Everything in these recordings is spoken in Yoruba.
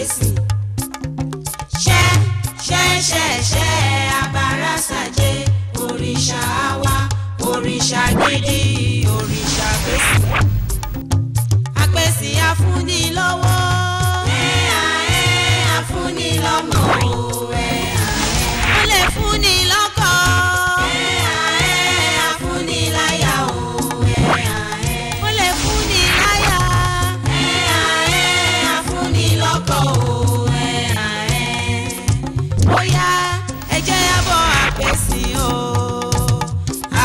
Apesin. Ṣẹ́ abara ṣàjẹ́ òrìṣà wa òrìṣà gidi òrìṣà Apesin. Apesin afúnni lọ́wọ́ afúnni lọ́mọ ó lè fúnni lọ́kọ afúnni láyà ó lè fúnni láyà afúnni lọ́kọ bóyá ẹ jẹ́ yábọ̀ Apesin o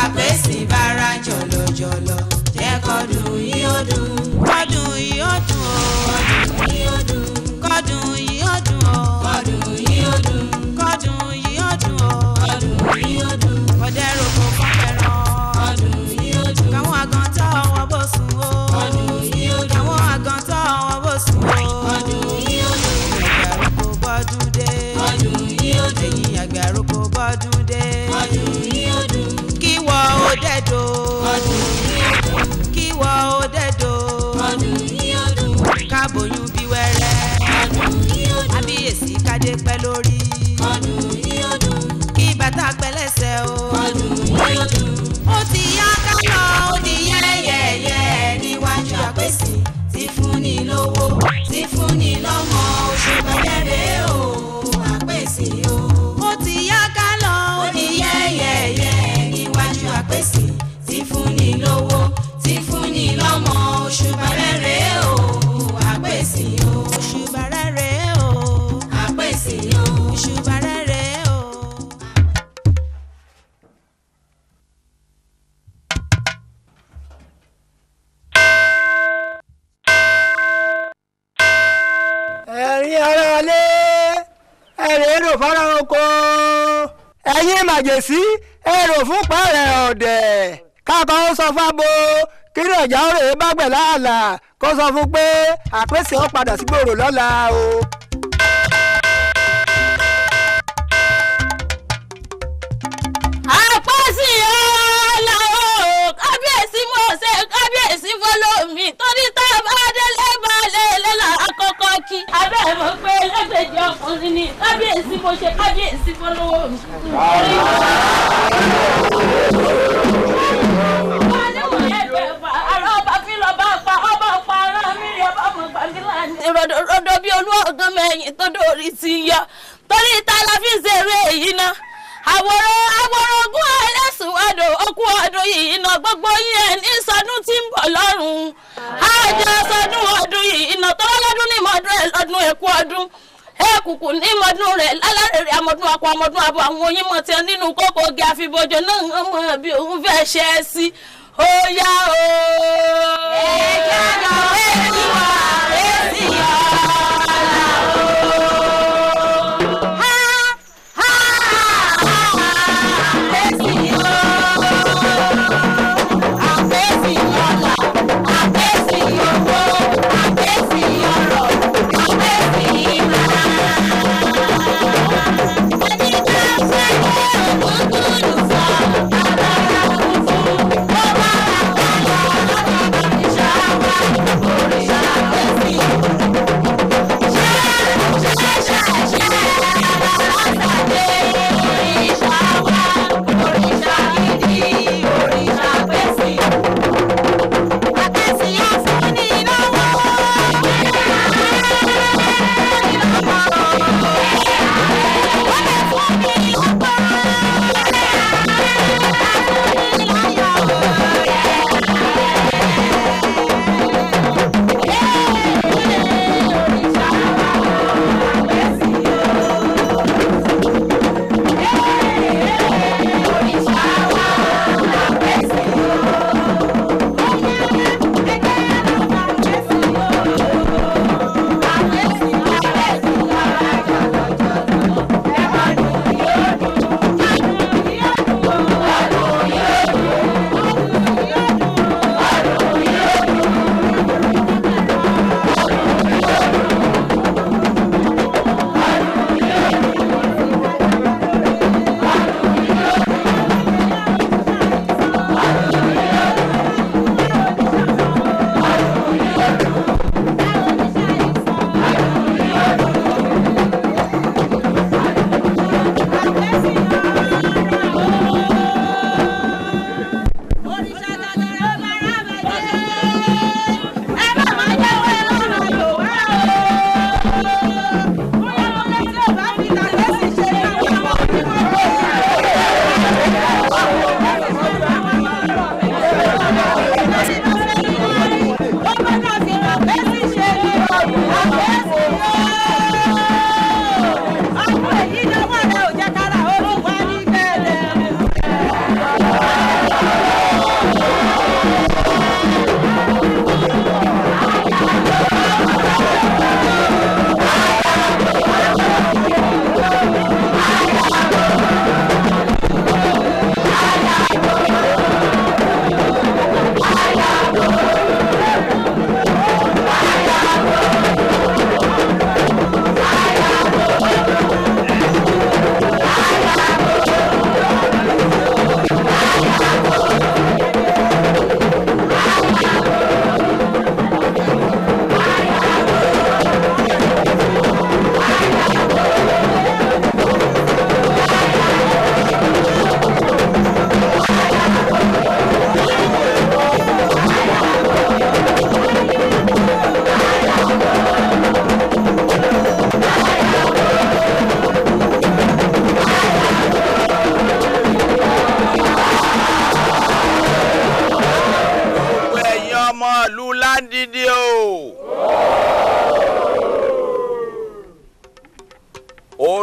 Apesin bára jọ̀lọ̀jọ̀lọ̀ jẹ́ kọ́dún yìí ó dùn kọ́dún yìí ó dùn kọ́dún yìí ó dùn kọ́dún yìí ó dùn kọ́dún yìí ó dùn kọ́dún yìí ó dùn kọ́dẹ́rò kò fọ́n fẹ́ràn kọ́dún yìí ó dùn káwọn àgàn tó wọn bó sùn o kọ́dún yìí ó dùn káwọn àgàn tó wọn bó sùn o kọ́dún yìí ó dùn ẹgbẹ̀rún kò bọ́dún dé kọ́dún yìí ó dùn ẹ̀yìn ẹgbẹ̀rún kò bọ́dún dé kọ́dún yìí ó dùn kí wọ́n ó dẹ́dọ̀ kọ́dún yìí ó dùn kí wọ́n ó dẹ́dọ̀ kọ́dún yìí ó dùn kábòyún bí wẹ́rẹ́ kọ́dún yìí ó dùn àbíyèsí kádé pẹ́ lórí kọ́dún yìí ó dùn kí bàtà pẹ́ lẹ́sẹ̀ o kọ́dún yìí ó dùn ó ti yá ká lọ ó di yẹ́yẹ́yẹ́ níwájú Apesin ti fúnni lówó ti fúnni lọ́mọ oṣù bẹ̀rẹ̀ o Apesin o ó ti yá ká lọ ó di yẹ́yẹ́yẹ́ níwájú Apesin ti fúnni lówó ti fúnni lọ́mọ oṣù bẹ̀rẹ̀ o Apesin o oṣù bẹ̀rẹ̀ o Apesin o oṣù bẹ̀rẹ̀ o. ẹ̀yin aráalé ẹ̀rẹ̀ èrò fara oko ẹ̀yin màjèsí èrò fún pààrẹ̀ ọ̀dẹ̀ káàkọ́ ó sọ fábo kí ìrọ̀jà ó rè é bá gbẹ̀ láàlà kó sọ fún pé Apesin ó padà sí gbòòrò lọ́la o. Apesin ọ̀la o kábíyèsí mọ̀ ṣe kábíyèsí fọlọ́mì torí tá a bá délé balẹ̀ lẹ́la àkọ́kọ́ kí. abẹ́ mọ̀ pé lẹ́gbẹ̀jẹ̀ ọkùnrin ni kábíyèsí mo ṣe kábíyèsí fọlọ́mì. Rọ̀dọ̀ bí olú ọ̀gán mẹ́yìn tó dórí ti yọ torí ta la fi ṣeré èyí ná àwòrán ogún ẹlẹ́sùn ọdún okùn ọdún yìí iná gbogbo yẹn ní sọdún tí ń bọ̀ lọ́rùn àjọ sọdún ọdún yìí iná tó lọ́dún ní mọ́dún ẹ̀ lọ́dún ẹ̀kú ọdún ẹ̀kùkù ní mọ́dún rẹ̀ lálárẹ̀rẹ̀ amọ̀dún akọ amọ̀dún abo àwọn oyin mọ̀ tí ẹ nínú kókó oge àfibojò náà ń mọ̀ bí òun fẹ́ ṣe é sí ó yá o. ẹ̀jẹ̀ àjọ èyí wà èsì yọ̀ Orisha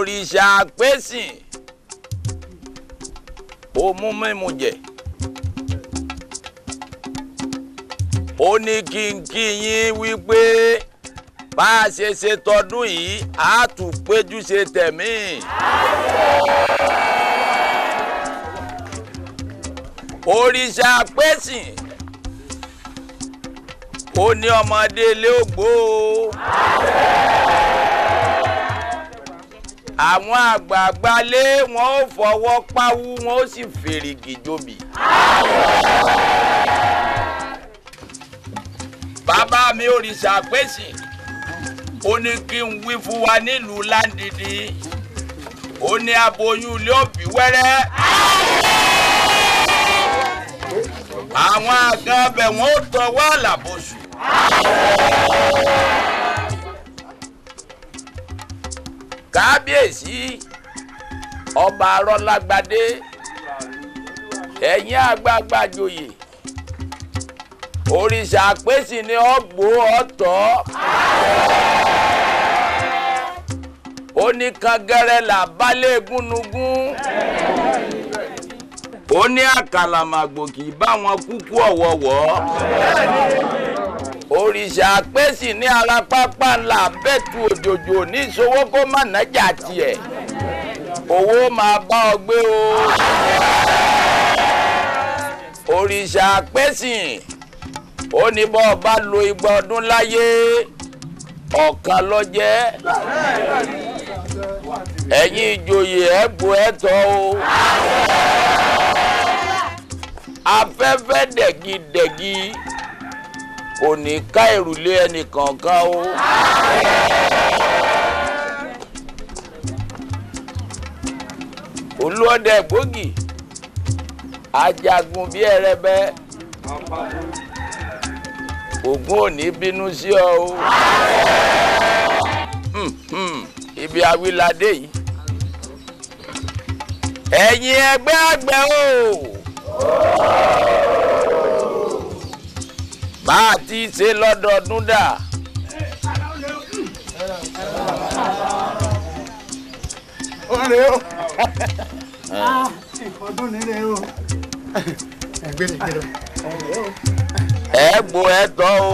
òrìṣà Apesin ó mú mímu jẹ ó ní kí n kí yín wípé bá a ṣe tọdún yìí á tún péjú ṣe tẹ̀mí. òrìṣà Apesin ó ní ọmọdé ilé ògbó àwọn àgbààgbà lé wọn ó fọwọ́ páwú wọn ó sì fèrègì jobi. bàbá mi òrìṣà Apesin ó ní kí n wí fún wa nílùú Láńdìdì ó ní aboyún ilé òbí wẹ́rẹ́ àwọn àgàn bẹ̀ wọ́n ó tọwọ́ àlàbòsù. kábíyèsí ọba arọ́lágbádé ẹ̀yin àgbààgbà joyè òrìṣà Apesin ni ọgbó ọ̀tọ̀ ó ní kangẹrẹ là balẹ̀ gúnugún ó ní àkàlàmàgbò kì í bá wọn kúkú ọ̀wọ̀wọ́ òrìṣà Apesin ní ara pápá ńlá bẹ́ẹ̀tù òjòjò ní ìṣòwò kó má nájà tiẹ̀ owó máa bá ọ gbé o. òrìṣà Apesin ó ní bọ́ ọ bá lo 200 ọdún láyé ọ̀kan ló jẹ́ ẹ̀yin ìjòyè ẹ̀gbọ́ ẹ̀tọ́ o. afẹ́fẹ́ dẹ̀gidẹ̀gi kò ní ká ìrùlé ẹnìkankan o. olúọdẹ gbòógì ajagun bí ẹrẹbẹ Ògún ò ní bínú sí ọ o. ibi awilade yìí ẹ̀yin ẹgbẹ́ àgbẹ̀ o. bá a ti ṣe lọ́dọọdún dà. ọ̀rẹ́ o ọdún nílé o ẹ gbó ẹ tọ́ o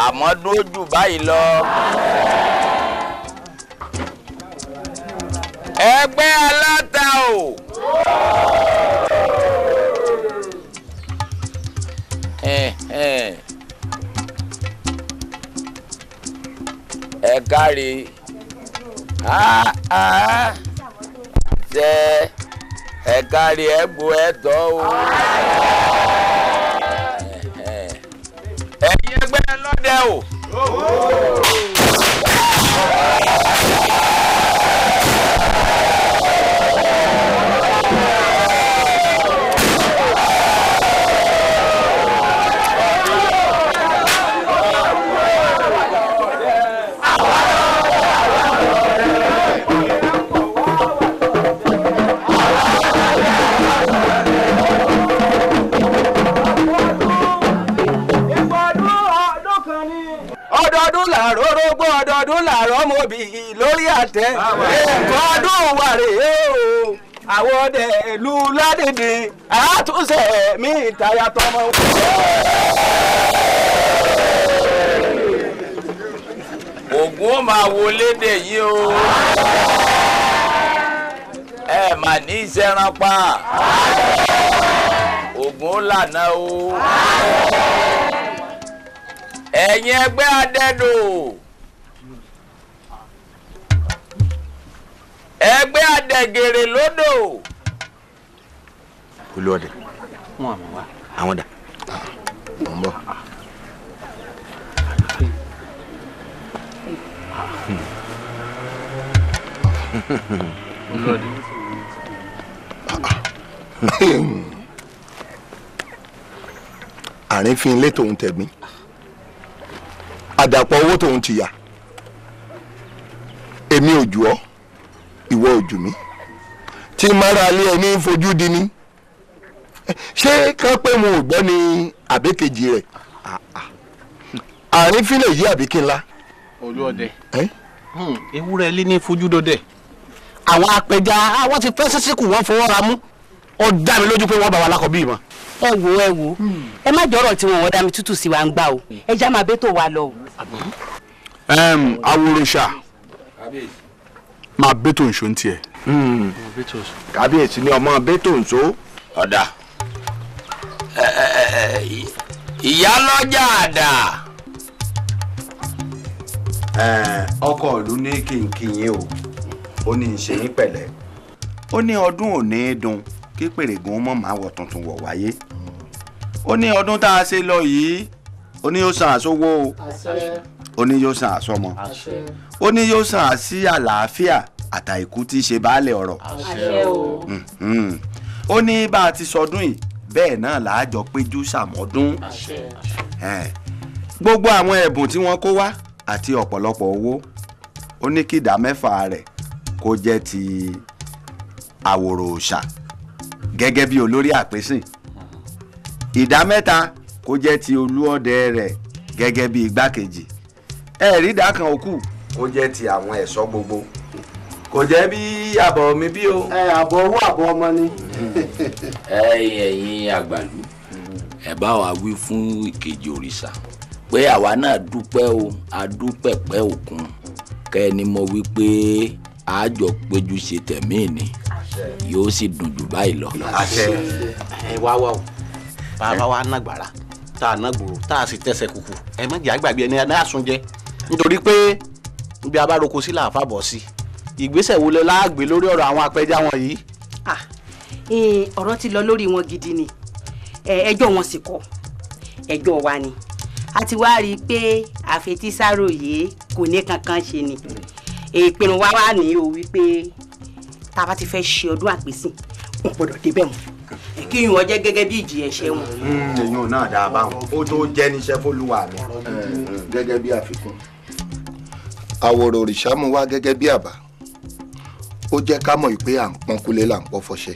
àmọ́ dójú báyìí lọ. ẹgbẹ́ aláta o. ẹ kárí ṣe ẹ kárí ẹ gbó ẹ tọ́ o. ẹ̀yin ẹgbẹ́ lọ́dẹ o. ọdọọdún làárọ̀ mọ̀bì lórí àtẹ ẹ̀kọ́ ọdún wà rèé o àwọn ọdẹ ìlú Ládìdì àtúnṣe mi ìtayà tọmọ. Ògún ó máa wo lédè yìí o ẹ mà ní ìṣẹ́ran pa Ògún ó lànà o. ẹ̀yin ẹgbẹ́ adẹ́dò ẹgbẹ́ adẹ́gèrè lódò. olóòdè àwọn dà wọ́n bọ̀. àrífín ilé tòun tẹ̀gbìn àdàpọ̀ owó tòun ti yà èmi ò jù ọ́ ìwọ ò jù mí tí mara alẹ́ ẹni fojú di ni ṣé kán pé mo ò gbọ́ ni àbẹ́kejì rẹ̀ àrífín lè yí àbíkí ńlá. olúọdẹ ewúrẹ́ ilé ní fojú dọdẹ àwọn apẹja àwọn ti fẹ́ sísìkù wọn fọwọ́ ra mú ó dá mi lójú pé wọ́n bá wa lákọ̀ọ́bí mọ́. ẹ wo ẹ má jọ̀rọ̀ tí wọn dá mi tútù sí wa ń gbà o ẹ já máa bẹ́ tó wa lọ o. awòròṣà máa bẹ́ tó ń ṣó ń tiẹ̀. kábíyèsí ni ọmọ bẹ́ tó ń ṣó. ọ̀dà ìyálọ́jà àdà. ọkọ ìlú ní kínkínyìn o ó ní í ṣe yín pẹ̀lẹ́ ó ní ọdún ò ní í dùn kí pèrègùn mọ̀ máa wọ̀ tuntun wọ̀ wáyé ó ní ọdún tá a ṣe lọ yìí ó ní yóò san àsówó o ó ní yóò san àsọmọ ó ní yóò san àsí àlàáfíà àtàìkú tí í ṣe baálé ọ̀rọ̀ ó ní bá a ti sọdún yìí bẹ́ẹ̀ náà làájọ péjú ṣàmọ́dún gbogbo àwọn ẹ̀bùn tí wọ́n kó wá àti ọ̀pọ̀lọpọ̀ owó ó ní kí ìdá mẹ́fà rẹ̀ kó jẹ́ ti àwòrò òòṣà gẹ́gẹ́ bí olórí àpésìn ìdá mẹ́ta kó jẹ́ ti olúọdẹ rẹ̀ gẹ́gẹ́ bí igbákejì ẹ̀rí ìdá kan òkú kó jẹ́ ti àwọn ẹ̀ṣọ́ gbogbo kò jẹ́ bí àbọ̀ mi bí o. àbọ̀ owó àbọ̀ ọmọ ni. ẹ̀yin àgbàlú ẹ bá wa wí fún ìkejì òrìṣà pé àwa náà dúpẹ́ o adúpẹ̀pẹ́ òkun kẹ́ni mo wí pé àjọ péjú ṣe tẹ̀mí ni yóò sì dùn jù báyìí lọ. ẹ wá o bàbá wa nàgbàrà tá a nàgbòrò tá a sì tẹsẹ̀ kùkù ẹ má jẹ́ àgbàgbé ẹni náà sùn jẹ nítorí pé ibi abároko sí làáfà bọ̀ sí ìgbésẹ̀ wo lẹ láàgbé lórí ọ̀rọ̀ àwọn apẹja wọn yìí. ọ̀rọ̀ ti lọ lórí wọn gidi ni ẹjọ́ wọn sì kọ́ ẹjọ́ wa ni a ti wá rí i pé àfetísàròyé kò ní kankan ṣe ni ìpinnu wa wà ní o wípé tá a bá ti fẹ́ ṣe ọdún àpèsìn wọn gbọ́dọ̀ débẹ̀ wọn kí wọn jẹ́ gẹ́gẹ́ bí ìjì ẹ̀ṣẹ̀ wọn. èèyàn náà dáa báwọn ó tó jẹ́ níṣẹ́ fólúwa mi. gẹ́gẹ́ bí àfikún àwòrò òrìṣà mú wá gẹ́gẹ́ bí àbá ó jẹ́ ká mọ̀ pé à ń pọ́n kúlé là ń pọ́ fọṣẹ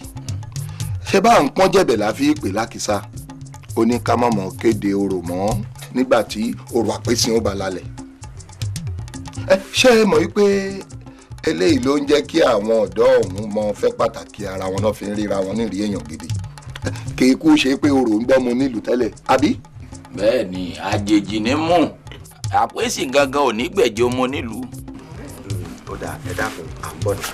ṣé bá à ń pọ́n jẹ̀bẹ̀ la fi pè lákìsà ó ní ká mọ̀mọ́ kéde orò mọ́ nígbà tí orò àpèsìn ó bá lálẹ́ ṣé ẹ mọ̀ wípé eléyìí ló ń jẹ́ kí àwọn ọ̀dọ́ ọ̀hún mọ fẹ́ pàtàkì ara wọn náà fi ń ríra wọn nírìí èèyàn gidi kì í kú ṣe pé orò ń gbọ́mọ nílùú tẹ́lẹ̀ àbí. bẹ́ẹ̀ ni àjèjì ní mú àpèsìn gangan ò ní gbẹ̀jẹ̀ ọmọ nílùú. ó dáa ẹ dákun à ń bọ̀ náà.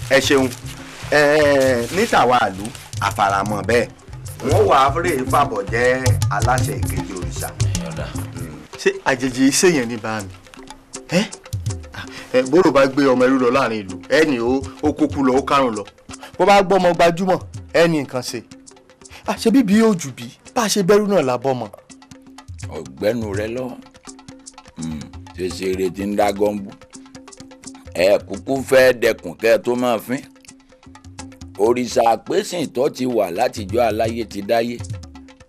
ẹ ṣeun ní tàwa àlú àfaramọ́ bẹ́ẹ̀ wọ́n wà á fẹ́rẹ̀ fàbọ̀ jẹ́ aláṣẹ ìkejì òrìṣà. ṣé àjèjì ìṣèyàn ní bá mi bóró bá gbé ọmọ ẹrú lọ láàrin ìlú ẹni ó kúkú lọ ó kárùn lọ bó bá gbọ́ ọmọ gbajúmọ̀ ẹni nǹkan ṣe àṣẹ bíbí yóò jù bí bá a ṣe bẹ̀rù náà lábọ́ mọ́. ọ̀gbẹ́nu rẹ lọ ṣèṣe retí ń dá gọ́ǹbù ẹ kúkú fẹ́ dẹkùn kẹ́ ẹ tó máa fín òrìṣà àpèsìn tó ti wà látijọ́ aláyé ti dáyé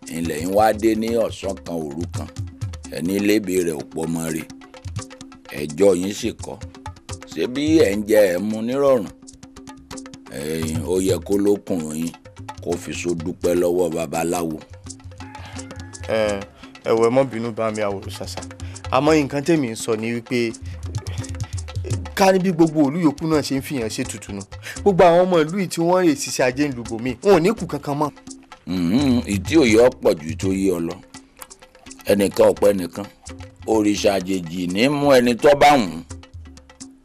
ilẹ̀ ń wá dé ní ọ̀sán kan òru kan ẹni lébi rẹ̀ ò pọ̀ mọ́ rè ẹjọ́ yín sì kọ́ ṣé bí ẹ̀ ń jẹ ẹ̀ mu nírọ̀rùn ó yẹ kó lókùnrin yín kó fi so dúpẹ́ lọ́wọ́ babaláwo. ẹ̀wọ̀ ẹ mọ́ bínú bá mi àwòrán ṣàṣà àmọ́ nǹkan tèmi ń sọ ni wípé ká ní bí gbogbo ìlú yòókù náà ṣe ń fìyàn ṣe tutù nù gbogbo àwọn ọmọ ìlú yìí tí wọ́n rè ṣiṣẹ́ ajé ń lu bòmí wọn ò ní kù kankan mọ́. ìdí òye ọ̀pọ̀ jù tó yé ọ lọ ẹnìkan ọ̀pẹ nìkan òrìṣà àjèjì ní mú ẹni tó bá wù ú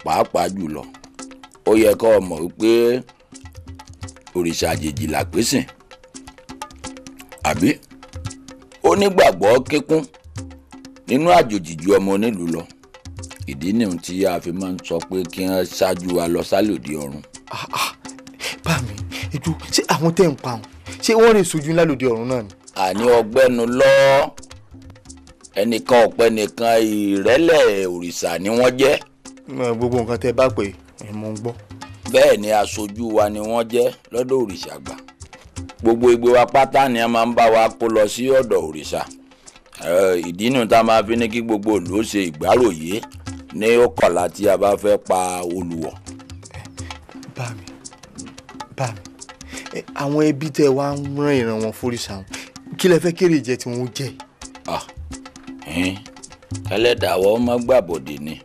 pàápàá jùlọ ó yẹ kó o mọ̀ wípé òrìṣà àjèjì làpèsìn àbí ó nígbàgbọ́ kíkún nínú àjòjì ju ọmọ onílùú lọ ìdí nìyẹn tí a fi máa ń sọ pé kí wọ́n ṣáájú wa lọ sálòdì ọ̀run. bá mi ètò ṣé àwọn tẹ̀ ń pa wọn ṣé wọ́n rè sojú ńlá lòdì ọ̀run náà ni. àní ọgbẹ́nu lọ ẹnìkan ọ̀pẹ nìkan ìrẹ́lẹ̀ òrìṣà ni wọ́n jẹ́. gbogbo nǹkan tẹ́ bá pè é mo ń gbọ́. bẹ́ẹ̀ ni aṣojú wa ni wọ́n jẹ́ lọ́dọ̀ òrìṣà àgbà gbogbo ìgbé wa pátá ni a máa ń bá wa kó lọ sí ọ̀dọ̀ òrìṣà ìdí nù tá a máa fi ní kí gbogbo ìlú ṣe ìgbáròyé ní ọ̀kọ̀lá tí a bá fẹ́ pa olùwọ̀. bá mi àwọn ẹbí tẹ wá ń rán ìran wọn fóríṣà wọn kí lẹ fẹ́ kéré jẹ tí wọ́n jẹ. ẹlẹ́dàá ọmọ gbàbọ̀dé ni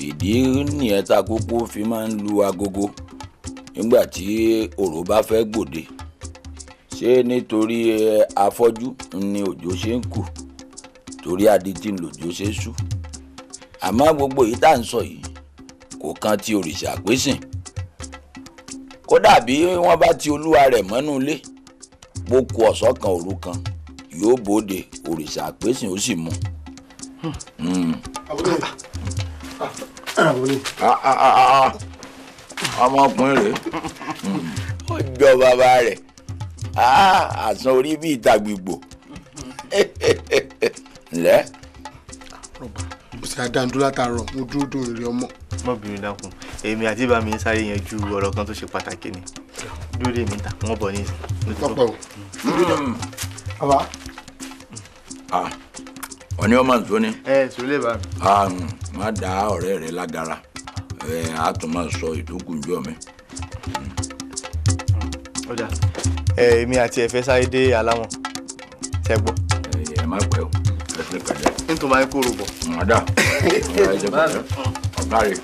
ìdí nìyẹn tá kúkú fi máa ń lu agogo nígbà tí òrò bá fẹ́ gbòde ṣé nítorí afọ́jú ni òjò ṣe ń kù torí adití lòjò ṣe sú àmọ́ gbogbo yìí tá à ń sọ yìí kò kan ti òrìṣà Apesin kódà bí wọ́n bá ti olúwa rẹ̀ mọ́nú ilé bó ku ọ̀sán kan òru kan yóò bòde òrìṣà Apesin ó sì mú. ọmọkùnrin rẹ̀ ó jọ bàbá rẹ̀ àsan orí bíi ìta gbìgbò ǹlẹ́. mo sì àdáńdó látàárọ̀ mo dúró dùn èrè ọmọ. mọ́bìnrin dákun èmi àti bá mi ń sáré yanjú ọ̀rọ̀ kan tó ṣe pàtàkì ni dúró dè mí ta wọ́n bọ̀ ní ìsìn. tọ́pẹ́ o. bàbá. ọ̀ní ọmọ nìṣó ni. sùúrù bá mi. má dá ọ̀rẹ́ rẹ lágara a tún máa sọ ìdókù ńjọ́ mi. ọjà èmi àti ẹ̀fẹ́ sáré dé aláwọ̀n tẹ́ gbọ́. ẹ má pẹ́ o ẹ ti pẹ̀lẹ́. nítorí máa ń kóró bọ̀. ọ̀dà ọ̀gá rẹ̀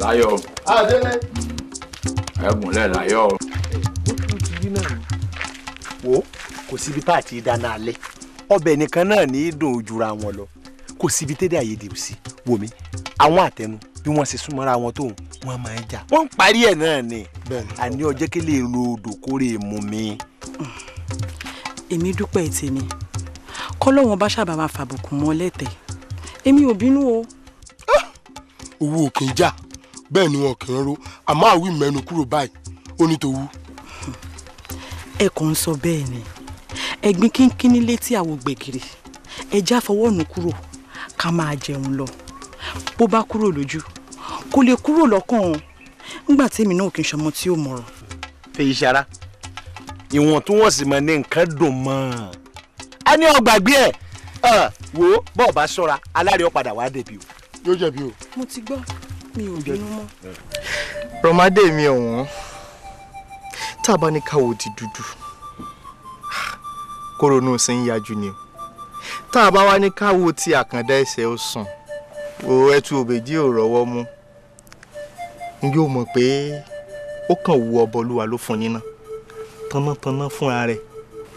láyọ̀ ẹ̀gúnlẹ̀ láyọ̀. ó tún ti rí náà wò kò síbi tá àti dáná alẹ́ ọbẹ̀ nìkan náà ní í dùn ojúra wọn lọ kò síbi tẹ́lẹ̀ àyèdè ò sí wò mí àwọn àtẹnu bí wọ́n ṣe súnmọ́ra wọn tóun wọ́n máa ń jà wọ́n ń parí ẹ̀ náà ni àní ọjọ́ kí lè lo odò kórè mú mi. èmi dúpẹ́ tèmi kọ́lọ́wọ́n bá sábà máa fàbùkù mọ́ lẹ́tẹ̀ èmi ò bínú o. owó kì í jà bẹ́ẹ̀ ni wọn kì í ro àmọ́ àwí mẹ́nu kúrò báyìí ó ní tòwú. ẹ kàn ń sọ bẹ́ẹ̀ ni ẹ̀gbin kínkínní létí àwọ̀ gbẹ̀gìrì ẹja fọwọ́nù kúrò ká máa jẹun lọ bó bá kúrò lójú kò lè kúrò lọ́kàn nígbà tí èmi náà kì í ṣọmọ tí ó mọ̀rọ̀. fèyí sara ìwọ̀ntúnwọ̀nsì mọ̀ ní nǹkan dùn mọ́ a ní ọgbàgbé ẹ̀ wo bọ́ọ̀ bá ṣọ́ra alárẹ̀ ọ̀padà wá débi o. yóò jẹ̀bi o. mo ti gbọ́ mi ò bínú mọ́. rọmọdé mi ọ̀wọ́n tá a bá ní káwọ́ di dúdú kóronú sí ń yájú ni o tá a bá wá ní káwọ́ tí àkàndá ẹsẹ̀ ó sùn o ẹtù òbèjì ò rọ́wọ́ mú n yóò mọ̀ pé ó kàn wú ọbọlúwa ló fún yín náà tánátáná fúnra rẹ̀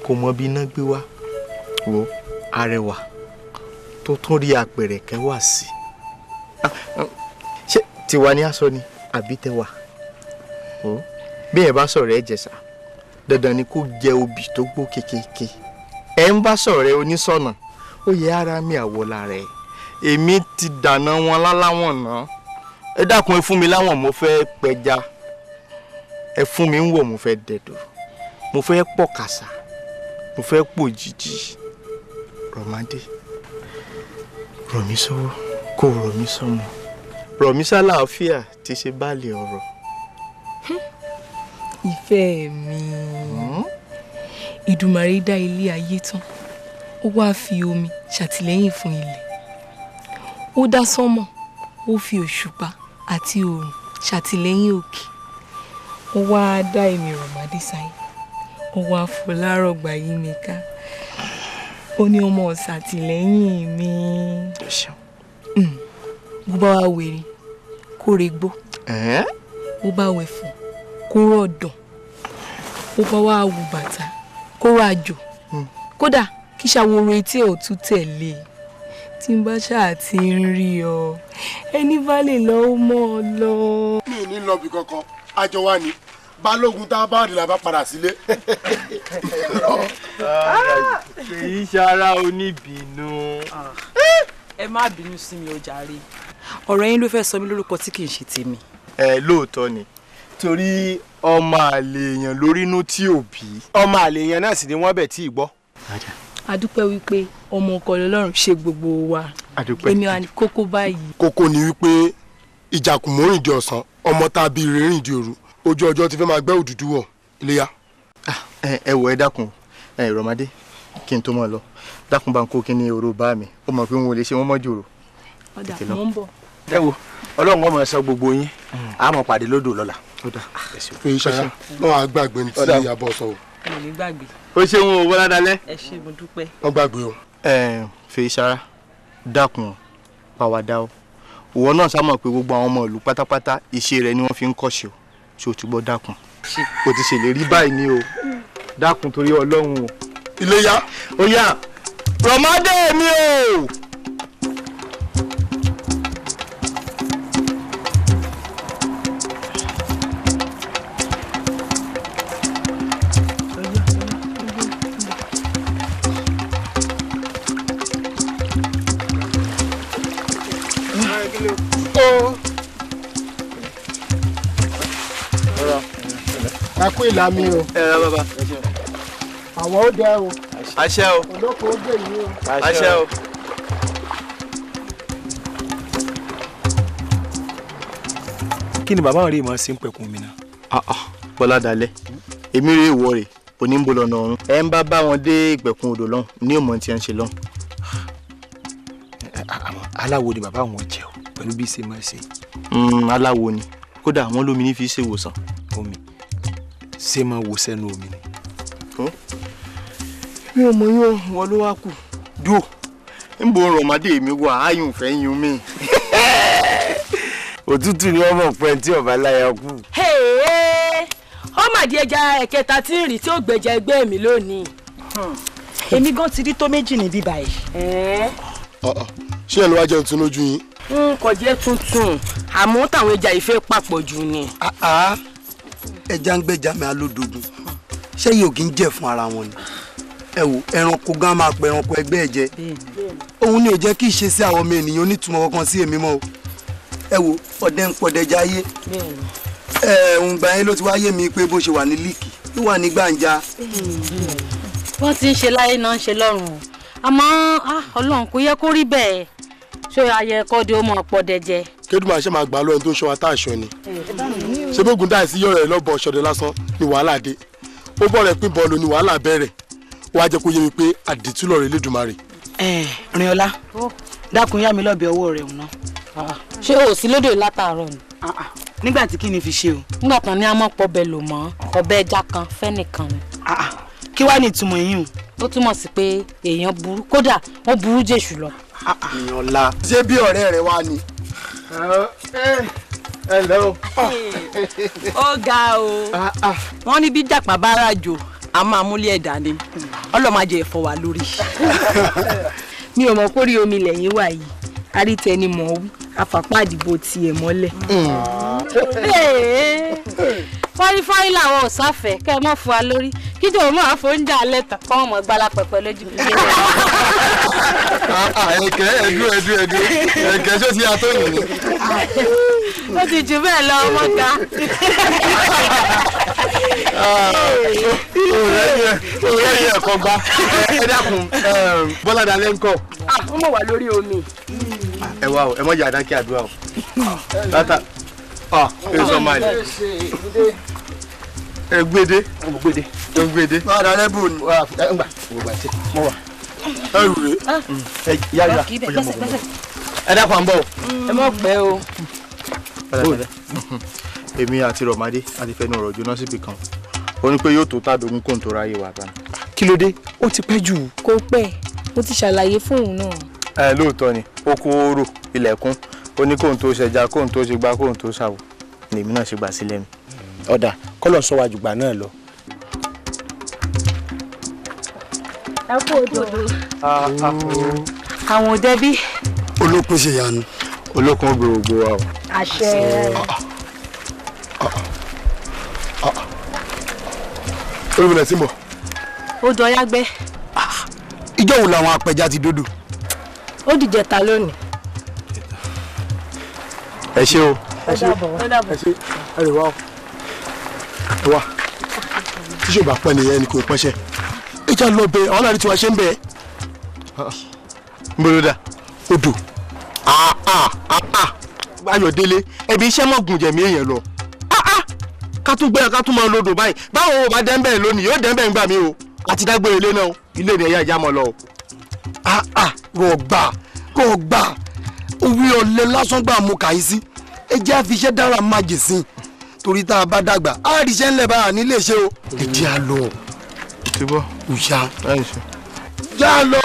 kò mọ bí iná gbé wá wo arẹwà tó tún rí apẹ̀rẹ̀ kẹwà sí ṣé tiwa ní aṣọ ni àbí tẹwà bí ẹ bá sọ̀rọ̀ ẹ jẹ̀sà dandan ni kó jẹ obì tó gbó kékeré ẹ ń bá sọ̀rọ̀ ẹ onísọ̀nà ó yẹ ara mi àwọ̀là rẹ̀ èmi ti dànà wọn láláwọ̀n náà ẹ dákun ẹ fún mi láwọn mo fẹ́ pẹja ẹ fún mi ń wọ̀ mo fẹ́ dẹ̀dọ̀ mo fẹ́ pọ̀ kàsà mo fẹ́ pò jìjì rọ̀mádé rọ̀ mí sọ́wọ́ kó rọ̀ mí sọ́mọ rọ̀ mí sálàáfíà tí ṣe báàlì ọ̀rọ̀. ìfẹ́ mi ìdùmarè dá ilé ayé tán ó wáá fi omi ṣàtìlẹ́yìn fún ilẹ̀ ó dá sánmọ̀ ó fi òṣùpá àti oòrùn ṣàtìlẹ́yìn òkè ó wáá dá èmi rọ̀mádé sáyé ó wáá fọlárọ̀gbà yí mi ká ó ní ọmọ ṣàtìlẹ́yìn mi bó bá wá wèrè kó regbó bó bá wẹ̀fọ̀ kó rọ̀dàn bó bá wá wù bàtà kó ràjò kódà kí ṣàwòrò etí ẹ̀ ò tún tẹ̀lé tí n bá ṣáà ti ń rí ọ ẹni bá lè lọ ó mọ́ ọ lọ. mi ò ní lọ bí kankan àjọ wa ni balógun tá a bá rí la bá padà sílé. èyí ṣara oníbínú. ẹ má bínú sí mi o jàre ọ̀rọ̀ yín ló fẹ́ sọ mí lórúkọ tí kì í ṣe tèmi. lóòótọ́ ni torí ọmọ àlè èèyàn lórí inú tí ò bí. ọmọ àlè èèyàn náà sì ni wọ́n bẹ̀ tí ì gbọ́. a dúpẹ́ wípé ọmọ ọkọ lọ́lọ́run ṣe gbogbo wa èmi wà ní kókó báyìí. kókó ni wípé ìjàkùn mórìn di ọ̀sán ọmọ tá a bí rírìn di òru ojú ọjọ́ ti fẹ́ máa gbẹ́ òdúdú wọ̀ iléyà. ẹ wò ẹ dákun rọmọdé kí n tó mọ lọ dákun bá ń kó kíní oró bá mi ó mọ̀ pé wọn ò lè ṣe wọn mọ́ jòrò. ọ̀dà mò ń bọ̀. ẹ wo ọlọ́run ọmọ ẹ̀sán gbogbo yín a máa pàdé lódò lọ́la. fèyí ṣara náà àgbàgbé ní ti abọ́ sọ o. mi ò ní gbàgbé. ó ṣeun o bọ́lá dalẹ́. ẹ ṣé mo dúpẹ́. wọ́n gbàgbé o. fèyí sara dákun pàwàdà o ìwọ náà sá mọ̀ pé gbogbo àwọn ọmọ ìlú pátápátá iṣẹ́ rẹ ni wọ́n fi ń kọ́ṣe o ṣé o ti gbọ́ dákun o ti ṣèlérí báyìí ni o dákun torí ọlọ́run o. iléyá ó yá rọmọdé mi o. Akú ìlà mi o. ẹ ẹ bàbá. Àwọn ó dẹ o. àṣẹ o. Olóko ó gbè yín o. àṣẹ o. kí ni bàbá rẹ̀ mọ̀ sí ń pẹ̀kun mi náà. bọ́lá dalẹ̀ èmi rè wọ rè oníbo lọ́nà ọ̀run ẹ̀ ń bá wọn dé ìpẹ̀kun odò lọ́hùn ní òmò tí ẹ̀ ń ṣe lọ́hùn. aláwo ni bàbá wọn jẹ o pẹ̀lú bí ṣe máa ṣe. aláwo ni kódà àwọn lómi ní fi ṣe ìwòsàn. omi ṣé máa wò sẹ́nu omi ni. mi ò mọ yín wọn ló wá kù dúró ń bo rọmọdé mi wà áyùn fẹ́ yún mi. òtútù ni wọ́n mọ̀ pé tí ọba láya kú. ọmọ àdìẹ ẹja ẹ̀kẹta tí ń rì tí ó gbẹjà ẹgbẹ́ mi lónìí. èmi gan ti rí tó méjì níbí báyìí. ṣé ẹ ló wá jẹun tún lójú yín. kò jẹ́ tuntun àmọ́ táwọn ẹja ìfẹ́ papọ̀ jù ni. ẹja ń gbẹja mi alódogun ṣé yìí ò kí ń jẹ fún ara wọn ni ẹ wò ẹranko gan máa pẹ ẹranko ẹgbẹ́ ẹ jẹ òun ni ò jẹ́ kí ìṣesí àwọn ọmọ ènìyàn onítùmọ̀ kankan sí èmi mọ́ o ẹ wò ọdẹ ń pọdẹjà ayé òun gbà yín ló ti wá yé mi pé bó ṣe wà ní líìkì ló wà ní gbàǹjà. wọ́n ti ń ṣe láyé náà ń ṣe lọ́rùn o àmọ́ ọlọ́run kò yẹ kó rí bẹ́ẹ̀ ṣé ayẹ kọ́ di ó mọ̀ pọdẹjẹ. kédùn máa ṣe máa gbà lọ́yìn tó ń ṣọ́ wa tá àṣọ ni ṣé bógun dáì sí yọ̀rọ̀ ẹ̀ lọ́bọ̀ ọ̀ṣọ́dẹ lásán ni wàhálà dé ó bọ̀ rẹ̀ pín bọ́ọ̀lù ni wàhálà bẹ̀rẹ̀ ó wá jẹ́ kó yé mi pé àdìtú lọ̀rọ̀ Elédùmarè. Rìnọlá dákun yá mi lọ́bẹ̀ ọwọ́ rẹ̀ ọ̀nà. ṣé o sì lóde látàárọ̀ ni. nígbà tí kí ni fi ṣe o. nígbà tán ní a mọ̀ pọ̀bẹ lò mọ́ ọbẹ̀ ẹja kan fẹ́nìkan ni. kí wàá ní ìtumọ̀ yín o. ó túmọ̀ sí pé èèyàn burú kódà wọ́n burú jèṣù lọ. Rìnọlá ṣé bí ọ̀rẹ́ rẹ wá ni. ẹ lẹ́ o. ó ga o wọ́n ní bí jàpá bá ràjò a máa múlẹ̀ ẹ̀dá ni ọlọ́màjẹ ẹ̀fọ́ wa lórí. mi ò mọ̀ kórí omi lẹ́yìn wà yìí arítẹni mọ̀ wí afàpá àdìbò tiẹ̀ mọ́lẹ̀. fọ́rífọ́rí làwọn ò sáfẹ́ kẹ́ ẹ mọ̀ fún wa lórí kíjọ òun máa fóúnjẹ alẹ́ tán kọ́ ọmọ gbala pẹ̀pẹ́ lójú mi. ẹ̀kẹ́ ṣó ti yàtọ̀ yìí ni. ó ti jù bẹ́ẹ̀ lọ ọmọ ga. òun yẹ ẹ̀kọ́ gbá ẹ dákun Bọ́lá dalẹ́ ńkọ́. wọ́n mọ̀ wá lórí omi. ẹ wá o ẹ mọ̀ yà dákẹ́ àdúrà o. látà ẹ sọ máa lè. Egbede. Bọ́lá dalẹ́ bò ní. mo wà. ẹ rù rè. ẹ yára ẹ dákun à ń bọ̀. ẹ mọ̀ pẹ́ o. èmi àti rọmọdé àti fẹnu ọ̀rọ̀ jóná síbi kan ó ní pé yóò tó tàdógún kó n tó ráyè wà báyìí. kí ló dé ó ti pẹ́ jù. kò pẹ́ mo ti ṣàlàyé fóun náà. lóòótọ́ ni ó kó oòrò ilẹ̀kùn ó ní kóun tó ṣẹja kóun tó ṣe gbá kóun tó ṣàwò lèmi náà ṣe gbà sílẹ̀ mi. ọ̀dà kọ́lọ̀ sọ wájú gbà náà lọ. ẹ kú odò. àwọn òde bí. olókun ṣe yanu. olókun gbogbo wa o. àṣẹ. olùbẹ̀lẹ̀ tí ń bọ̀. odò ọyágbẹ́. ìjọ wo làwọn apẹja ti dódò. ó dìjẹta lónìí. ẹ ṣé o. ẹ dàbọ̀. ẹ ṣe ẹ lè wá o. ẹ wá tíṣù bá pẹ́ nìyẹn ni kò pẹ́ṣẹ́. ẹ já lọ bẹ àwọn àrí tí wàá ṣe ń bẹ. ń bolo dà. odò. Ayọ̀délé ẹbí iṣẹ́ mọ̀ gùn jẹ̀mí èèyàn lọ. ká tún gbé ká tún máa lodò báyìí báwo o bá dẹ́ńbẹ̀ lónìí yóò dẹ́ńbẹ̀ ń gbà mí o àti dágbére ilé náà ilé ni ẹ̀yà ìjà mọ̀ lọ. kò gbà òwe ọ̀lẹ lásán gbà mú kàyí sí ẹ jẹ́ àfiṣẹ́ dára má jè sí torí tá a bá dàgbà á rí iṣẹ́ ńlẹ̀ bá a nílé ṣe o. ẹ jẹ́ à lọ ti bọ́. Òyà. Já lọ.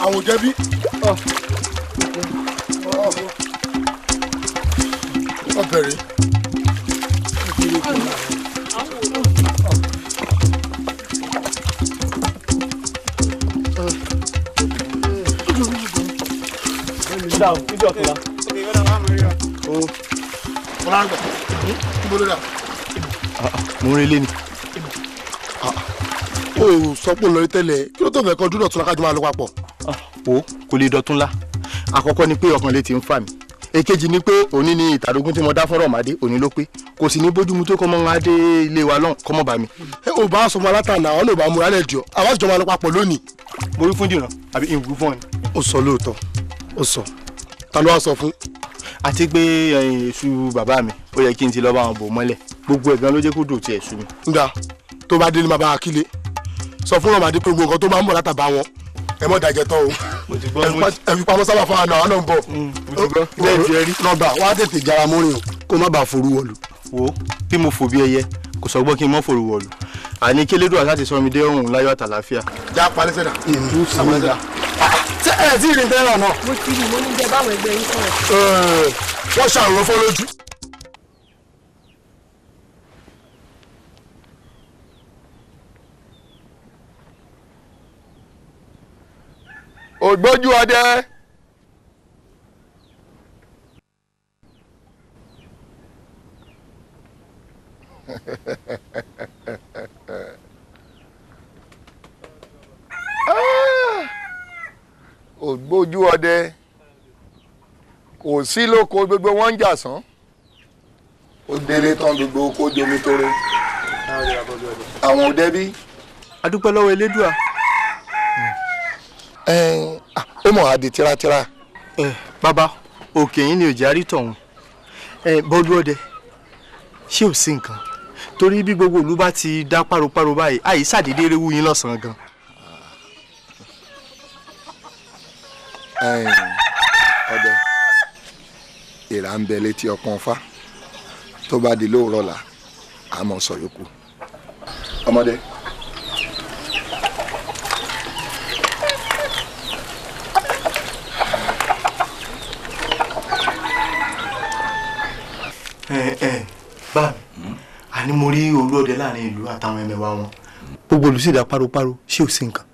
Àwọn jẹ̀bi. Ọbẹ̀rẹ̀. Mo ń relé ni. O sọ pé lórí tẹ́lẹ̀ kí ló tó fẹ́ kọjú Dọ̀túnlá kájú máa lọ papọ̀. O kò lè Dọ̀túnlá. Àkọ́kọ́ ni pé ọkàn lè ti ń fà mí. Èkejì ni pé òní ni ìtàdógún tí mo dá fọ́rọ̀ màdé òní ló pé kò sì ní bójúmu tó kọ́mọ́ ńlá dé ilé wa lọ́hùn kọ́mọ́ bá mi. Ò bá sọmọ alátànà àwọn náà bá múra lẹ́jọ́ àwọn àjọ máa lọ papọ̀ lónìí. Mo rí fún dìran àbí ìwú fún ọ ni. Ó sọ lóòótọ́ ó sọ ta ló wá sọ fún. Àti pé èṣù bàbá mi ó yẹ kí n ti lọ bá wọn bò mọ́lẹ̀ gbogbo ẹ̀gbọ́n ló jẹ́ kó dùn ti ẹ̀ṣù mi. Nga tó bá dé ní bàbá Akílé sọ fún ọmọdé pé gbogbo nǹkan tó máa ń bọ̀ látàbá wọn ẹ mọ̀ dàjẹ́ tán o. Ẹ fi pamọ́ sábà fún àná àwọn náà ń bọ̀. Bẹ́ẹ̀ ti rí. Nọ́mbà wá tètè jára mọ́rin o kó má bàa forú wọ̀lú. Wo bí mo fò bí ẹyẹ kò sọgbọ́n kí n mọ́ forú wọ̀lú. Àní kélédùn àti sọ mi dé ọ̀hún láyọ̀ àtàlàáfíà. Já palẹ́ sẹ́dà. Ìlú sàmúlẹ̀. Ṣé ẹ tí ì rí tẹ́lẹ̀ náà? mo ti rí mo ní jẹ báwọn ẹgbẹ́ yín sọ̀rọ̀. Wọ́n ṣàrùn fọ́ lójú. Ògbójú ọdẹ. Ògbójú ọdẹ kò sí lóko gbogbo wọn ń jà sán ó délé tán gbogbo kó domi tóró àwọn òde bí. A dúpẹ́ lọ́wọ́ Elédùà. Ó mọ̀ á di tírátíra. Bàbá òkè yín ni ò jẹ́ àrí tọ̀hún. Bọ́dú ọdẹ ṣé ò sí nǹkan torí bí gbogbo ìlú bá ti dá páropáro báyìí àyè ṣàdédé réwú yín lọ́sàn-án gan. Ọdẹ ìrà ń bẹ létí ọpọ́n fá tó bá di lóòrọ̀ là á mọ̀ sọ yòókù. Ọmọdé. Bá mi àní mo rí olú ọdẹ láàrin ìlú àtàwọn ẹmẹ̀wà wọn gbogbo ìlú sì dá páropáro ṣé ò sí nǹkan.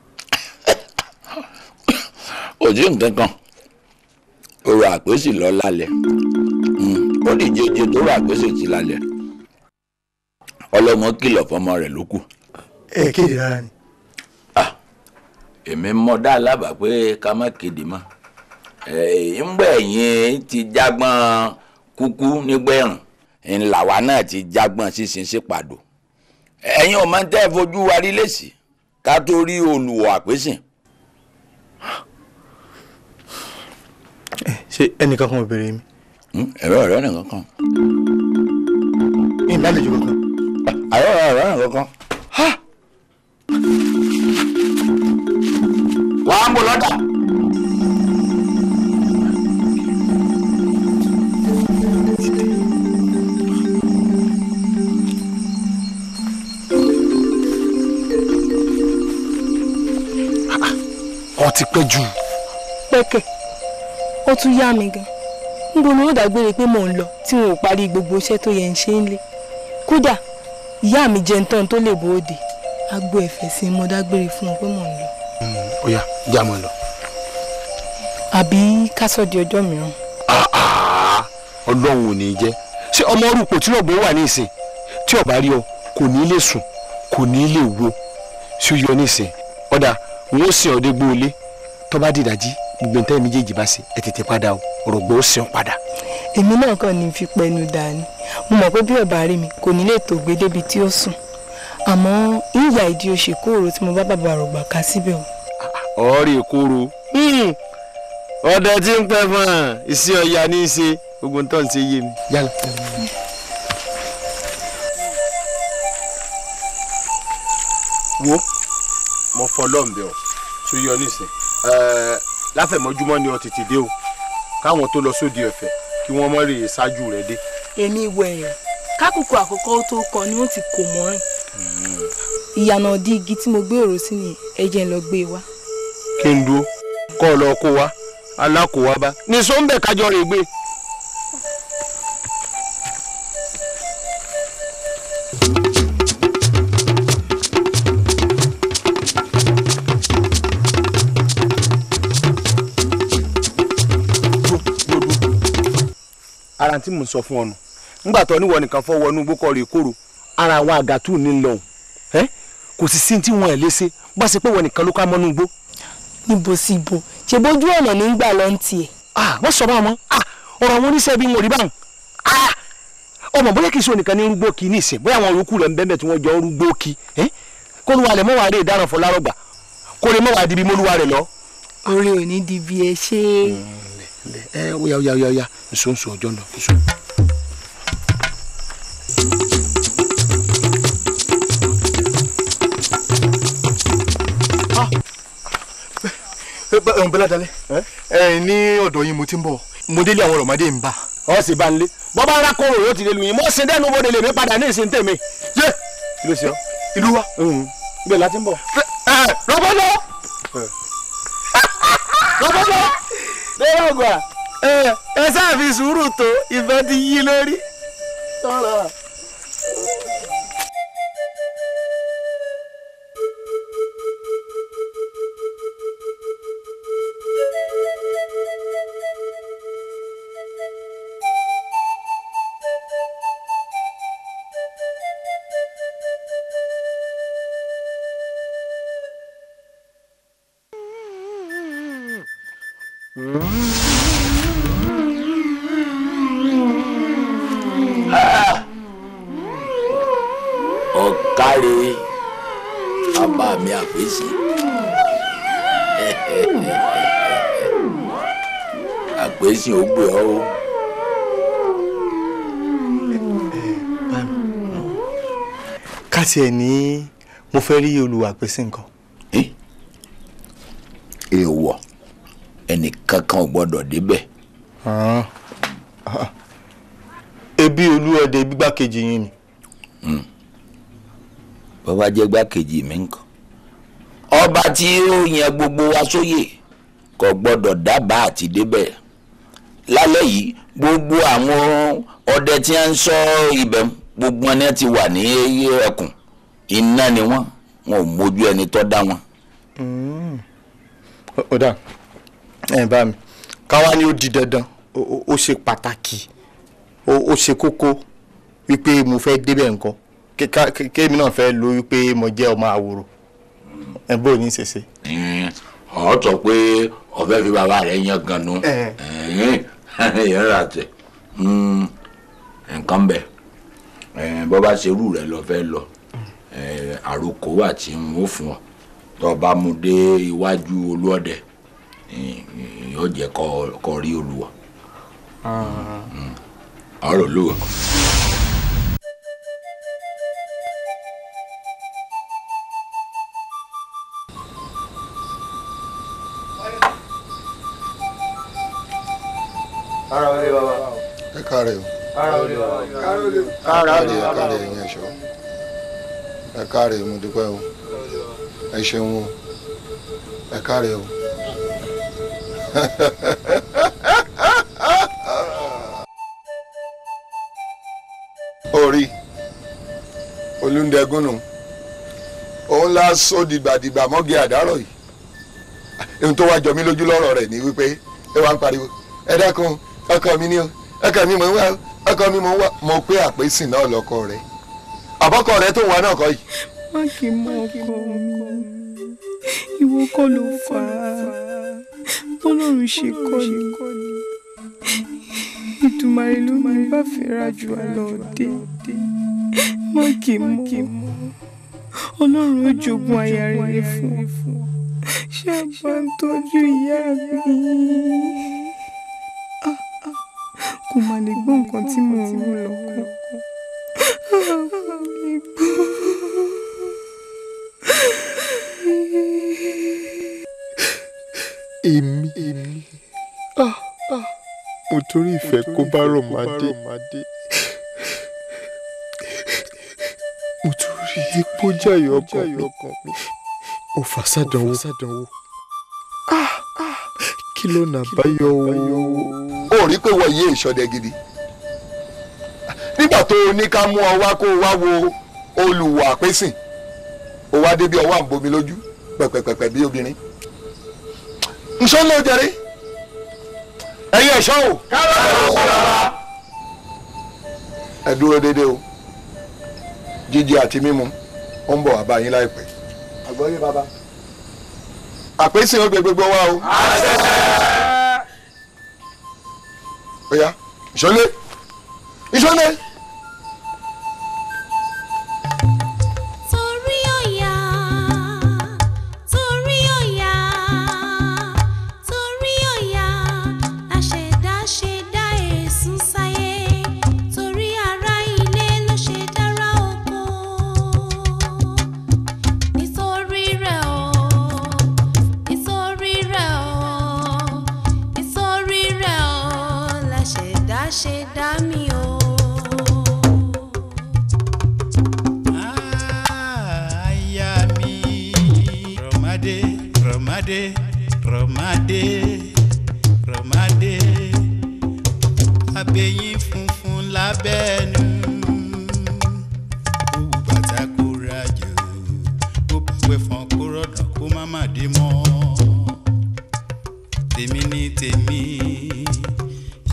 Ò sí nǹkan kan ọ̀rọ̀ àpèsè lọ lálẹ́ ó lè jẹjẹ tó rọ àpèsè ti lálẹ́ ọlọ́mọ kìlọ̀ fọmọ rẹ̀ ló kù. Ẹ kéde rárá ni. Èmi mọ̀ dá lábàá pé ká má kéde mọ́ ńgbà ẹ̀yìn ti jágbọ́n kúkú nígbẹ̀rún ńláwa náà ti jágbọ́n sísìn sípàdò ẹ̀yin ò máa ń tẹ́ fojú wa rí lẹ́sì ká tó rí olùwọ̀ àpèsìn. Ṣé ẹnìkan kan ò béèrè mi. Ẹ̀rọ ọ̀rẹ́ nìkan kan. Ìbálejò kankan. Àyọ̀ ọ̀rẹ́ nìkan kan. Wàá mú lọ́dà. Ó ti pẹ́ jù. Pẹ́kẹ̀ ó tún yá mi gan níbo ni ó dágbére pé mò ń lọ tí wọn ò parí gbogbo iṣẹ́ tó yẹ ń ṣe ń lé kódà ìyá mi jẹun tán tó lè bóde agbo ẹ̀fẹ̀ sí mo dágbére fún wọn pé mò ń lọ. Ó yá já mọ́ lọ. àbí ká sọ di ọjọ́ mìíràn. Ọlọ́run ò ní jẹ́ ṣé ọmọ orúkọ tí lọ́gbọ̀n wà ní ìsìn tí ọba rí ọ kò ní lè sùn kò ní lè wo ṣé ó yọ ní ìsìn ọ̀dà wọn ó sìn ọdẹ gbóolé tó bá dìdàjí gbogbo ntẹ́ méjèèjì bá ṣe ẹ tètè padà o òrògbò ó sẹ́wọ̀n padà. èmi náà kàn ní fi pẹnu dání mo mọ̀ pé bí ọba rí mi kò ní lè tó gbé débi tí ó sùn àmọ́ ìyá ìdí oṣù kóòrò tí mo bá bàbá rògbà ká síbẹ̀ o. ọ̀rẹ́ kóró ọdẹ tí ń pẹ́ fún iṣẹ́ ọ̀yà ní í ṣe gbogbo ń tọ́ ń ṣe yé mi. yálà. wo mo fọlọ́ ń bẹ ọ tó yọ nísìn láfẹ̀mọ́júmọ́ ni ọ tètè dé o káwọn tó lọ sóde ẹ̀fẹ̀ kí wọ́n mọ̀ rèé ṣáájú rẹ̀ dé. èmi wọ ẹ̀yàn kákòókò àkọ́kọ́ tó kọ ni wọ́n ti kò mọ́rin ìyànà ọ̀dí igi tí mo gbé òrò sí ni ẹ̀jẹ̀ ń lọ gbé wa. kí n dúró kọ́ ọ lọ kó wa alákòwá bá ní sọ́ńbẹ̀ kájọ rè gbé. ara tí mo sọ fún ọ nù ńgbà tó níwọ nìkan fọwọ́ inú gbókọ̀ rè kóró ara àwọn àgàtù ní lọ́hùn kò sì sí tí wọ́n ẹ̀ léṣe bá ṣe pé wọ́n nìkan ló ká mọ́nú gbó. níbo sí ibo ṣe bójú ọ̀nà nígbà lọ ń tiẹ̀. wọ́n sọ bá wọn ọ̀rọ̀ àwọn oníṣẹ́ bí wọn ò rí báwọn. ọmọ bóyá kì í ṣe onìkan ní rúgbó kì í ní ìsìn bóyá àwọn yòókù rẹ̀ ń bẹ́ẹ̀ tí wọ́n jọ rúgbó kì í kó ló wà lẹ̀ mọ́wàá rè dáràn fún lárọ̀gbà kó lè mọ́wàá di bí mọ́lúwa rẹ̀ lọ. orí ò ní di bí ẹ ṣe. oya nsonso ọjọ́ lọ nso. bẹ́lá dalẹ̀ ní ọ̀dọ̀ yín mo ti ń bọ̀ mo délé àwọn ọ̀rọ̀mọdé ń bà. ọ sì bá ń lé bọ́ bá ń rákòrò yóò ti lè lu yín mọ́ sin dẹ́nu bóde lè mi padà ní ìsìn tèmi. yé kí ló ṣe ọ. ìlú wa. ibẹ̀ láti ń bọ̀. rọ́bọ́lọ́. rọ́bọ́lọ́. lẹ́yìn ọgbà ẹ sáà fi sùúrù tó ìfẹ́ ti yí lórí. ọ̀káre bàbá mi Apesin Apesin ó gbé ọ o. káti ẹ̀ ní mo fẹ́ rí olùwà Apesin nǹkan. èèwọ̀ ẹnìkankan ò gbọ́dọ̀ débẹ̀. ebi olúọdẹ gbígbákejì yín ni. bàbá jẹ́ gbákejì mi nǹkan. ọba tí ó yan gbogbo wa sóyè kò gbọ́dọ̀ dábàá àti débẹ̀. lálẹ́ yìí gbogbo àwọn ọdẹ tí wọ́n ń ṣọ́ ibẹ̀ gbogbo wọn ti wà ní ẹkùn iná ni wọn ò mójú ẹni tó dá wọn. ọ̀dà bá mi káwá ni ó di dandan ó ṣe pàtàkì ó ṣe kókó wípé mo fẹ́ débẹ̀ nǹkan kémi náà fẹ́ lo wípé mo jẹ́ ọmọ àwòrò bó ní ṣẹṣẹ. ọ̀ sọ pé ọ̀fẹ́ fi bàbá rẹ̀ yan gan-an yẹn rà tẹ̀ nǹkan bẹ̀ bọ́ bá ṣerú rẹ̀ lọ fẹ́ lọ àròkọ wà tí n ó fún ọ tó bá mú dé iwájú olúọdẹ yóò jẹ́ kó rí olúwa ọ̀rọ̀ olúwa. ara olè bàbá. ẹ káre o. ara olè bàbá. ẹ káre ẹ̀yin ẹ̀ṣọ́. ẹ káre mo dúpẹ́ o. ẹ ṣeun o. ẹ káre o. orí olùndẹ̀gúnnù òun la sọ dìgbàdìgbà mọ́gì àdárọ̀ yìí ohun tó wá jọ mí lójú lọ́rọ̀ rẹ̀ ni wípé ẹ wá ń pariwo ẹ dákun ọkọ mi ni o ọkọ mi mò ń wá ọkọ mi mò ń wá mọ̀ pé Apesin náà lọ́kọ rẹ̀ àbọ́kọ rẹ̀ tó wà náà kọ́ yìí. má kí n mọ ọkọ mi ìwọ kọ́ ló fà á bọ́lọ́run ṣe kọ́ ni Ìdùmarè ló ní bá fẹ́ra ju àlọ́ òde mọ́ kì í mọ́ Ọlọ́run ó jogún aya rere fún ṣé àbá ń tọ́jú ìyá mi kò má lè gbọ́ nǹkan tí mò ń rò lọ́kàn. Èmi mo torí ìfẹ́ kó bá Rọ̀mádé mo torí epo jàyọ̀ ọkàn mi mo fà sádánwò kí ló nà báyọ̀ o. ó rí pé wọ́n yé ìṣọdẹ gidi nígbà tó o ní ká mú ọ wá kó o wá wo olùwọ̀ àpésìn o wá débi ọwọ́ àbomi lójú pẹ̀pẹ̀pẹ̀pẹ̀ bí obìnrin nsọ́ ló jẹrí ẹ̀yin ẹ̀ṣọ́ o ẹ dúró dédé o jíjẹ àti mímu ó ń bọ̀ wá bá yín láìpẹ́. àgbọ̀yé bàbá àpésìn ó gbé gbogbo wa o. ó yá ìṣọ́lé. Rọ̀mádé abẹ́yín funfun lábẹ́nu owó bàtà kó rajo kó pẹ́ fọ́n kó rọ̀dàn kó má má dé mọ́ tèmi ní tèmi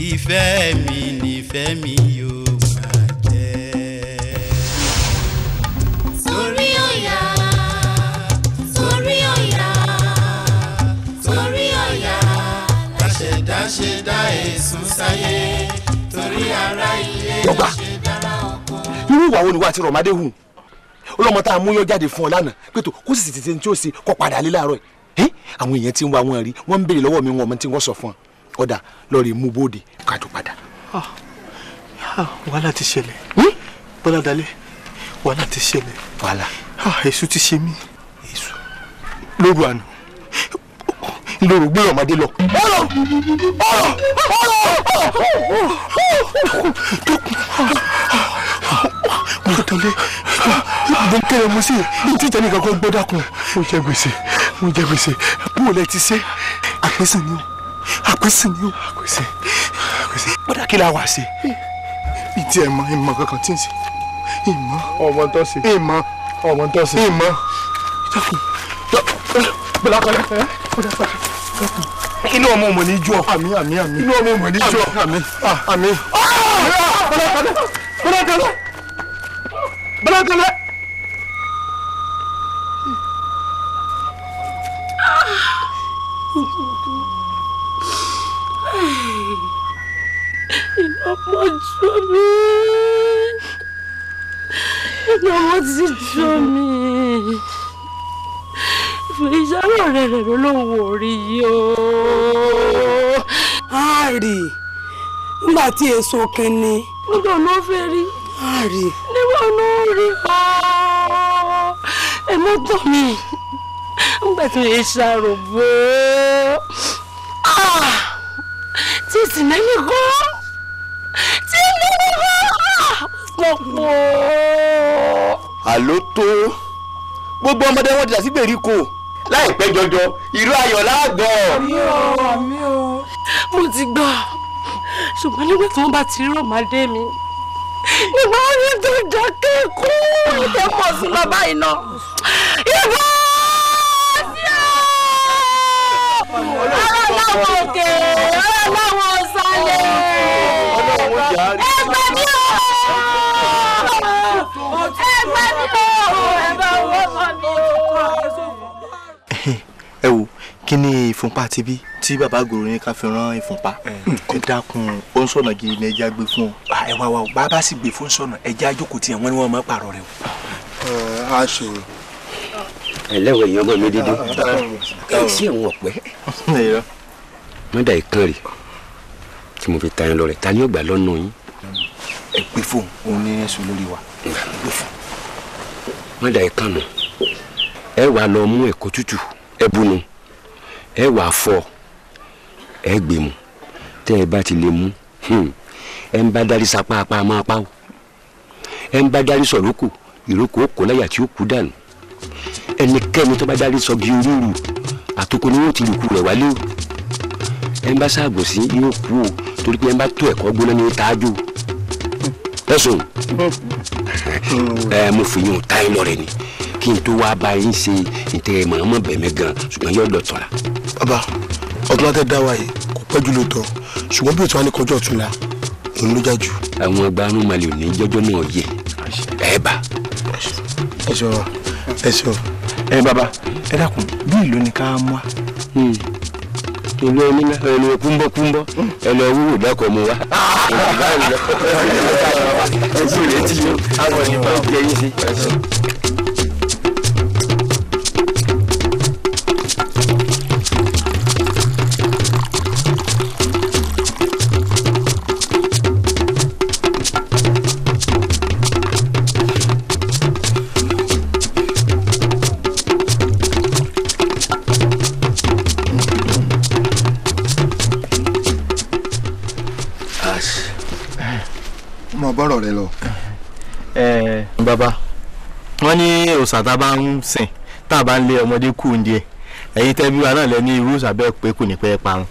ìfẹ́ mi nífẹ́ mi yóò máa jẹ́. Sórí ọ̀yà ṣẹ̀dá èsùn sáyé torí ara ilé ṣe dára ọkọ. irú ìwà wo ni wà á ti Rọ̀mádé hù ọlọ́mọ tá a mú yọ jáde fún ọ lánàá pé tó kó sì tètè tí ó ṣe kọ́ padà lé láàárọ̀ yìí àwọn èèyàn ti ń wá wọn rí wọ́n ń béèrè lọ́wọ́ mi wọn ọmọ tí wọ́n sọ fún ọ ọ̀dà lọ́ọ̀rì mú bóde kájọ padà. wàhálà ti ṣẹlẹ̀ bọ́lá dalẹ̀ wàhálà ti ṣẹlẹ̀ wàhálà èṣù ti ṣe mí èṣù lóru àná lóru gbé Rọ̀mádé lọ. mo tọ́lé mo kéré mo sí tí ìtẹ́ni kankan gbọ́ dákun mo jẹ gbèsè bó o lẹ ti ṣe àpèsìn ni o. bọ́dà kí la wà sí. ìtì ìmọ̀ kankan tí ń ṣe ìmọ̀ ọmọ tó ṣe ìmọ̀ dákun bọ́lá kọ́lá inú ọmọ ọmọ ní jọ àmín inú ọmọ ọmọ ní jọ àmín bọ́lákọ́lá. iná pọ̀ jù mí iná wọn ti jù mí ìṣàrò rẹ̀ lówó orí yìí o. àárí nígbà tí èso kínní. nígbà ló fẹ́ rí. àárí. nígbà ló rí ẹ mọ́ tọ́ mi nígbà tí mo ṣàrò bó tí ìsìnlẹ́yìn kọ́ tí ìlẹ́yìn kọ́ pọ̀. àló tó gbogbo ọmọdé wọn ti dà sí gbèríko láìpẹ́ jọjọ ìlú ayọ̀ láàgbọ̀. àmì o. mo ti gbọ́ ṣùgbọ́n nígbà tí wọ́n bá ti rí Rọ̀mádé mi nígbà wọn ní tó dákẹ́ kó ìdè pọ̀ sí lọ báyìí náà. ìbọn sí ọ́ ọ̀rọ̀ láwọn òkè ọ̀rọ̀ láwọn ọ̀sálẹ̀ ẹgbẹ́ mi ò ẹgbẹ́ mi ò ẹgbẹ́ owó kan mi ò. ẹ wo kí ni ìfúnpá ti bí tí bàbá gòrò ní ká fi rán ìfúnpá ẹ dákun ó ń sọ̀nà gidi ní ẹja gbé fún ọ. ẹ wá o bàbá sì gbé fún sọ̀nà ẹja àjókòó tiẹ̀ wọ́n ní wọ́n máa pààrọ̀ rẹ̀ o. a ṣe. ẹlẹ́wọ̀ èèyàn ọmọ mi dídí ẹ sí ẹ̀wọ̀n ọ̀pẹ mọ́dà ìkan rè tí mo fi ta yẹn lọ rẹ̀ ta ni ó gbà lọ́nà yín. ẹ gbé fóun òun ní ẹ̀sùn lórí wa ẹ gbé fóun. mọ́dà ìkan nù ẹ wàá lọ mú ẹ̀kọ́ tútù ẹ bunu ẹ wàá fọ ẹ gbé mu tẹ́ ẹ bá ti lè mú ẹ ń bá darí sapá apá máa pa o ẹ ń bá darí sọ̀rọ̀ kù ìrókò ó kò láyà tí ó kú dànù ẹnikẹ́ni tó bá darí sọgi orúurú àtòkò ni wọ́n ti rùkú rẹ̀ wálé o ẹ ń bá ṣàgbọ̀ sí yóò kú o torí pé ẹ ń bá tó ẹ̀kọ́ gbóná ní táájú ẹ̀sùn mo fi yín o tá iná rẹ ni kí n tó wá bá yín ṣe ìtẹ̀ mọ̀ọ́mọ́ bẹ̀mẹ̀ gan ṣùgbọ́n yóò lọ tọ̀la. bàbá ọdún láti dá wa yìí kò pẹ́ jù lóòótọ́ ṣùgbọ́n bí o ti wá ní kọjọ́ ọ̀tún la òun ló já jù. àwọn gbanú malè ò ní jọjọ́ náà yẹ ẹ bá. ẹ ṣọ ẹ ṣọ. ẹ bàbá ẹ dákun bí ìlú ni ká mú wa. ìlú oníná ẹnu kúńbọ́kúńbọ́ ẹnu wúwo lẹ́kọ̀ọ́ mu wa. ẹ sì retí yóò àwọn ìgbà òkè yín sí. bọ́rọ̀ rẹ lọ. bàbá wọ́n ní òòṣà tá a bá ń sìn tá a bá ń lé ọmọdé kù ń díẹ̀ ẹ̀yin tẹ́ bí wa náà lẹ ní irú ìsàbẹ̀ pé kò ní pẹ́ parun.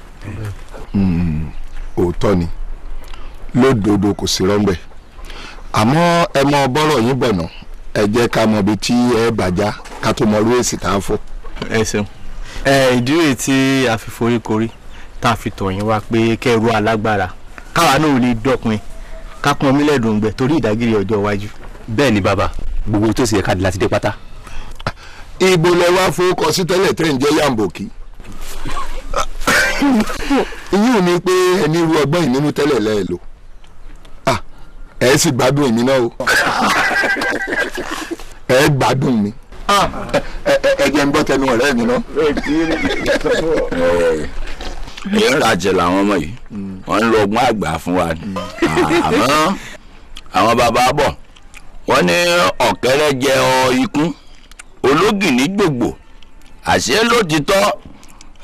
òótọ́ ni lódodo kò sí rọ́ńbẹ́ àmọ́ ẹ mọ bọ́rọ̀ yín bọ̀ náà ẹ jẹ́ ká mọ ibi tí ẹ bàjá ká tó mọ irú èsì tá a fọ́. ẹ ṣeun ìdí rèé tí a fi foríkorí tá a fi tọ̀ yín wá pé kẹ́rù alágbára káwa náà ò lè dọ́pin ká pọn mílẹ̀ dùngbẹ torí ìdágìrì ọjọ́ iwájú. bẹ́ẹ̀ ni bàbá gbogbo tó sì yẹ ká di láti dé pátá. ibo lẹ wá fowókọ sí tẹ́lẹ̀ tẹ́ ń jẹ́ yàǹbòkì. ìyún mi pé ẹni irú ọgbọ́n yìí nínú tẹ́lẹ̀ lẹ́ẹ̀ lò ẹ sì gbádùn èmi náà o ẹ gbádùn mi ẹ jẹ́ ń gbọ́ tẹnu ọ̀rẹ́ mi náà. èèyàn rajẹ làwọn ọmọ yìí wọ́n ń lo ọgbọ́n àgbà fún wa ni àmọ́ àwọn bàbá bọ̀ wọ́n ní ọ̀kẹ́rẹ́ jẹ ọ ikún ológìní gbogbo àṣé lótìtọ́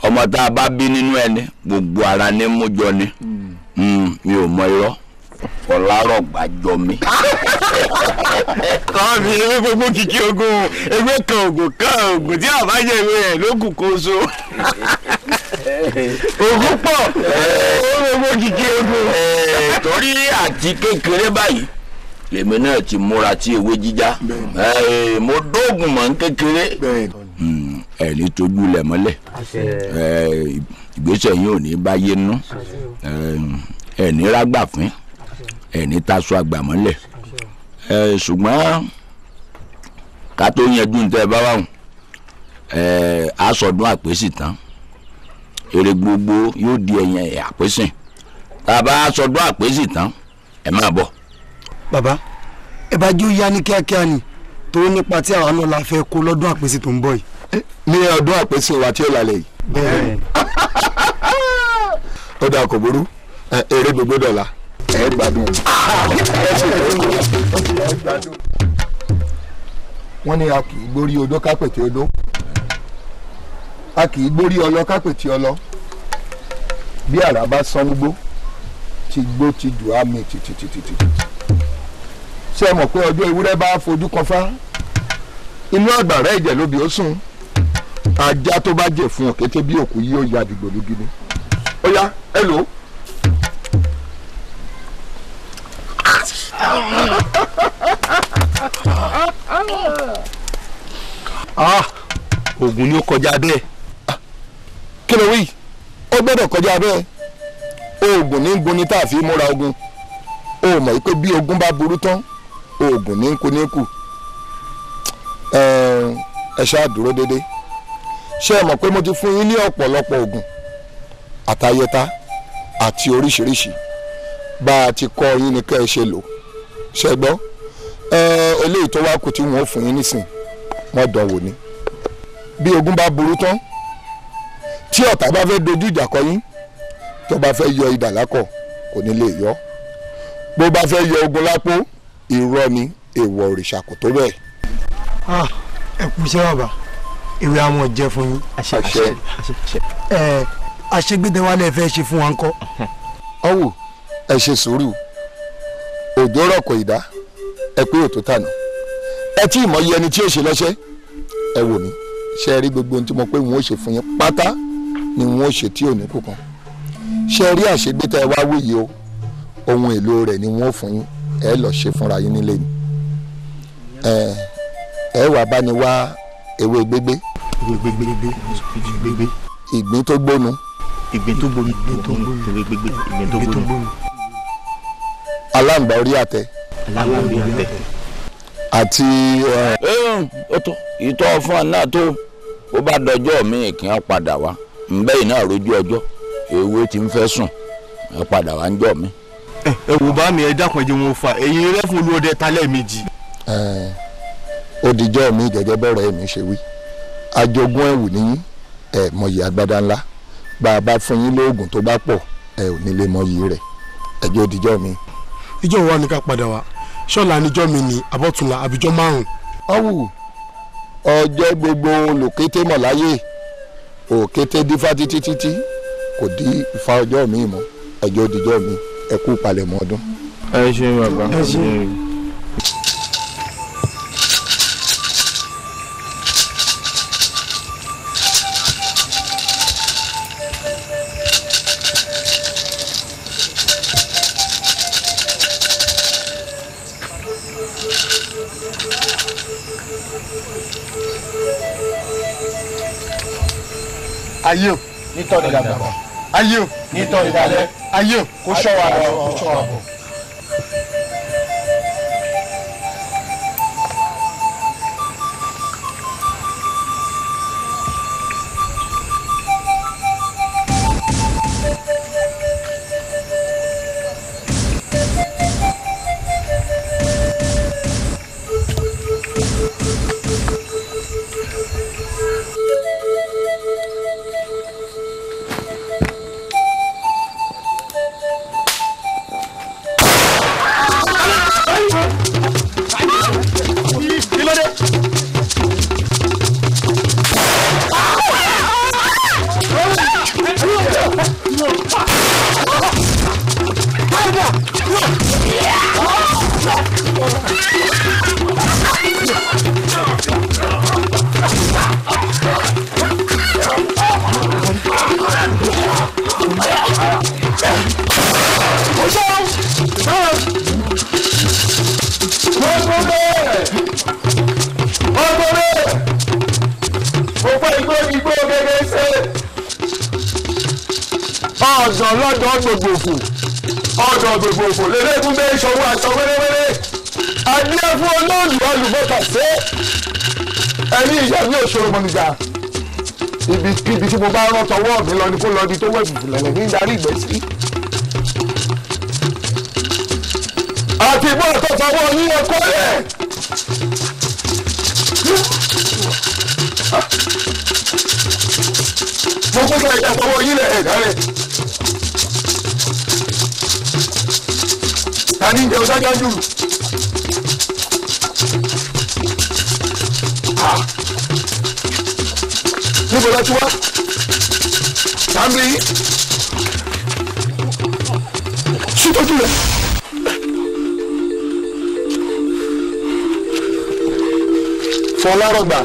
ọmọ tá a bá bí nínú ẹni gbogbo ara ní mú jọ ni mi ò mọ irọ́ ọ̀làrọ̀ gbàjọ mi. kọ́ọ̀bì ewé gbogbo kìkì ogun ewé kan ogun kan ogun tí àbájá ewé rẹ̀ ló kù kó so. ogun pọ̀ gbogbo kìkì ogun. torí àti kékeré báyìí lèmi náà ti múra tí ewé jíjá mo dóògùn mọ́ ń kékeré ẹ̀rí tójú lẹ̀ mọ́lẹ̀ ìgbésẹ̀ yìí ò ní báyé nú ẹ̀ní rágbà fún ẹ̀ní taṣọ àgbà mọ́lẹ̀ ṣùgbọ́n ká tó yanjú ní tẹ́ ẹ bá wà hùn aṣọdún àpèsì tán èrè gbogbo yóò di ẹ̀yìn àpèsìn tá a bá aṣọdún àpèsì tán ẹ máa bọ̀. bàbá ẹ bá jó yá ní kíákíá ni tó nípa tí àwa náà la fẹ́ kó lọ́dún àpèsì tó ń bọ̀ yìí. ní ọdún àpèsì wa tí ó lálẹ́ yìí. bẹ́ẹ̀ ó dà kò burú èrè gbogbo dọ̀la ẹ gbádùn. wọ́n ní a kì í gbórí odó kápẹ̀tì odó a kì í gbórí ọlọ kápẹ̀tì ọlọ bí àrá bá sán gbó ti gbó ti jù á mi tìtìtìtì. ṣé ẹ mọ̀ pé ọjọ́ ewúrẹ́ bá fojú kan fá inú àgbàrá ẹ̀jẹ̀ lóbi ó sùn ajá tó bá jẹ̀ fún òkété bí òkú yìí ó ya dìgbò lógi ni. ó yá ẹ lò ó. ogun ni ó kọjá bẹ́ẹ̀. kí ló wí ó gbọ́dọ̀ kọjá bẹ́ẹ̀ oògùn ní gun ni tá a fi múra ogun o mọ̀ pé bí ogun bá burú tán oògùn ní kú ní kù ẹ ṣáà dúró déédéé ṣé ẹ mọ̀ pé mo ti fún yín ní ọ̀pọ̀lọpọ̀ oògùn àtayẹta àti oríṣiríṣi bá a ti kọ́ yín ni kẹ́ ẹ ṣe lò ṣe gbọ́ eléyìí tó wá kù tí wọ́n fún yín nísìn wọ́n dánwò ni bí ogun bá burú tán tí ọ̀tá bá fẹ́ dojú ìjà kọ yín tó bá fẹ́ yọ idà lákọ̀ kò ní lè yọ bó bá fẹ́ yọ ogun lápò irọ́ ni èèwọ̀ òrìṣà kò tó bẹ́ẹ̀. ẹ kú iṣẹ́ bàbá ìwé àwọn jẹ́ fún yín. àṣegbédé wa lè fẹ́ ṣe fún wa ńkọ́. ọ̀wù ẹ ṣe sùúrù òjò rọ̀ kò ìdá ẹ pé òtó tànà ẹ tí ì mọ iye ẹni tí ó ṣe lọ́ṣẹ́ ẹ wò mí ṣe rí gbogbo ohun tí mo pé wọn ó ṣe fún yín pátá ni wọn ó ṣe tí ò ní kù kan ṣe rí àṣegbétẹ wá wíyì o ohun èlò rẹ̀ ni wọn ó fún yín ẹ lọ ṣe fúnra yín nílé ni ẹ wà bá ní wá ewé gbégbé ìgbín tó gbónu aláǹgbá orí àtẹ àti. ó tó ìtọ́ fún ọ náà tó ó bá dọjọ́ míì kí wọ́n padà wá ǹbẹ́ yìí náà rojú ọjọ́ ewé tí ń fẹ́ sùn ẹ padà wá ń jọ mí. ẹ wò bá mi ẹ dákun ẹ jẹ́ wọn fà ẹ̀yin rẹ fún olúọdẹ talẹ méjì. ó dijọ́ mi gẹ́gẹ́ bọ́rọ̀ ẹ̀mí ṣe wí ajogún ẹ̀wù níyìn ẹ̀ mọyì agbádá ńlá bá a bá fún yín lóògùn tó bá pọ̀ ẹ ò ní lè mọyì rẹ̀ ẹjọ́ òdìjọ́ mi. ìjọ wa ni ká padà wá ṣọ́ọ̀lá níjọ́ mi ní abọ́túnla àbíjọ́ márùn-ún. ọ̀wù ọjọ́ gbogbo olùkété mọ̀ láyé òkété dífá títí kò dí ìfá ọjọ́ mi mọ́ ẹjọ́ òdìjọ́ mi ẹ kú palẹ̀mọ́ ọdún. ẹ ṣe bàbá ẹ ṣe. ayé o nítorí ìdàgbà ayé o nítorí ìdálẹ́ ayé o kó ṣọ́ wa lọ kó ṣọ́ wa bọ̀. ọ̀dọ̀ lọ́dọ̀ gbogbogbò ọ̀dọ̀ gbogbogbò lélẹ́gùn bẹ́ẹ̀ ìṣòwò aṣọ wẹ́rẹ́wẹ́rẹ́ adé fún olóòlù olùbọ́tà ṣe ẹni ìyá mi ò ṣòro mọ́nìjà ibikíbi tí mo bá rán tọwọ́ mi lọ ni kó lọ di tó wẹ̀bùbù lẹ̀lẹ̀ ní darí ìgbẹ́ sí. àti ìbọn àtọ̀tọ̀wọ́ yín ẹ kọ́lẹ̀. mo kún fún ẹ̀jẹ̀ àtọwọ́ yín lẹ̀ ẹ̀dá rẹ̀. ta ni ìjẹun sájà jù. níbo la ti wá. sàmì ṣùtọ́jú rẹ̀. fọlárọ̀gbà.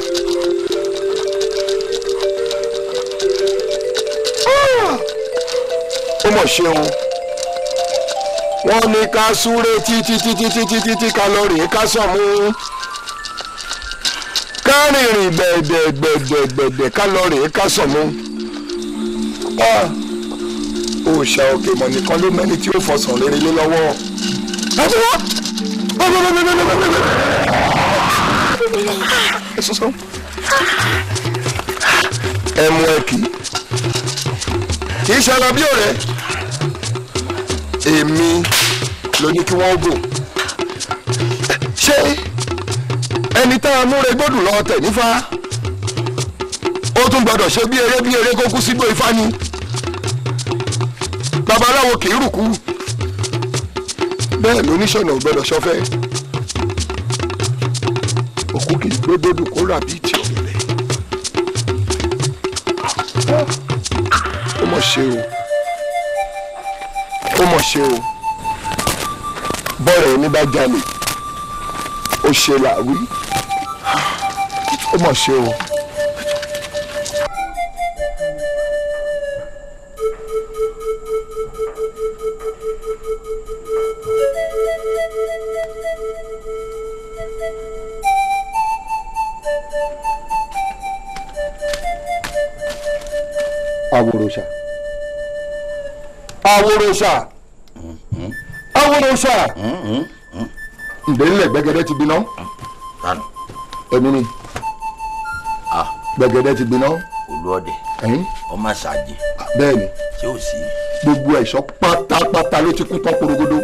ó mọ̀ ṣeun wọ́n ní ká súré títí kálórì ká sọ̀mú ká rìnrìn gbẹ̀dẹ̀gbẹ̀dẹ̀ kálórì ká sọ̀mú òòṣà òkè mọ̀ nìkan ló mẹ́ni tí ó fọsàn rere lé lọ́wọ́. ẹmu ẹkì kì í ṣe ara bí ọ̀rẹ́ èmi ló ní kí wọ́n gò ṣé ẹni tá a múre gbọ́dọ̀ lọ tẹ̀ nífà ó tún gbọ́dọ̀ ṣe bí eré kó kú sígbó ifá ni babaláwo kì í rùkú bẹ́ẹ̀ lóníṣọ̀nà ò gbọ́dọ̀ ṣọfẹ́ òkú kì í gbódòdò kó rà bíi ti ọ̀gẹ̀dẹ̀ ó mọ̀ ṣe o bọ́ọ̀rẹ̀ ẹni bá jalè ó ṣe làwí ó mọ̀ ṣe o. aworosa ǹdẹ́lẹ̀ gbẹ́gẹ́dẹ́ ti gbiná èmi ni gbẹ́gẹ́dẹ́ ti gbiná. Olúọdẹ ọmọ ṣáàjì bẹ́ẹ̀ ni tí ó sì. gbogbo ẹ̀ṣọ́ pátápátá ló ti kú tán porogodo.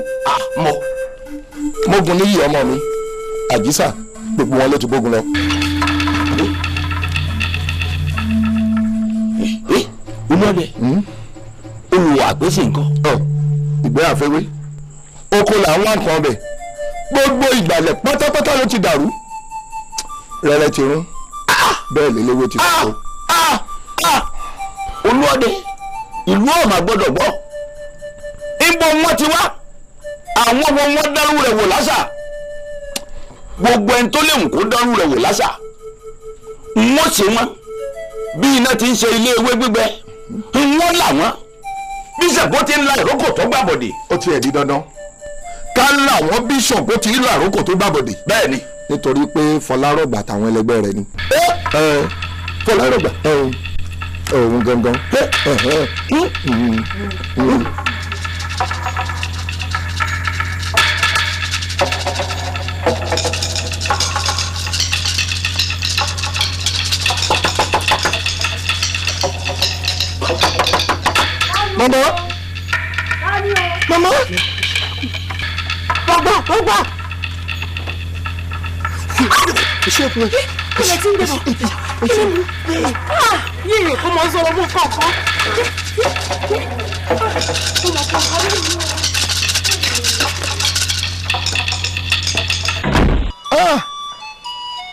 mógun níyì ọmọ mi àjísà gbogbo wọn ló ti gbógun lọ. Olúọdẹ olùwà àgbèsè nǹkan. ìgbẹ́ àfẹ́wé oko là ń wá nǹkan ọbẹ̀ gbogbo ìgbàlẹ̀ pátápátá ló ti dàrú rẹ̀rẹ̀ ti rún bẹ́ẹ̀ lélẹ́wé ti fò. Olúọdẹ ìlú ọ̀mà gbọ́dọ̀ gbọ́ ibo wọn ti wá àwọn ọmọ wọn dárú rẹ̀ wò lásà gbogbo ẹni tó léwu kó dárú rẹ̀ wò lásà wọ́n ṣe wọ́n bí iná ti ń ṣe ilé ewé gbígbẹ wọ́n là wọ́n bí Ṣàngó ti ń la ìrókò tó gbàbọ̀dè. ó ti ẹ̀ di dandan ká láwọn bí Ṣàngó ti ń la ìrókò tó gbàbọ̀dè. bẹ́ẹ̀ ni. nítorí pé Fọlárọ̀gbà táwọn ẹlẹgbẹ́ rẹ̀ ni. Fọlárọ̀gbà òun gangan. Mama. Mama. Bàbá. Iṣẹ́ fún ẹ. Ilé tí ń gbé bọ̀. Yìí kò mọ sọ̀rọ̀ mú kọ̀ọ̀kan.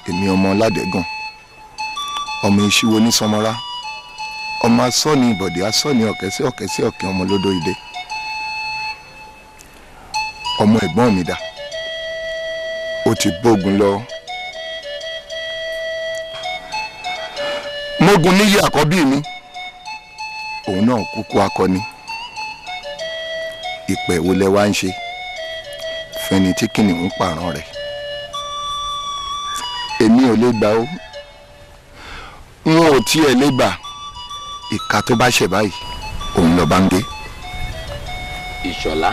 Èmi ọmọ Ládẹ́gàn, ọmọ ìṣíwọ́ ní Sọmọrá. Ọmọ asọ́ni ìbọ̀dé asọ́ni ọ̀kẹ́sẹ́ ọ̀kẹ́ ọmọ lódò ìdè ọmọ ẹ̀gbọ́n mi dà ó ti bógun lọ. Mógun níyì àkọ́bí mi òun náà kúkú akọni ìpẹ̀ wo lẹ wá ń ṣe fẹ́ni tí kìnìún pààrọ̀ rẹ̀ èmi ò lè gbà ó n ò tiẹ̀ lè gbà. Ìka tó bá ṣe báyìí òun lọ bá ń gé. Ìṣọ̀lá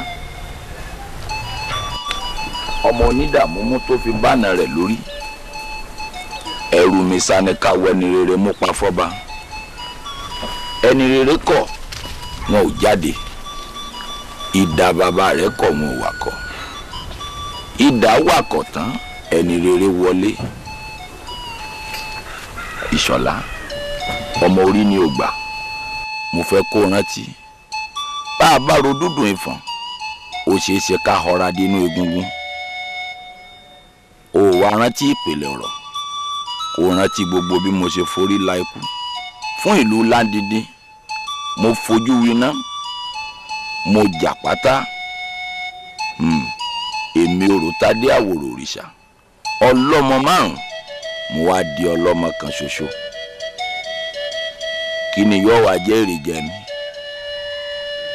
ọmọ onídàmúmú tó fi bánà rẹ̀ lórí ẹrù mi sani káwọ ẹni rere mú pa fọ́ba ẹni rere kọ̀ wọn ò jáde ìdá bàbá rẹ̀ kọ̀ wọn ò wakọ̀ ìdá wakọ̀ tán ẹni rere wọlé. Ìṣọ̀lá ọmọ orí ni ò gbà mo fẹ́ kó rántí bá a bá ro dúdùn ìfọ̀n ó ṣeé ṣe ká họra dínú egungun ó wá rántí ìpìlẹ̀ ọ̀rọ̀ kó rántí gbogbo bí mo ṣe forí la ikú fún ìlú Lándídí mo fojú winá mo jà pátá èmi Òròtádé àwòrò òrìṣà ọlọ́mọ márùn mo wá di ọlọ́mọ kan ṣoṣo kí ni yóò wá jẹ́ èrè jẹ ni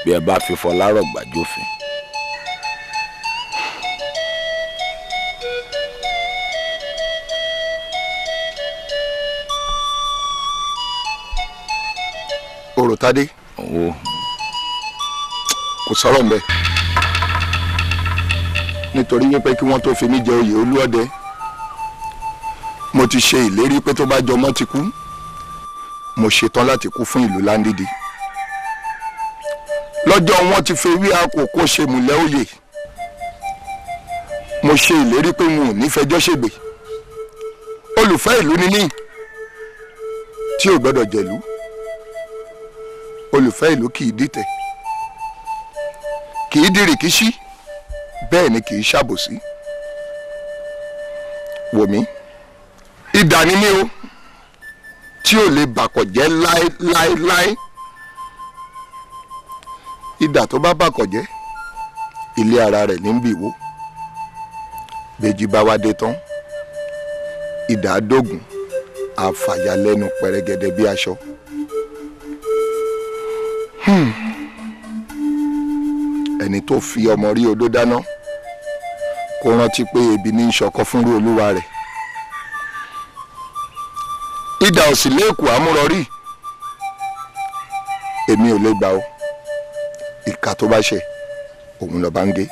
bí ẹ bá fi Fọlárọ̀gbà jófin. Òròtádé kò sọ̀rọ̀ mbẹ́ nítorí wípé kí wọ́n tó fi mí jẹ oyè Olúọdẹ mo ti ṣe ìlérí pé tó bá jọmọ́ ti kú mo ṣetán láti kú fún ìlú Láńdídì. Lọ́jọ́ wọn ti fi wí àkókò ṣe múlẹ̀ òye. Mo ṣe ìlérí pé n ò ní fẹjọ́ ṣègbè. Olùfẹ́ ìlú ni mí tí ò gbọ́dọ̀ jẹ̀lú. Olùfẹ́ ìlú kì í dìtẹ̀, kì í dìrìkíṣí, bẹ́ẹ̀ ni kì í ṣàbòsí. Wò mí, idà ni mí o tí ò lè bàkọ̀ jẹ́ láéláé. Idà tó bá bàkọ̀ jẹ́ ilé ara rẹ̀ ní bì wó. Bèjì bá wá dé tán, idà dógùn àfàyà lẹ́nu pẹ̀rẹ̀gẹ̀dẹ̀ bí aṣọ. Ẹni tó fi ọmọ rí odó dáná kó rántí pé ebi ní í ṣọkọ fúnrú olúwa rẹ̀. Idà ò sì léèkù àmúrọ̀rí. Èmi ò lè gbà o. Ìkà tó bá ṣe òun lọ bá ń gé.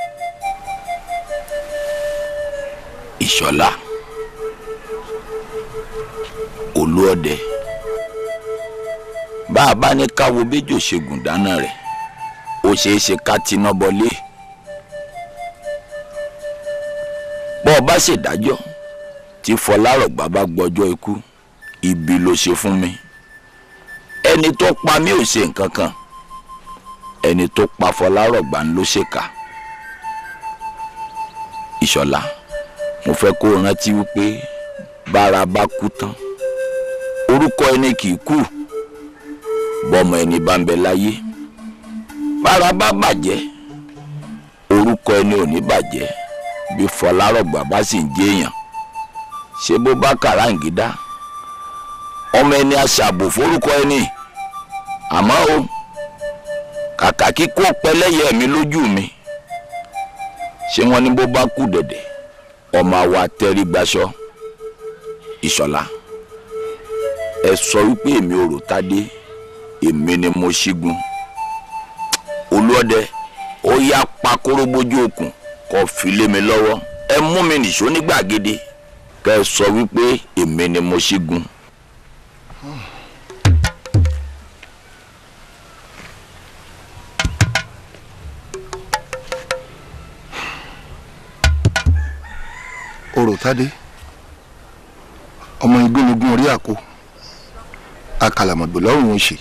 Ìṣọ̀lá Olúọdẹ, bá a bá ní káwo béjò ṣègùn dáná rẹ̀ ó ṣeé ṣe ká tiná bọlé. bọ́ ọ bá ṣèdájọ́ tí Fọlárọ̀gbá bá gbọ́jọ́ ikú, ibi ló ṣe fún mi. Ẹni tó pa mí ò ṣe nǹkan kan, ẹni tó pa Fọlárọ̀gbá ló ṣèkà. Ìṣọ̀lá, mo fẹ́ kó o rántí wípé bára bá kú tán orúkọ ẹni kì í kú, bọ́mọ ẹni bá ń bẹ láyé. Bára bá bàjẹ́ orúkọ ẹni ò ní bàjẹ́. Bí Fọlárọ̀gbá bá sì ń jẹ́yàn, ṣé bó bá kàráǹgídá ọmọ ẹni aṣàbò forúkọ ẹni. Àmọ́ o, kàkà kíkó pẹlẹ́yẹ mi lójú mi, ṣé wọ́n ní bó bá kú dẹ̀dẹ̀ ọmọ àwa tẹrí gbaṣọ. Ìṣọ̀lá, ẹ sọ wípé èmi Òròtádé, èmi ni mo ṣígun. Olúọdẹ, ó yá pa kórógbójú okùn kó fi lé mi lọ́wọ́. Ẹ mú mi nìṣó ní gbàgede kẹ́ ẹ sọ wípé èmi ni mo ṣígun. Òròtádé, ọmọ igúnnugún orí àkó, akàlàmọ̀gbò lọ́rùn oṣì,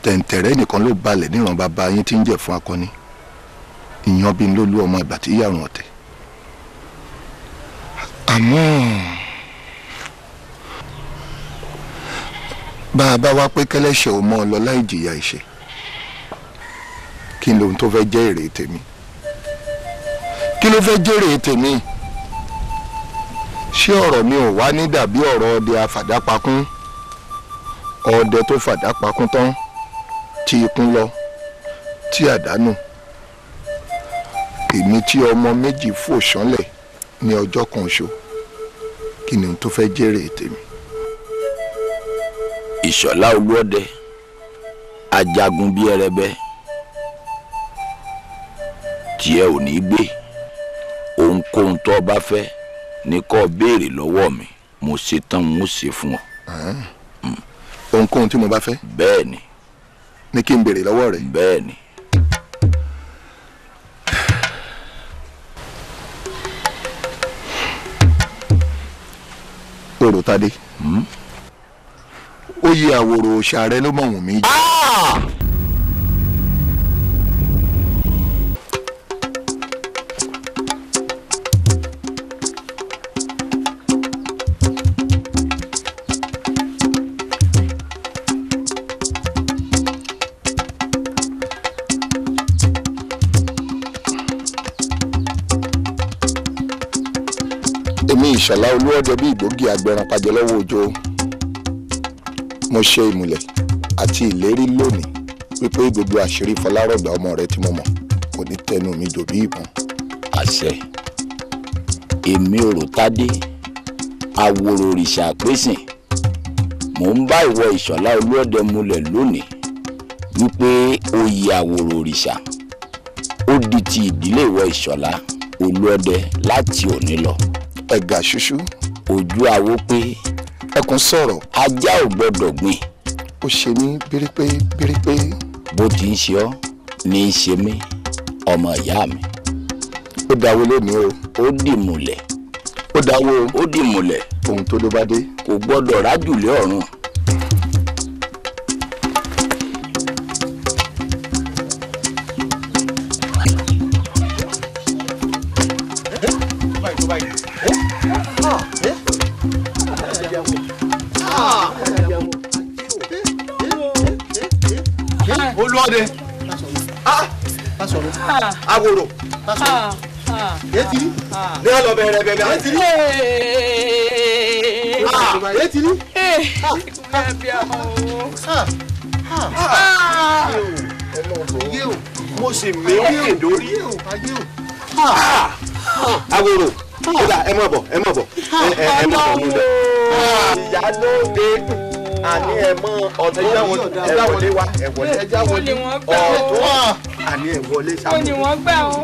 tẹ̀ǹtẹ̀rẹ́ nìkan ló balẹ̀ níran bàbá yín tí ń jẹ́ fún akọni. Ìyan bí ló lú ọmọ ìgbà tí yàrùn ọ̀tẹ̀. Àmọ́ bá a bá wá pé kẹ́lẹ́ṣẹ̀ ò mọ́ ọ lọ láì jìyà ìṣe, kí lóhun tó fẹ́ jẹ́ èrè tèmi? Kí ló fẹ́ jẹ́ èrè tèmi? Ṣé ọ̀rọ̀ mi ò wá ní dàbí ọ̀rọ̀ ọdẹ afàdápakún? Ọdẹ tó fàdápakún tán tí ikún lọ tí àdánù. Èmi tí ọmọ méjì fò ṣánlẹ̀ ní ọjọ́ kan ṣo, kí ni ohun tó fẹ́ jèrè tèmi? Ìṣọ̀lá Olúọdẹ, ajagun bí ẹrẹbẹ, tí ẹ ò ní gbé. Ohunkóhun tó o bá fẹ́ ní kó béèrè lọ́wọ́ mi, mo ṣe tán mo ṣe fún ọ. Ohunkóhun tí mo bá fẹ́? Bẹ́ẹ̀ ni. Ní kí n béèrè lọ́wọ́ rẹ̀? Bẹ́ẹ̀ ni. Òròtádé, oyè àwòrò òòṣà rẹ ló mọ̀ wùn mí. Èmi Ìṣọ̀lá Olúọdẹ bí ìgbógi agbẹran pàjẹ́ lọ́wọ́ òjò. Mo ṣe ìmùlẹ̀ àti ìlérí lónìí wípé gbogbo àṣírí Fọlárọ̀gbá ọmọ rẹ tí mo mọ̀ kò ní tẹnu mi jò bí ìbọn. Àṣẹ. Èmi Òròtádé, àwòrò òrìṣà Apesin, mò ń bá ìwọ Ìṣọ̀lá Olúọdẹ múlẹ̀ lónìí wípé oyè àwòrò òrìṣà ó di ti ìdílé ìwọ Ìṣọ̀lá Olúọdẹ láti òní lọ. Ẹ̀gà ṣúṣú. Ojú àwo pé ẹkùn sọ̀rọ̀. Ajá ò gbọdọ̀ gbìn ó ṣe mí bírípé. bó ti ń ṣe ọ́ ní í ṣe mí ọmọ ìyá mi. ó dáwọ́ lónìí o. ó dì múlẹ̀. ó dáwọ́ ó dì múlẹ̀. ohun tó ló bá dé. kò gbọ́dọ̀ rájùlé ọ̀run. olùwọ́dẹ awòrò yétí ní ọlọ bẹ̀rẹ̀ bẹ̀rẹ̀ yétí ní yétí ní. mo sì méwèé lórí awòrò kódà ẹ má bọ̀ ẹ má bọ̀ ẹ má bọ̀ mo dẹ. ìyálóde àní ẹ mọ ọ̀tún ẹ wọlé wa ẹ wọlé ọ̀tún àní ẹ wọlé sáà. ó ní wọ́n gbà ó.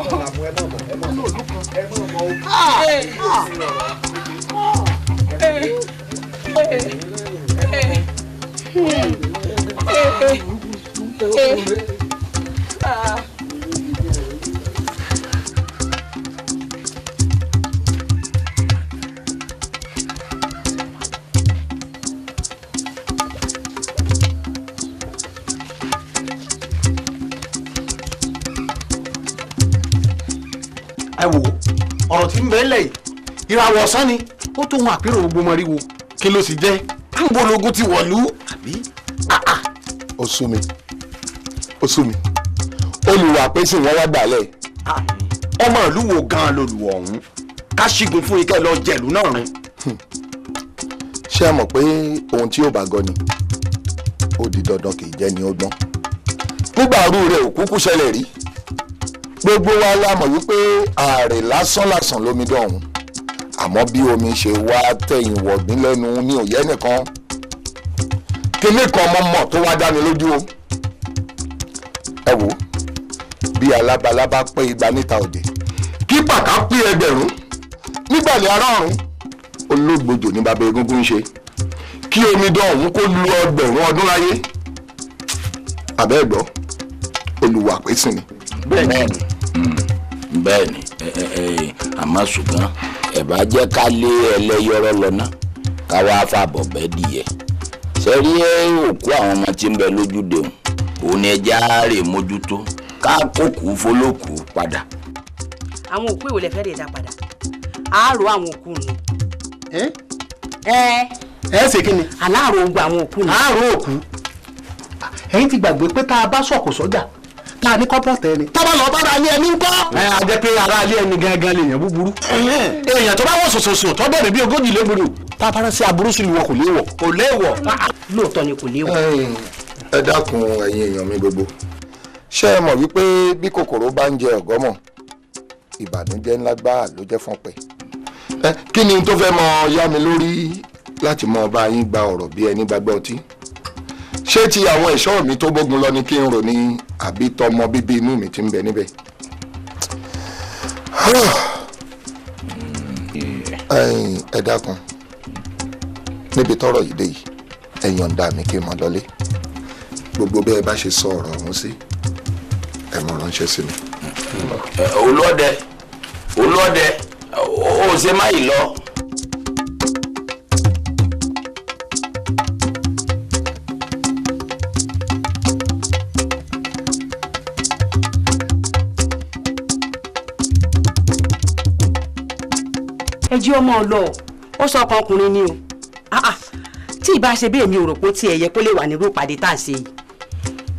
ẹ wò ọ̀rọ̀ tí ń bẹ lẹ̀ yìí ìràwọ̀ ọ̀sán ni ó tó wọn àpérò gbogbo mọ́ríwo kí ló sì jẹ́ ńgbólógún ti wọ̀lú. ó sú mi olùwà Apesin wọn wá dàlẹ̀. ọmọ ìlú wo gan-an lolùwọ̀ ọ̀hún ká ṣígun fún ikẹ́ lọ jẹ̀lú náà rún. ṣé ẹ mọ̀ pé ohun tí yóò bá gọ ni ó di dandan kì í jẹ́ ni ó gbọ́n. nígbà arú rẹ̀ ò kúkú ṣẹlẹ̀ rí gbogbo wa la mọ̀ wípé ààrẹ lásán lómi dọ̀hún àmọ́ bí omi ṣe wá tẹ̀yìn wọ̀gbìn lẹ́nu ní òye nìkan kíní kan mọ̀ tó wá dá mi lójú o. ẹ wò bí alábalábá pé igba níta òde kí pàká pé ẹgbẹ̀rún nígbàlẹ̀ ará ọ̀run olóògbòjò ní bàbá egúngún ń ṣe kí omi dọ̀hún kó lu ọgbẹ̀rún ọdún láyé àbẹ́ẹ̀gbọ́ Olúwa Apesin ni. bẹ́ẹ̀ni àmọ́ ṣùgbọ́n ẹ bá jẹ́ ká lé ẹlẹ́yọrọ lọ́nà ká wá fàbọ̀ bẹ́ẹ̀ dìyẹ ṣe rí òkú àwọn ọmọ tí ń bẹ lójúde òun ni ẹja rè mójútó ká kókù fọlọ́kù padà. àwọn òkú ìwòlẹ̀ fẹ́ lè dá padà àárò àwọn òkú ni. ẹ ṣe kí ni. aláàrò gbogbo àwọn òkú ni. àárò òkú ẹ̀yin ti gbàgbé pé tá a bá sọ̀kò sọ́jà tá a ní kọ́pọ̀tì ẹni tá a bá lọ bára ilé ẹni ń kọ́. a jẹ́ pé ara ilé ẹni gangan lèèyàn búburú. èèyàn tó bá wọ̀ sòsòsò tó bẹ̀rẹ̀ bí ogójì légbodò tá a bá rán sí aburú sí ìwọ kò léèwọ̀. kò léèwọ̀. lóòótọ́ ni kò léèwọ̀. ẹ dákun ẹ̀yin èèyàn mi gbogbo ṣé ẹ mọ̀ wípé bí kòkòrò bá ń jẹ ọ̀gọ́mọ̀ ìbànújẹ́ ńlá gbáà ló jẹ́ fún pẹ̀. kí ni tó fẹ́ mọ yá mi lórí láti mọ bá yín gba ọ̀rọ̀ bí ẹni gbàgbé ọtí ṣé ti àwọn ẹ̀ṣọ́ mi tó bógun lọ ni kí n rò ní àbí tọmọ bíbí inú mi ti ń bẹ níbẹ̀. ẹ dákun níbi tọ́rọ̀ yìí dé yìí ẹ yọ̀ǹda mi kí n mọ lọlé gbogbo bẹ́ẹ̀ bá ṣe sọ ọ̀rọ̀ ọ̀hún sí ẹ mọ ránṣẹ́ sí mi. olóòdẹ ó ṣe má yìí lọ. ẹjí ọmọ ọlọ ó sọ ọkàn ọkùnrin ni o tí ì bá ṣe bí èmi ò rò pé tí ẹyẹ kó lè wà nírú ìpàdé tá à ń ṣe yìí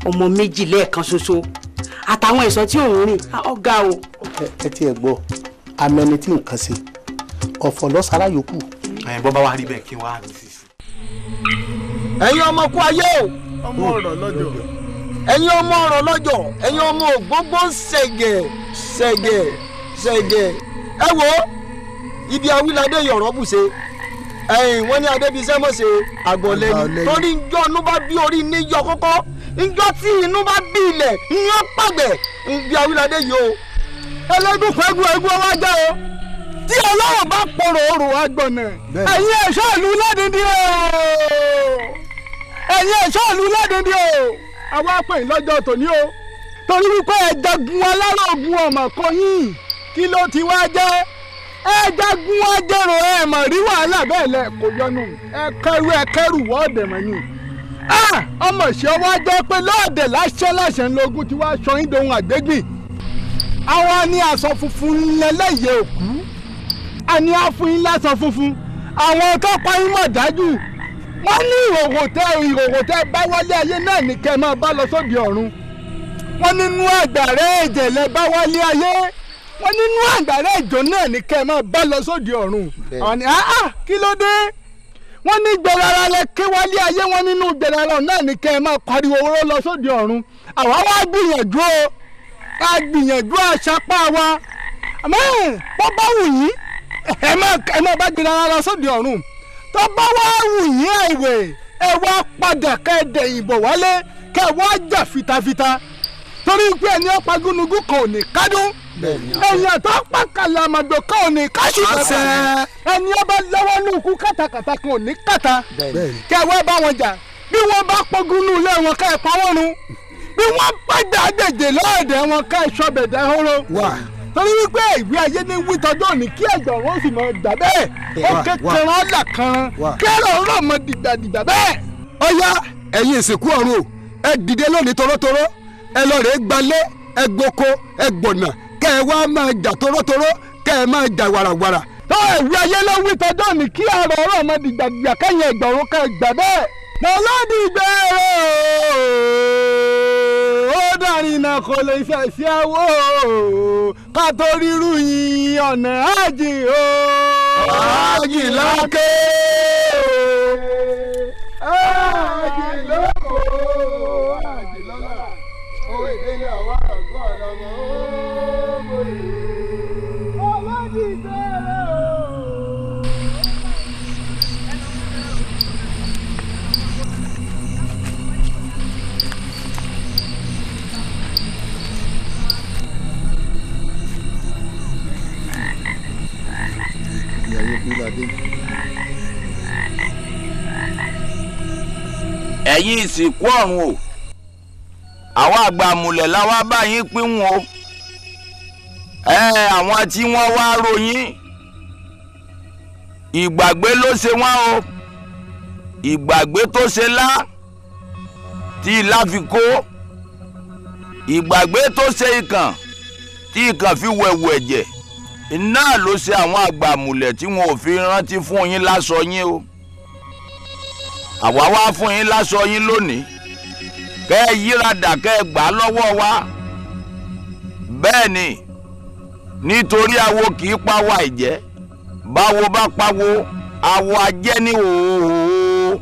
ọmọ méjì lẹ́ẹ̀kan ṣoṣo àtàwọn ẹ̀ṣọ́ tí òun rìn ọ̀gá o. ẹ tiẹ̀ gbọ́ amẹni tí nǹkan ṣe ọ̀fọ̀ lọ́sàrá yòókù. bọ́ bá wà rí bẹ́ẹ̀ kí wọ́n á rí sí. ẹ̀yin ọmọ kú ayé o ọmọ ọ̀rọ̀ lọ́jọ́ ẹ̀yin ọmọ ọ̀rọ̀ lọ́jọ́ ẹ̀yin ọmọ ògbógbó ṣẹ̀gẹ̀ ẹ wo ibi awilade yọ̀rọ̀ bùṣe wọ́n ní adébísẹ́ mọ̀ ṣe àgbọ̀lẹ́ni torí njọ́ inú bá bí orí níyọ kọ́kọ́ njọ́ tí inú bá bí ilẹ̀ nyọ́ pàgbẹ́ ibi awilade yìí o ẹlẹ́gùn fẹ́gùn ẹgún ọwọ́ ajá o tí ọlọ́run bá pọ̀rọ̀ òrò agbọ̀nà ẹ̀yin ẹ̀ṣọ́ ìlú ládìndín o ẹ̀yin ẹ̀ṣọ́ ìlú lẹ́dìndín o àwa pè é lọ́jọ́ tòní o torí wípé ẹ̀jagun alárògùn ọmọ kan yìí kí ló ti wá jẹ́ ẹ̀jagun ajẹ́rò ẹ̀ mọ̀ rí wàhálà bẹ́ẹ̀ lẹ̀ kò yọnu ẹ̀kẹ́rù wọ́ọ̀dẹ̀ mọ̀ ni. ọmọ ìṣẹ́ wa jẹ́ pé lọ́ọ̀dẹ̀ láṣẹ ńlọgún tí wàá sọ yín dohun àgbégbìn. àwa ní aṣọ funfun lẹ́lẹ́yẹ òkú àní àfún yín láṣọ funfun àwọn tó pa yín mọ̀ dájú wọ́n ní ìhòòhò tẹ́ bá wálé ayé náà ní kẹ́ máa bá lọ sóde ọ̀run wọ́n nínú àgbàrá ẹ̀jẹ̀ lẹ bá wálé ayé wọ́n nínú àgbàrá ẹ̀jọ̀ náà ní kẹ́ máa bá lọ sóde ọ̀run ọ̀nì kí ló dé wọ́n ní gbẹ̀rẹ̀ra lẹ ké wálé ayé wọ́n nínú gbẹ̀rẹ̀ra náà ní kẹ́ máa pariwo owó lọ sóde ọ̀run àwa wá gbìyànjú o ká gbìyànjú àṣàpá wa àmọ́ bọ́ bá wù yín ẹ má bá gbẹ̀rẹ̀ra lọ sóde ọ̀run tó bá wá wù yín àìwẹ̀ ẹ wá padà kẹ́ ẹ dẹ̀yìn bọ̀ wálé kẹ́ ẹ wá jà fitafita torí pé ẹni ọ̀pá gúnugún kan ò ní kádùn èèyàn tó pa kàlàmàgbò kan ò ní káṣù bẹ̀rẹ̀ ẹni ọba lọ́wọ́ ní ikú kàtàkàtà kan ò ní kàtà kẹ́ ẹ wá bá wọn jà bí wọ́n bá pọ́gún ní ilé wọn kẹ́ ẹ pa wọ́n run bí wọ́n padà gbèjè lọ́ọ̀dẹ̀ wọn kẹ́ ẹ sọ́bẹ̀dẹ̀ hóró torí wípé ìwé ayé ní wítọ́jọ́ ní kí ẹ̀gbọ́n wọn sì máa dà bẹ́ẹ̀ ó kékeré ọ̀là kan kẹ́rọ̀ ọ̀rọ̀ mọ́ dìgbàdìgbà bẹ́ẹ̀. ọ̀yá ẹ̀yin ìsìnkú ọ̀run o ẹ dìde lónìí torótoró ẹ lọ rèé gbalé ẹ gboko ẹ gbọ̀nà kẹ́ ẹ wá máa jà torótoró kẹ́ ẹ máa jà wàràwàrà. tó ìwé ayé ló wítọ́jọ́ ní kí ọ̀rọ̀ mọ́ dìgbàdìgbà kẹ́yìn ẹ̀gbọ́n wọn kẹ́ gbà bẹ́ẹ̀. mọ̀lọ́dìgbẹ́ ó dàrin náà kò lè ṣẹ̀ṣẹ̀ wò ó ká tó rírú yín ọ̀nà àjì o. àjì lákè àjì lóko àjì lọ́la owó ìdílé àwọn àgọ́ ọ̀lọ́mọ ó bòye ọlọ́dìgbẹ́ ẹ̀yin ìsìnkú ọ̀run o àwọn àgbà àmùlẹ̀ làwa bá yín pín wọn o àwọn tí wọ́n wá ròyìn ìgbàgbé ló ṣe wọ́n o ìgbàgbé tó ṣe lá tí ilá fi kó ìgbàgbé tó ṣe ikàn tí ikàn fi wẹ̀wù ẹ̀jẹ̀ iná ló ṣe àwọn àgbà àmùlẹ̀ tí wọn ò fi rántí fún yín láṣọ yín o àwa wá fún yín láṣọ yín lónìí kẹ́ ẹ yíradà kẹ́ ẹ gbà á lọ́wọ́ wa bẹ́ẹ̀ ni nítorí awo kì í pawọ́ àìjẹ́ báwo bá pawọ́ awo ajẹ́ ní hòhò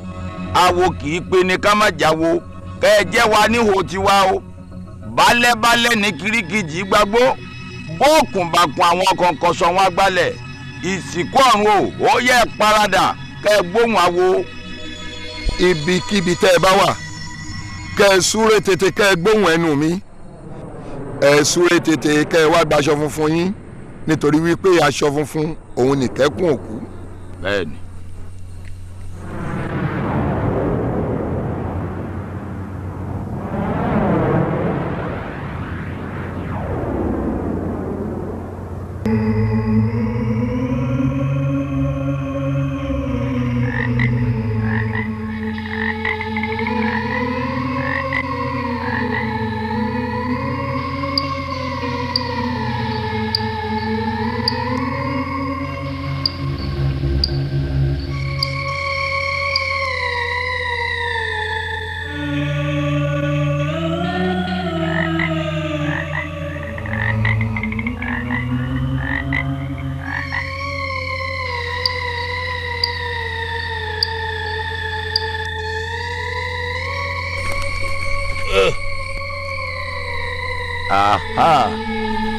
awo kì í pe ní ká má jáwo kẹ́ ẹ jẹ́ wa ní hò tiwa o balẹ̀balẹ̀ ní kirikijì gbàgbó bóòkùn bá kun àwọn kọ̀ọ̀kan sọ wọn gbálẹ̀ ìsìnkú ọ̀run o ó yẹ paradà kẹ́ ẹ gbóhùn awo. ibikíbi tẹ́ ẹ bá wà kẹ́ ẹ súré tètè kẹ́ ẹ gbóhùn ẹnu mi ẹ súré tètè kẹ́ ẹ wá gbaṣọ funfun yín nítorí wípé aṣọ funfun òun nìkẹ́kùn òkú. bẹ́ẹ̀ni.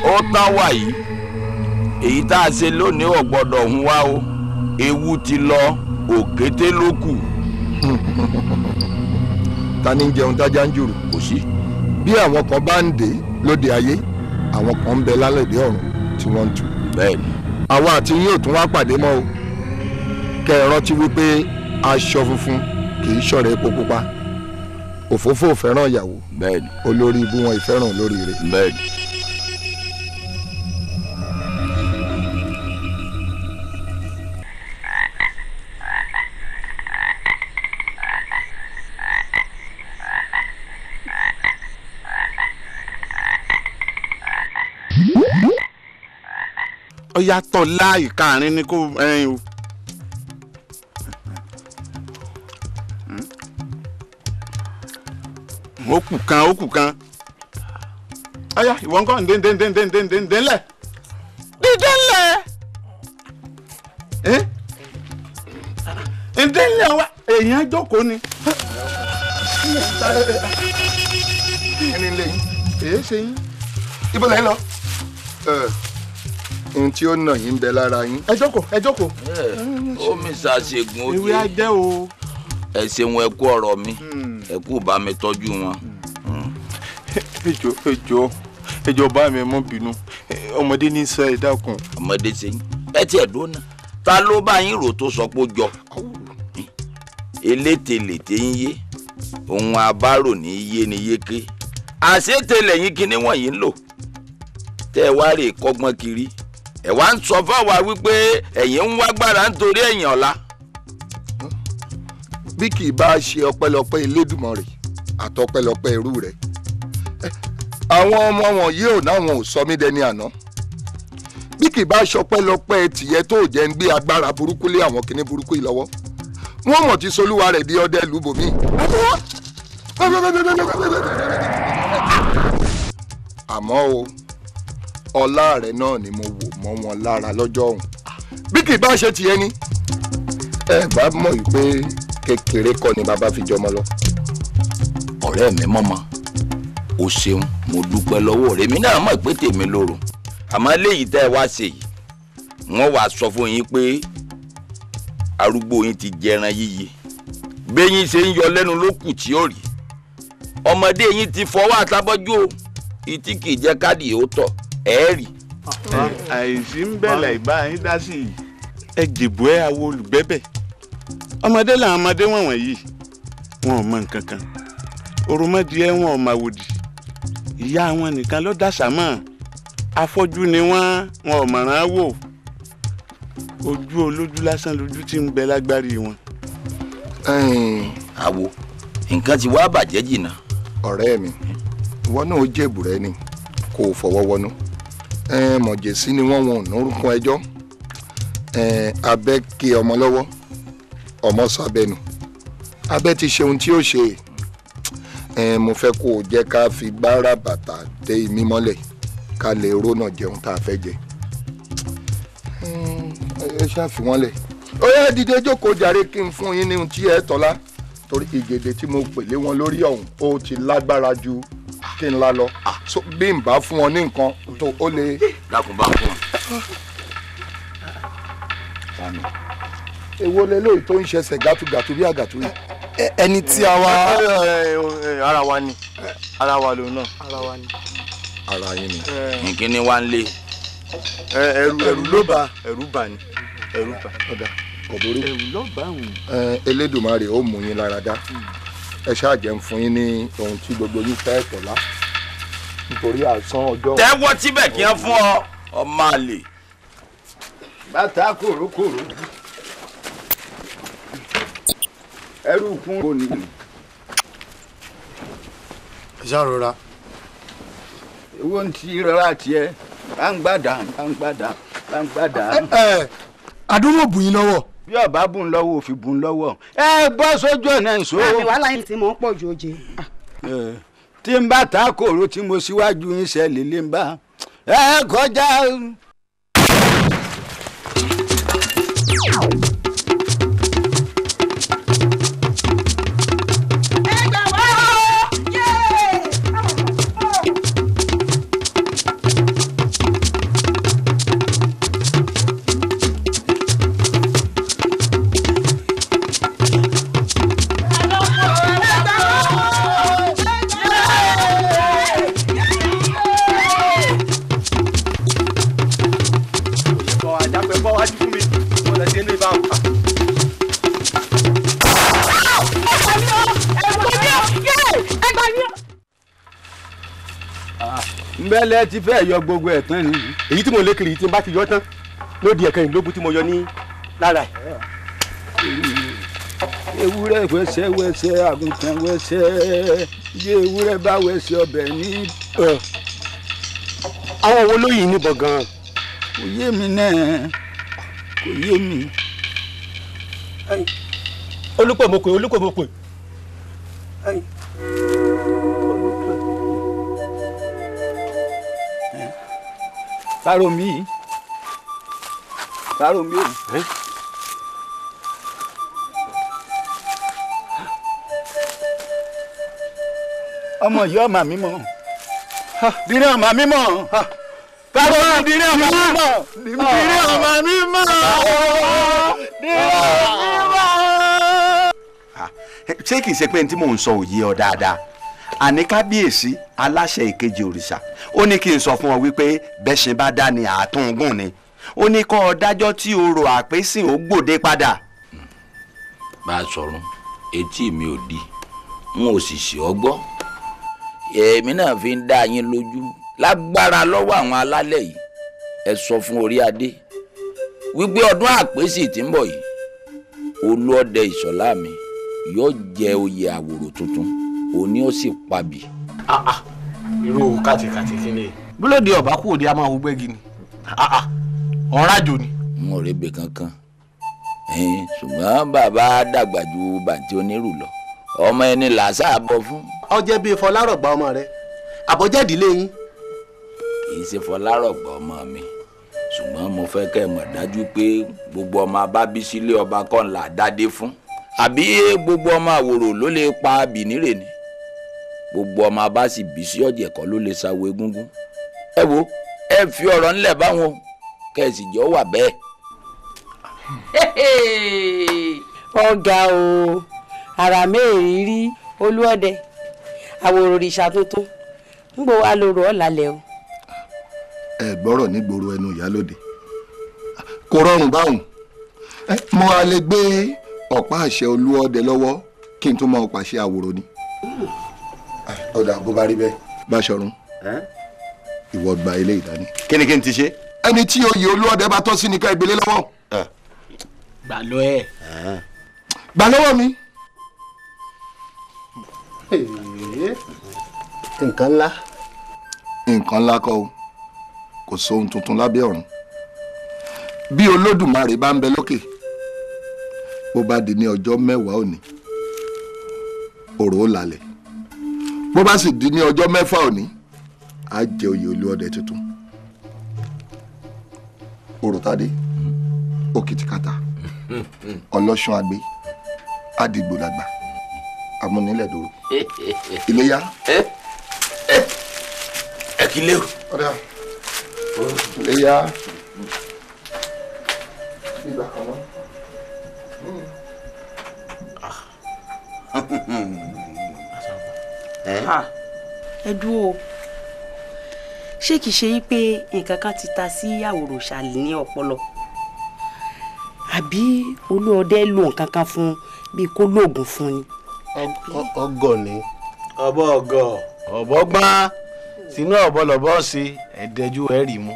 ó tán wà yìí èyí tá a ṣe lónìí ò gbọ́dọ̀ hun wá o ewu ti lọ òkété ló kù. ta ni ń jẹun tájá ń jùrù kò sí bí àwọn kan bá ń dé lóde ayé àwọn kan ń bẹ lálẹ́dẹ̀ ọ̀run tí wọ́n ń tu. bẹ́ẹ̀ni. àwa àti yín ò tún wá pàdé mọ́ o kẹ́ ẹ rántí wípé aṣọ funfun kì í ṣọ̀rẹ́ epo pupa òfófó fẹ́ràn ìyàwó bẹ́ẹ̀ni olórí ibú wọn ìfẹ́ràn olórí rẹ̀ bẹ́ẹ̀ni. ó yàtọ̀ láì káàrin ní kó ẹyin o. ó kù kan. ọ̀yá ìwọ nǹkan ǹdẹ́ǹdẹ́ǹdẹ́ǹdẹ́ǹdẹ́ǹdẹ́ǹdẹ́ dídé ńlẹ̀. ǹdẹ́ ńlẹ̀ wa èèyàn jókòó ni. ẹni lè yín èé ṣe yín. ibo lẹ́yìn lọ. ohun tí ó nà yín ń bẹ lára yín. ẹ jókòó. omi ṣàṣègùn ojú. ewé ajẹ́ o. ẹ ṣeun ẹ kú ọ̀rọ̀ mi ẹ kú bá mi tọ́jú wọn. ẹjọ bá mi mọ bínú ọmọdé ní sọ ẹ dákun. ọmọdé ṣe yín ẹ tiẹ̀ dóná ta ló bá yín rò tó sọ pé ó jọ elételèté ń yé ohun abárò ní yé ni yéké àṣetẹlẹ yín kíní wọ̀nyí ń lò tẹ́ ẹ wá rè kọ́gbọ́n kiri ẹ wá ń sọ fáwa wípé ẹ̀yin ń wá gbára nítorí ẹ̀yìn ọ̀la. bí kì í bá ṣe ọpẹ́lọpẹ́ Elédùmarè àtọpẹ́lọpẹ́ irú rẹ̀ àwọn ọmọ wọn yìí ò náwọn ò sọ mí dẹni àná bí kì í bá ṣọpẹ́lọpẹ́ tìyẹ tó jẹ́ ń gbé agbára burúkú lé àwọn kinní burúkú yìí lọ́wọ́ wọ́n mọ̀ tí solúwa rẹ̀ bí ọdẹ lùbòmí. àmọ́ o ọlá rẹ̀ náà ni mo wò mọ́ wọn lára lọ́jọ́ ọ̀hún bí kì í bá ṣe tiẹ̀ ni ẹ bá mọ̀ yìí pé kékeré kọ́ ni bàbá fi jọmọ lọ. ọ̀rẹ́ mi mọ́mọ́ o ṣeun mo dúpẹ́ lọ́wọ́ rẹ̀ mi náà mọ̀ pé tèmi lóru àmọ́ léyìí tẹ́ ẹ wá ṣe yìí wọ́n wàá sọ fún yín pé arúgbó yín ti jẹran yíyí béyín ṣe ń yọ lẹ́nu ló kù tí ó rí ọmọdé yín ti fọwọ́ àtàbọ́jú o ìtí kì í jẹ́ káàdì ó tọ̀ ẹ́ rí. àìsí ń bẹ̀lẹ̀ ìbá yín dá sí i ẹ jìbò ẹ àwọn olùgbẹ́bẹ̀ ọmọdé làwọn ọmọdé wọ̀nyí yìí wọn ò mọ nǹkan kan òròmọdìẹ wọn ò máa wòdì ìyá wọn nìkan ló dàṣà mọ́ afọ́jú ni wọn ò mọ̀ràn wò ojú olójú lásán lójú tí ń bẹ lágbárí wọn. àwo nǹkan ti wá bàjẹ́ jìnnà. ọ̀rẹ́ mi ìwọ náà ó jẹ̀bù rẹ ni kò fọwọ́ wọnú mọ̀jẹ̀sí ni wọ́n wọn ò nórúkọ ẹjọ́ abẹ́ ké ọmọ lọ́wọ́ ọmọ sábẹ́nu abẹ́ ti ṣe ohun tí ó ṣe mo fẹ́ kó o jẹ́ ká fi gbára bàtà dé imí mọ́lẹ̀ ká lè rónà jẹun tá a fẹ́ jẹ ẹ ṣáàfì wọn lẹ̀ ó yẹ dìde jókòó jàre kí n fún yín ní ohun tí ẹ tọ́lá torí ìgèdè tí mo pèlé wọn lórí ọ̀hún ó ti lágbára ju kí n la lọ bí n bá fún wọn ní nǹkan tó ó lè. dákun bá fún wọn. èwo lélẹ́yìí tó ń ṣẹ̀ṣẹ̀ gàtúgàtú bí àgàtú yìí. ẹni tí a wá. ara wa ni ara wa lòun náà. ara wa ni. ara yín ni. nkíní wa ń lé. ẹ̀rù ló bà ẹ̀rù bà ni ẹ̀rù bà. ọ̀dà kọ̀bórí. ẹ̀rù ló bà wù. Elédùmarè ó mú yín lára dá ẹ ṣáà jẹ́ ń fún yín ní ohun tí gbogbo yín fẹ́ tọ̀lá nítorí àìsàn ọjọ́. tẹ́wọ́ tíbẹ̀ kí wọ́n fún ọ ọmọ àlè. bàtà kòrókòró ẹrù kún òní. ṣàrora. owó ń ti rọra tiẹ̀ bá ń gbàdá bá ń gbàdá bá ń gbàdá. àdúrò bù yín lọ́wọ́. bí ọba bùn lọ́wọ́ òfin bùn lọ́wọ́ ẹ bọ́ sójú ọ̀nà ìṣó. àmì wàhálà yìí ti mọ̀ ń pọ̀ ju oje. tí n bá ta kòró tí mo síwájú yín ṣe lélẹ̀ ń bá ẹ kọjá. bọ́ wájú fún mi mo lè ṣe ilé ìbáwò. Mbẹ́lẹ́ ti fẹ́ yọ gbogbo ẹ̀ tán ni. èyí tí mo lé kiri tí n bá ti yọ tán ló di ẹ̀kan ìlógún tí mo yọ ní lára ẹ̀. ewúrẹ́ wẹ́sẹ́ àgùntàn wẹ́sẹ́ bí ewúrẹ́ bá wẹ́sẹ́ ọbẹ̀ ní. àwọn wo ló yìí níbọn gan-an. kò yé mi náà kò yé mi. olùpẹ̀ mo pè. Kárò mi o. ọmọ yìí ọmọ mi mọ dìrín ọmọ mi mọ Kárò dìrín ọmọ mi mọ dìrín ọmọ mi mọ dìrín ọmọ mi mọ. ṣé kìí ṣe pé ní tí mò ń sọ òye ọ dáadáa àní kábíyèsí aláṣẹ ìkejì òrìṣà ó ní kí n sọ fún ọ wípé bẹ́ṣin bá dá ní àtúngùn ni ó ní kọ́ ọ dájọ́ tí orò àpésìn ó gbòde padà. bá a sọ̀rọ̀ etí mi ò di n ò sì ṣe ọgbọ́ èmi náà fi ń dá yín lójú lágbára lọ́wọ́ àwọn alálẹ̀ yìí ẹ sọ fún orí adé wípé ọdún àpésìn tí ń bọ̀ yìí olúọdẹ ìṣọ̀lá mi yóò jẹ oyè àwòrò tuntun òní ó sì pabì. irú kàtìkàtì kí ni búlọ́dì ọ̀bá kú òde a máa hu gbẹ́gi ni ọ̀rájò ni. n ò rebe kankan ṣùgbọ́n bàbá dàgbà ju bàǹtí onírù lọ ọmọ ẹni làásà bọ fún. ọjẹ́ bíi Fọlárọ̀gbà ọmọ rẹ àbọ̀jẹ́ ìdílé yín. kì í ṣe Fọlárọ̀gbà ọmọ mi ṣùgbọ́n mo fẹ́ kẹ́ ẹ mọ̀ dájú pé gbogbo ọmọ abábísílé ọba kan là dádé fún àbí gbogbo ọmọ àwòrò ló lè pa bìnírè ni gbogbo ọmọ abá sì bí sí ọ̀jẹ̀ kan ló lè sáwọ egúngún ẹ wo ẹ fi ọ̀rọ̀ ńlẹ̀ báwọn kẹ́sì jọ wà bẹ́ẹ̀. ọ̀gá o ara mẹ́rin rí olúọdẹ àwòrò òrìṣà tuntun ń gbọ́ wá lóru ọ̀làlẹ̀ o. ẹ gbọ́rọ̀ nígboro ẹnu ìyálóde kò rọrùn báwọn mo á lè gbé ọ̀pá àṣẹ olúọdẹ lọ́wọ́ kí n tún mọ pàṣẹ àwòrò ni. ọ̀dà bó bá rí bẹ́ẹ̀ Báṣọ̀run ìwọ gba ilé ìdání. kí ni kí n ti ṣe. ẹni tí oyè olúọdẹ bá tọ́ sí ni ká ìgbélé lọ́wọ́. gbà lọ ẹ. gbà lọ́wọ́ mi. nǹkan ńlá. nǹkan ńlá kọ́ o kò sóhun tuntun lábẹ́ ọ̀run bí olódùmarè bá ń bẹ lókè bó bá di ní ọjọ́ mẹ́wàá òní òrò ó lálẹ̀ bó bá sì di ní ọjọ́ mẹ́fà òní á jẹ oyè olúọdẹ tuntun òròtádé òkìtìkàtà ọlọ́sùn àgbẹ̀ àdìgbòlàgbà amúnilẹ̀dòrò iléyá. ẹ kí lé o. iléyá. ìgbà kan náà. ẹ dúró ṣé kìí ṣe pé nǹkan kan ti ta sí àwòrò ṣàlì ní ọpọlọ àbí olúọdẹ lò nǹkan kan fún bíi kó lóògùn fún ni. ọgọ ni ọbọ gbọ́n sínú ọbọ lọbọ sí ẹdẹjú ẹ rí mú.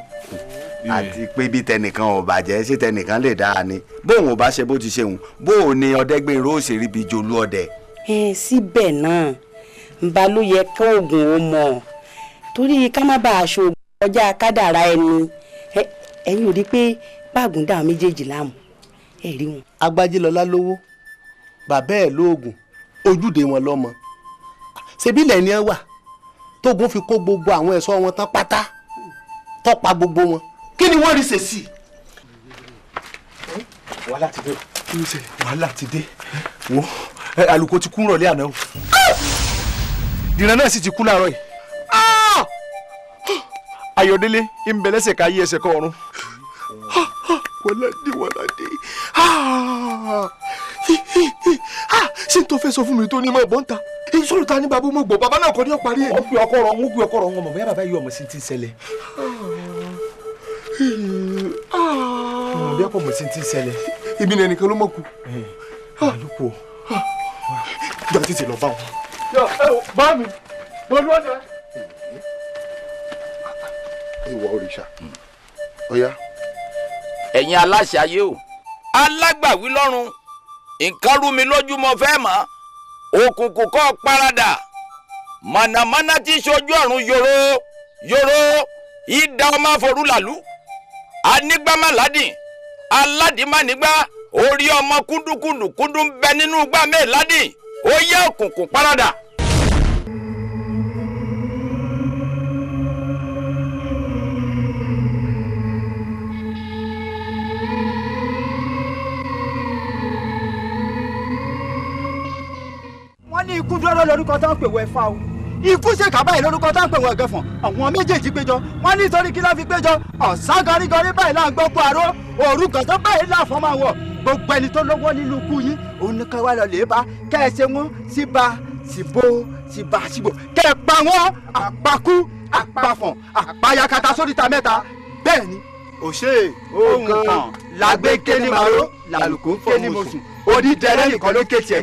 àti pé bí tẹnìkan ò bàjẹ́ ṣé tẹnìkan lè dáa ni bóun ò bá ṣe bó ti ṣe òun bóun ni ọ̀dẹ́gbẹ̀rún ó ṣe rí bíi jolú ọdẹ. síbẹ̀ náà nba ló yẹ kí oògùn ó mọ̀ torí ká má bàa ṣoògùn ọjà kádàrá ẹni ẹ̀yin ò rí pé báàgùn dá méjèèjì láàmú ẹ rí wọn. Agbájélọlá lówó bàbá ẹ̀ lóògùn ojúde wọn lọ́mọ ṣebí ilẹ̀ ni ẹ wà tógun fi kó gbogbo àwọn ẹ̀ṣọ́ wọn tán pátá tọ́pa gbogbo wọn kí ni wọ́n rí ṣe sí. wàhálà ti dé wàhálà ti dé wo àlùkò ti kú rọ̀lẹ́ àná o dìran náà sì ti kú láàárọ̀ yìí Ayọ̀délé ń bẹ lẹ́sẹ̀ ká yí ẹsẹ̀ kọ́ ọ̀run wọ́ládé ṣé n tó fẹ́ sọ fún mi tó ní mọ̀ bọ́ńtà èyí sọ̀rọ̀ ta ní bàbá mo gbọ́ bàbá náà kọ́ ní ọ̀parí ẹ̀. wọ́n gbé ọkọ rọ̀ wọ́n mọ̀ bóyá bàbá yìí ọmọ sí ti ń ṣẹlẹ̀. bí ọkọ ọmọ sí ti ń ṣẹlẹ̀. ibi ni ẹnìkan ló mọ̀ kú. àlùkò jọ títí lọ bá wọn. bá mi mo lọ jẹ. ìwọ òrìṣà ó yá. ẹ̀yin aláṣẹ ayé o alágbàwí lọ́run nǹkan rú mi lójú mo fẹ́ mọ̀ òkùnkùn kọ́ paradà mànàmáná tí ṣojú ọ̀run yòró yòró ìdá ọmọ àforúlàlú anígbàmáládìn aládìmánìgbà orí ọmọ kúndùnkúndùn ń bẹ nínú gbà mẹ́ẹ̀ládìn ó yẹ òkùnkùn paradà. wọ́n ní ikú dúró lórúkọ tó ń pè wọ ẹ̀fà o ikú ṣèkà báyìí lórúkọ tó ń pè wọ ẹ̀gẹ̀fọ̀n àwọn méjèèjì péjọ wọ́n ní nítorí kí ló fi péjọ ọ̀sán gọrígọrí báyìí là ń gbọ́ kó àró òru gànjọ́ báyìí láàfọ́ máa wọ̀ gbogbo ẹni tó lọ́wọ́ nínú ikú yín òun ní ká wá lọ lè bá kẹ́ ẹ ṣe wọ́n síba síbo síba síbo kẹ́ ẹ pa wọ́n àpakú àpafọ̀n àpayakata sóríta mẹ́ta bẹ́ẹ̀ ni òṣè ohun kan làgbé kéní màró làlùkò kéní mọ̀sùn odi dẹrẹ nìkan ló ké tiẹ̀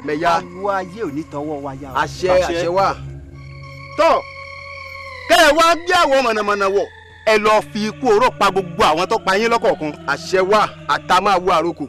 mẹ̀yà àwọn ayé ò ní tọwọ́ wa yá. àṣẹ wà. tó kẹ́ ẹ wá gbé àwọn mọ̀nàmọ̀nà wọ̀ ẹ lọ́ọ́ fi ikú oró pa gbogbo àwọn tó pa yín lọ́kọ̀ọ̀kan. àṣẹ wà àtàmáwò àrokò.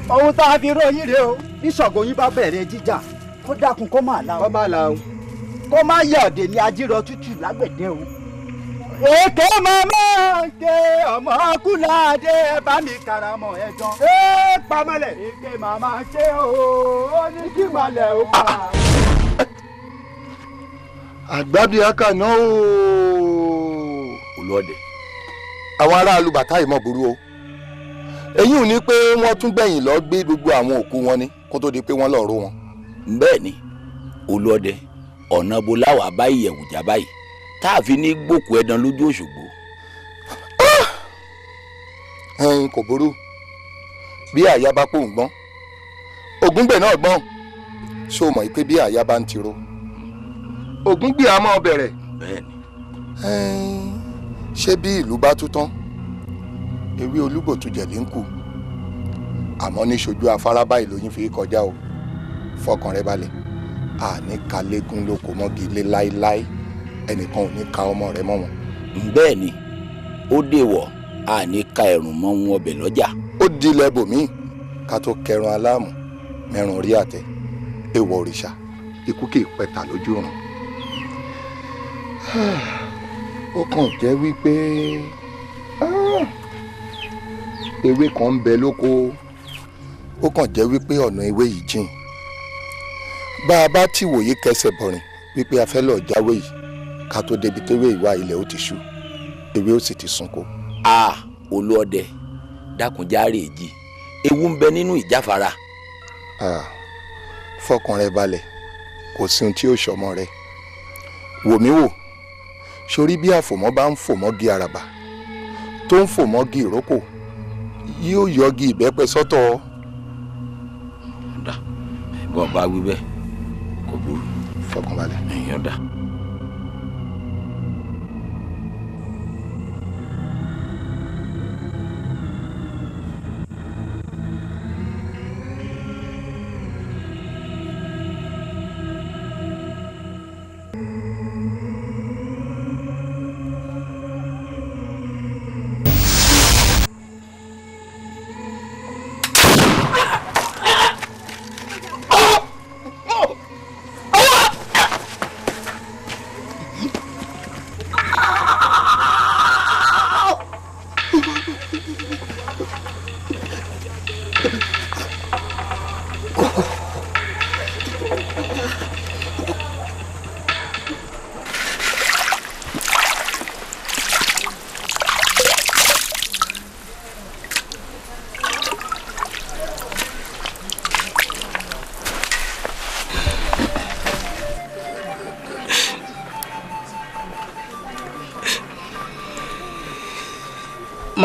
ohun tá a fi ròyìn rèé o bí Ṣàngó yín bá bẹ̀rẹ̀ jíjà kó dákun kó máa la o. kó máa la o. kó má yẹ ọ̀dẹ̀ ní ajírọ̀ tútù lágbẹ̀dẹ o. èké màmá ké ọmọ kúláàdé ẹ bá mi karamọ ẹjọ. ẹ pamẹlẹ. èké màmá ké o ó ní kí malẹ̀ o pa. àgbàdo akànnà o. olóde. àwọn aráàlú bàtà ìmọ̀ burú o èyí ò ní pé wọ́n tún gbẹ̀yìn lọ gbé gbogbo àwọn òkú wọn ni kó tó di pé wọ́n lọ́ọ́ ró wọn. bẹ́ẹ̀ ni olóde ọ̀nà bo láwàá bá ìyẹ̀wù já báyìí tá a fi ní gbòkú ẹ̀dán lójú Òṣogbo. ẹ̀yin kò burú bí àyà bá pòun gbọ́n ògúngbè náà gbọ́n ṣó mọ̀ pé bí àyà bá ń tiro ògúngbè á máa bẹ̀rẹ̀. ṣé bí ìlú bá tú tán ewé olúbòtújẹ̀lé ń kù àmọ́ ní ṣojú afárá báyìí lóyún fi kọjá o fọkàn rẹ balẹ̀ àní kalẹ́gùn ló kò mọ́gi ilé láéláé ẹnìkan ò ní ka ọmọ rẹ mọ́ wọn. bẹ́ẹ̀ ni ó dèwọ̀ àní ka ẹ̀rùn mọ́ wọn ọbẹ̀ lọ́jà. ó dilẹ̀ bòmíì ká tó kẹrun aláàmù mẹ́rùn orí àtẹ èèwọ̀ òrìṣà ikú kì í pẹ̀tà lójú ọ̀run. ó kàn jẹ́ wípé ewé kan ń bẹ lóko ó kàn jẹ́ wípé ọ̀nà ewé yìí jìn bá a bá tí wòye kẹsẹ̀ bọ̀rìn wípé a fẹ́ lọ jáwé yìí ká tó débi téwé ìwà ilẹ̀ ó ti ṣú ewé ó sì ti sunko. olóde dákunjáre èjì ewu ń bẹ nínú ìjáfara. fọkàn rẹ balẹ̀ kò sí ohun tí ó ṣọmọ rẹ wò mí wò sórí bí àfòmọ́ bá ń fòmọ́gi àràbà tó ń fòmọ́gi ìrókò yóò yọgi ìbẹ́pẹ sọ́tọ̀. bọ́ọ̀ bá wí bẹ́ẹ̀ kò burú. fọkànbalẹ̀. èèyàn dá.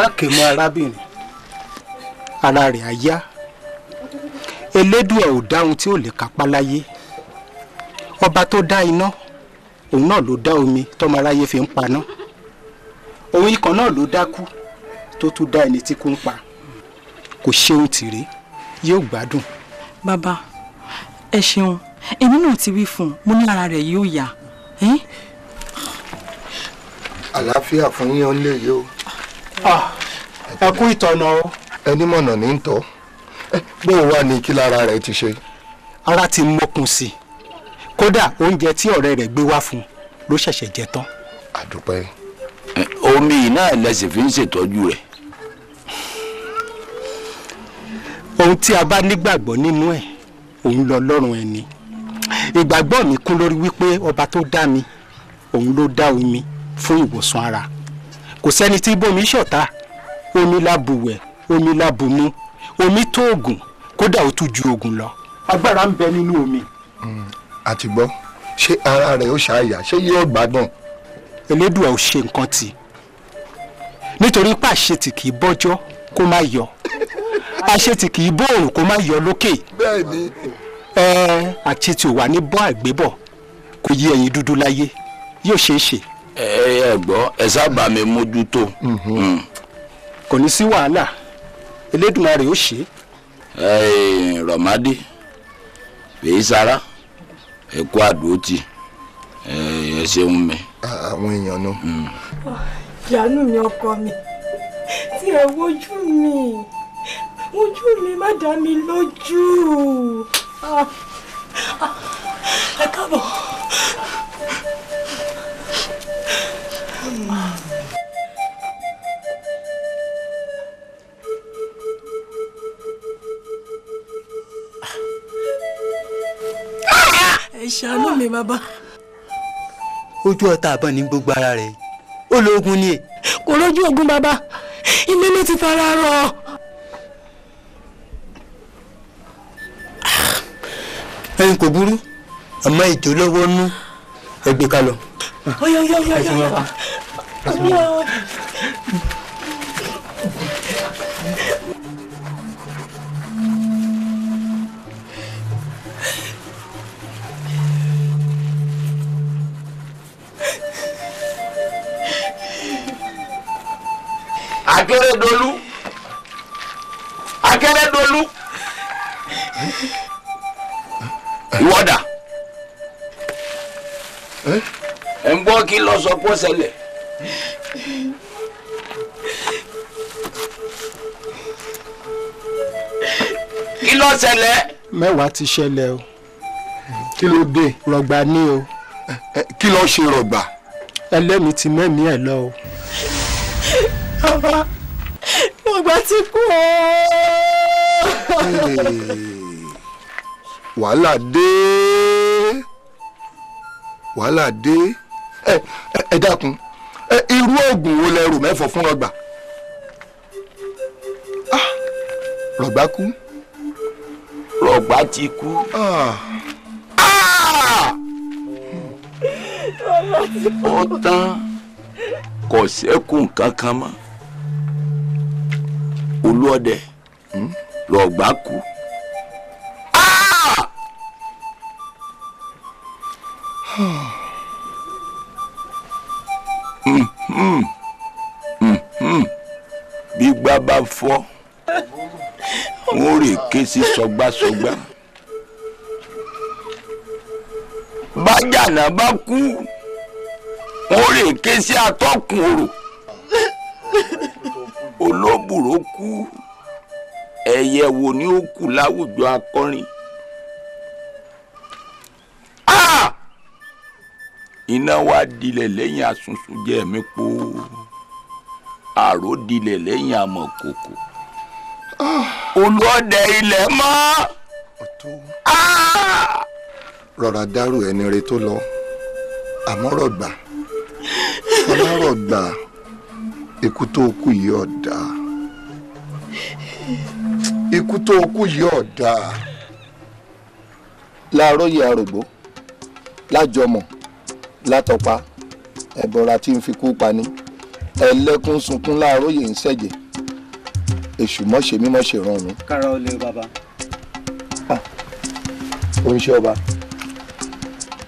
má ké mọ́ arábìnrin ara rẹ̀ á yá elédùà ò dáhùn tí ò lè kápá láyé ọba tó dá iná òun náà ló dá omi tọ́mọ aráyé fi ń paná òun ikàn náà ló dákú tó tún dá ẹni tí kú ń pa kò ṣeun tìrẹ yóò gbádùn. bàbá ẹ ṣeun èmi náà ti wí fún un mo ní ara rẹ̀ yóò yá. àlàáfíà fún yín ó lè yí o. ẹ kú ìtọ́nà o. ẹni mọ̀nà ní ń tọ́ bóun wà ní kí lára rẹ̀ ti ṣe. ara ti mọ́kun sí i kódà oúnjẹ tí ọ̀rẹ́ rẹ̀ gbé wá fún un ló ṣẹ̀ṣẹ̀ jẹ tán. àdúpẹ́. omi náà lẹ́sìn fi ń ṣètọ́jú rẹ̀. ohun tí a bá nígbàgbọ́ nínú ẹ̀ òun lọ lọ́rùn ẹni ìgbàgbọ́ mi kún lórí wípé ọba tó dá mi òun ló dá omi fún ìwòsàn ara kò sẹ́ni tí bómi ṣọ̀tá omi lábùwẹ̀ omi lábùmú omi tó oògùn kódà ó tún ju oògùn lọ agbára ń bẹ nínú omi. àti gbọ́ ṣé ara rẹ̀ ó ṣàyà ṣé yóò gbádùn. elédùà ò ṣe nǹkan tì nítorí pàṣetì kì í bọ́jọ́ kó má yọ àṣetì kì í bóòrùn kó má yọ lókè. bẹ́ẹ̀ni. àṣetì ò wà ní bọ́ àgbébọ̀ kò yí ẹyin dúdú láyé yóò ṣeé ṣe. ẹ gbọ́ ẹ sábà mi mójútó. kò ní sí wàhálà Elédùmarè ó ṣe. rọ̀mádì fèyí sára ẹ kú àdótì ẹ ṣeun mi. àwọn èèyàn nù. ìyanu mi ọkọ mi tí ẹ wojú mi má dá mi lójú. ẹ káàbọ̀. ẹ ṣàánú mi bàbá. ojú ọ̀tá àbọ̀n ní gbogbo ara rẹ̀ ó lo ogun ni. kò lójú ogun bàbá ilé ló ti fara rọ. ẹyin kò burú àmọ́ ìjò lọ́wọ́ nú ẹgbẹ́ ká lọ. Akérèdọ́lù ìwọ́dà ẹ̀ ń gbọ́ kí lọ sọ pọ́ ṣẹlẹ̀. kí ló ṣẹlẹ̀. mẹ́wàá ti ṣẹlẹ̀ o. kí ló dé. rọ̀gbà ní o. kí ló ṣe rọ̀gbà. ẹlẹ́mìí ti mẹ́mìí ẹ̀ lọ o. bàbá rọ̀gbà ti kú o. wàhálà dé wàhálà dé ẹ dákun irú oògùn wo lẹ rò mẹ́fọ̀ fún rọ̀gbà. rọ̀gbà kú. rọ̀gbà ti kú. ó tán kò ṣẹ́kù nǹkan kan mọ́ olúọdẹ rọ̀gbà kú. bí gbá bá fọ́ wọ́n rè ké sí sọgbásọgbá bájànà bá kú wọ́n rè ké sí atọ́kùn orò olóbùrò kú ẹyẹ wo ni ó kù láwùjọ akọrin. iná wa dilẹ̀ lẹ́yìn asunsun jẹ́ mi po àrò dilẹ̀ lẹ́yìn amọ̀kòkò olóòdẹ ilẹ̀ mọ́. rọra dárò ẹni rẹ tó lọ àmọ́ rọ̀gbà ọlọ́rọ̀gbà ikú tó kú yìí ọ̀dà ikú tó kú yìí ọ̀dà láàárọ̀ yìí àrògbó lájọmọ̀ látọpa ẹ̀bọra tí ń fi kú pani ẹlẹ́kún sunkún láàárọ̀ yìí ń ṣẹ̀jẹ̀ èṣù mọ́ṣe mímọ́ ṣe ràn mí. kára ó lé bàbá. oníṣẹ́ ọba.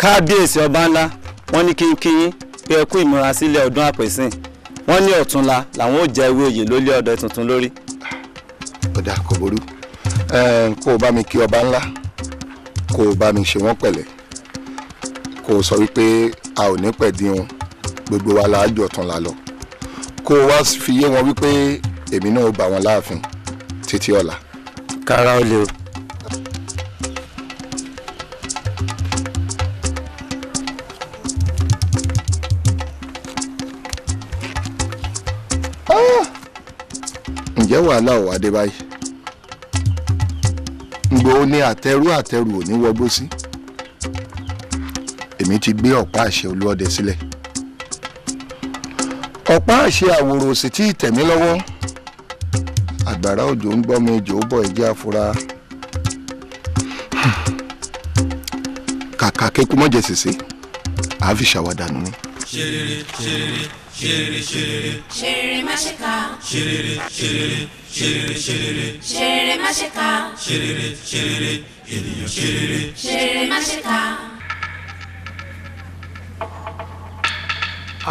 kábíyèsí ọba ńlá wọ́n ní kínkín pé ẹ kú ìmúrasílẹ̀ ọdún àpèsìn wọ́n ní ọ̀túnla làwọn ò jẹ ewé oyè lólé ọdẹ tuntun lórí. ọ̀dà kò burú kó o bá mi kí ọba ńlá kó o bá mi ṣe wọ́n pẹ̀lẹ́ kó o sọ wípé a ò ní pẹ̀dín wọn gbogbo wa la jọ ọ̀túnla lọ kó o wá fi yé wọn wípé èmi náà ó bá wọn láàfin títí ọ̀la. kára ó lé o. ǹjẹ́ wàhálà ò wá dé báyìí ǹgbò ní àtẹrù ò ní wọgbó sí èmi ti gbé ọ̀pá àṣẹ olúọdẹ sílẹ̀ ọ̀pá àṣẹ àwòrò sì tí ì tẹ̀mí lọ́wọ́ àgbàrá òjò ń gbọ́ mi òjò bọ̀ ẹ̀jẹ̀ àfúrá kàkà kékú mọ́jẹ̀ sèse àá fi ṣàwádànù ni. ṣerere ṣerere ṣerere ṣerere ṣerere má ṣe kà ṣerere ṣerere ṣerere ṣerere ṣerere má ṣe kà ṣerere ṣerere ènìyàn ṣerere ṣerere má ṣe kà.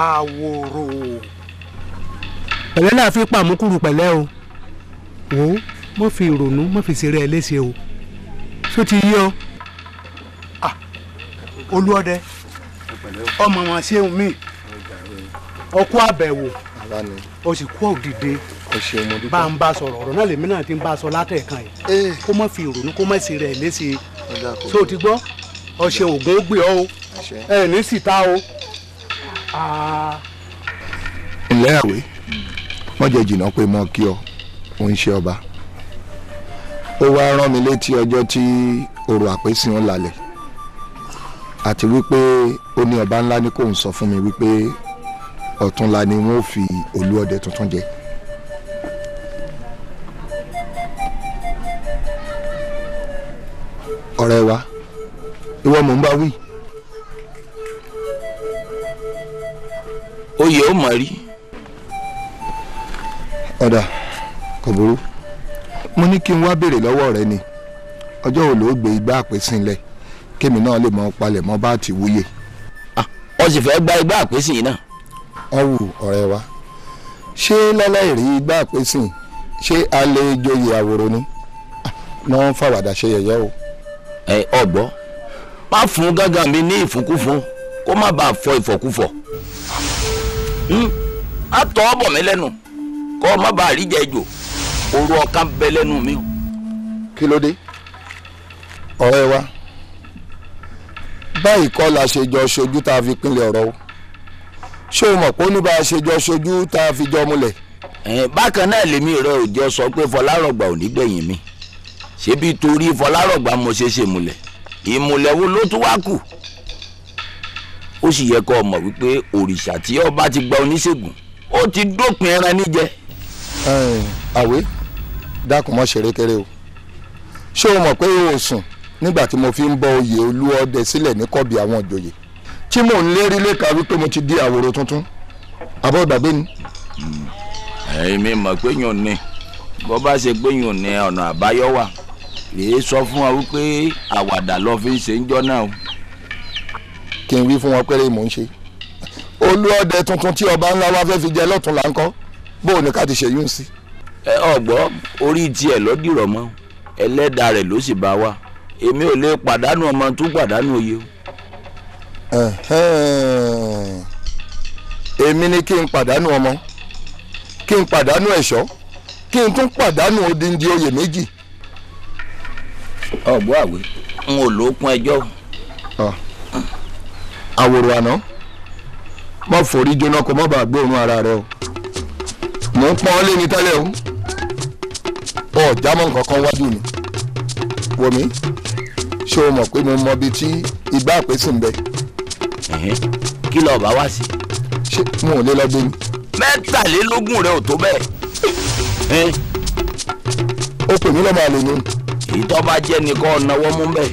àwòrò. pẹ̀lẹ́ náà fi pàmùkúrú pẹ̀lẹ́ o wò ó mọ́ fi ìrònú mọ́ fi ṣeré ẹ léṣe o ṣó ti yí ọ. olúọdẹ ọmọ wọn ṣéun mi ọkọ àbẹ̀wò o sì kú òdìdé bá ń bá sọ̀rọ̀ ọ̀rọ̀ náà lèmi náà ti ń bá a sọ látẹ̀kan yìí kó má fi ìrònú kó má ṣeré ẹ léṣe ṣó ti gbọ́ ọṣẹ ògùn ó gbé ọ o ẹ ní síta o. ǹlẹ́ àwé wọ́n jẹ́ jìnnà pé mọ́ kí ọ ò ń ṣe ọba ó wá rán mi létí ọjọ́ tí orò àpèsìn ń lalẹ̀ àti wípé ó ní ọba ńlá ní kò ń sọ fún mi wípé ọ̀túnla ni wọ́n fi olúọdẹ tuntun jẹ. ọ̀rẹ́ wa ìwọ mò ń bá wí. oyè ó mọ̀ rí. ọ̀dà kò burú mo ní kí n wá béèrè lọ́wọ́ rẹ ni ọjọ́ wo ló gbé igbá àpèsìn lẹ̀ kémi náà lè mọ palẹ̀ mọ́ bá ti wúyè. ó sì fẹ́ gba igbá àpèsìn yìí náà. ọ̀wù ọ̀rẹ́ wa ṣé lọ́lẹ́ rí igbá àpèsìn ṣé a lè joyè àwòrò ni wọ́n ń fàwàdà ṣe yẹ̀yẹ́ o. ọgbọ́ má fún gángan mi ní ìfúnkúfún kó má bàa fọ ìfọ̀kúfọ̀ á tọ́ ọ bọ̀ mí lẹ́nu kó o má bàa rí jẹ jò orú ọkàn bẹ lẹ́nu mi o. kí ló dé ọ̀rẹ́ wa báyìí kọ́ la ṣe jọ ṣojú tá a fi pinlẹ̀ ọ̀rọ̀ o ṣé o mọ̀ pé ó ní bá a ṣe jọ ṣojú tá a fi jọ múlẹ̀. bákan náà lèmi rẹ ò jọ sọ pé Fọlárọ̀gbà ò ní gbẹ̀yìn mi ṣebí torí Fọlárọ̀gbà mo ṣe ṣèmùlẹ̀ ìmùlẹ̀ wo ló tún wá kù ó sì yẹ kó o mọ̀ wípé òrìṣà tí ọba ti gba oníṣègùn ó ti dópin ẹran níjẹ. àwé dákun mọ́ ṣeré kéré o ṣé o mọ̀ pé o sùn nígbà tí mo fi ń bọ oyè olúọdẹ sílẹ̀ ní kọ́bí àwọn ìjòyè tí mò ń lérí léka wípé mo ti di àwòrò tuntun àbọ̀ ìgbàgbé ni. èmi mọ̀ pé yóò ní bó bá ṣe pé yóò ní ọ̀nà àbáyọ wà èé sọ fún wa wípé àwàdà lọ fi ń ṣe ń jọ náà o. kí n wí fún wọn péré mò ń ṣe olúọdẹ tuntun tí ọba ńlá wa fẹ́ fi jẹ lọ́tún là ń kọ́ bóun ni ká ti ṣe yún sí. ọgbọ́ orí tiẹ̀ ló dìrọ̀ mọ́ ẹlẹ́dàá rẹ̀ ló sì bá wa èmi ò lè pàdánù ọmọ tún pàdánù oyè o. èmi ni kí n pàdánù ọmọ kí n pàdánù ẹ̀ṣọ́ kí n tún pàdánù odindi oyè méjì. ọgbọ́ àwé n ò lókun ẹjọ́. àwòrò àná mọ forí jóná kó mọ bàa gbóòórùn ara rẹ o mò ń pọ́n lé ní tẹ́lẹ̀ o jámọ́ nǹkan kan wájú mi wò mí ṣé o mọ̀ pé mo mọ ibi tí igbá àpèsìn ń bẹ. kí ló bá wá sí. ṣé mo ò lè lọ gbé mi. 23 rẹ ò tó bẹ́ẹ̀. ó pè mí lọ́mọ àlè ni. èyí tó bá jẹ́ nìkan náwó mú bẹ́ẹ̀.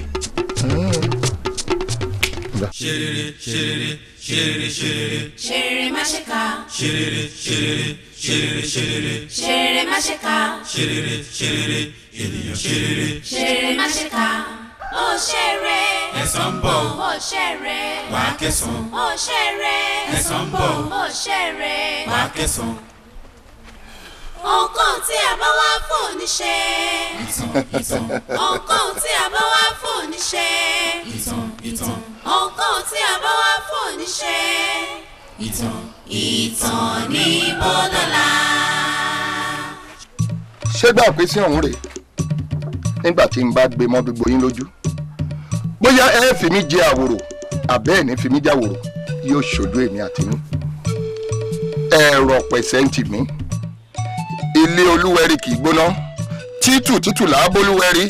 ṣerere ṣerere ṣerere ṣerere. ṣerere má ṣe kà. ṣerere ṣerere ṣerere ṣerere. ṣerere má ṣe kà. ṣerere ṣerere ènìyàn ṣerere. ṣerere má ṣe kà. ó ṣeré. ẹ̀san ń bọ̀. ó ṣeré. wà á kẹsàn. ó ṣeré. ẹ̀san ń bọ̀. ó ṣeré. wà á kẹsàn. ohunkóhun tí a bá wá fún ní ṣe. ohunkóhun tí a bá wá fún ní ṣe. ohunkóhun tí a bá wá fún ní ṣe. ìtàn ní bọ́dọ̀là. ṣé gbà pé sí ọ̀hún rè nígbà tí n bá gbé mọ́ gbogbo yín lójú bóyá ẹ fi mí jẹ àwòrò àbẹ́ ẹ̀ ní fi mí jáwòrò yóò ṣojú èmi àti yín ẹ̀rọ pẹ̀sẹ̀ǹtì mi ilé olúwẹ̀rí kì í gbóná títù títù làábólúwẹ̀rí.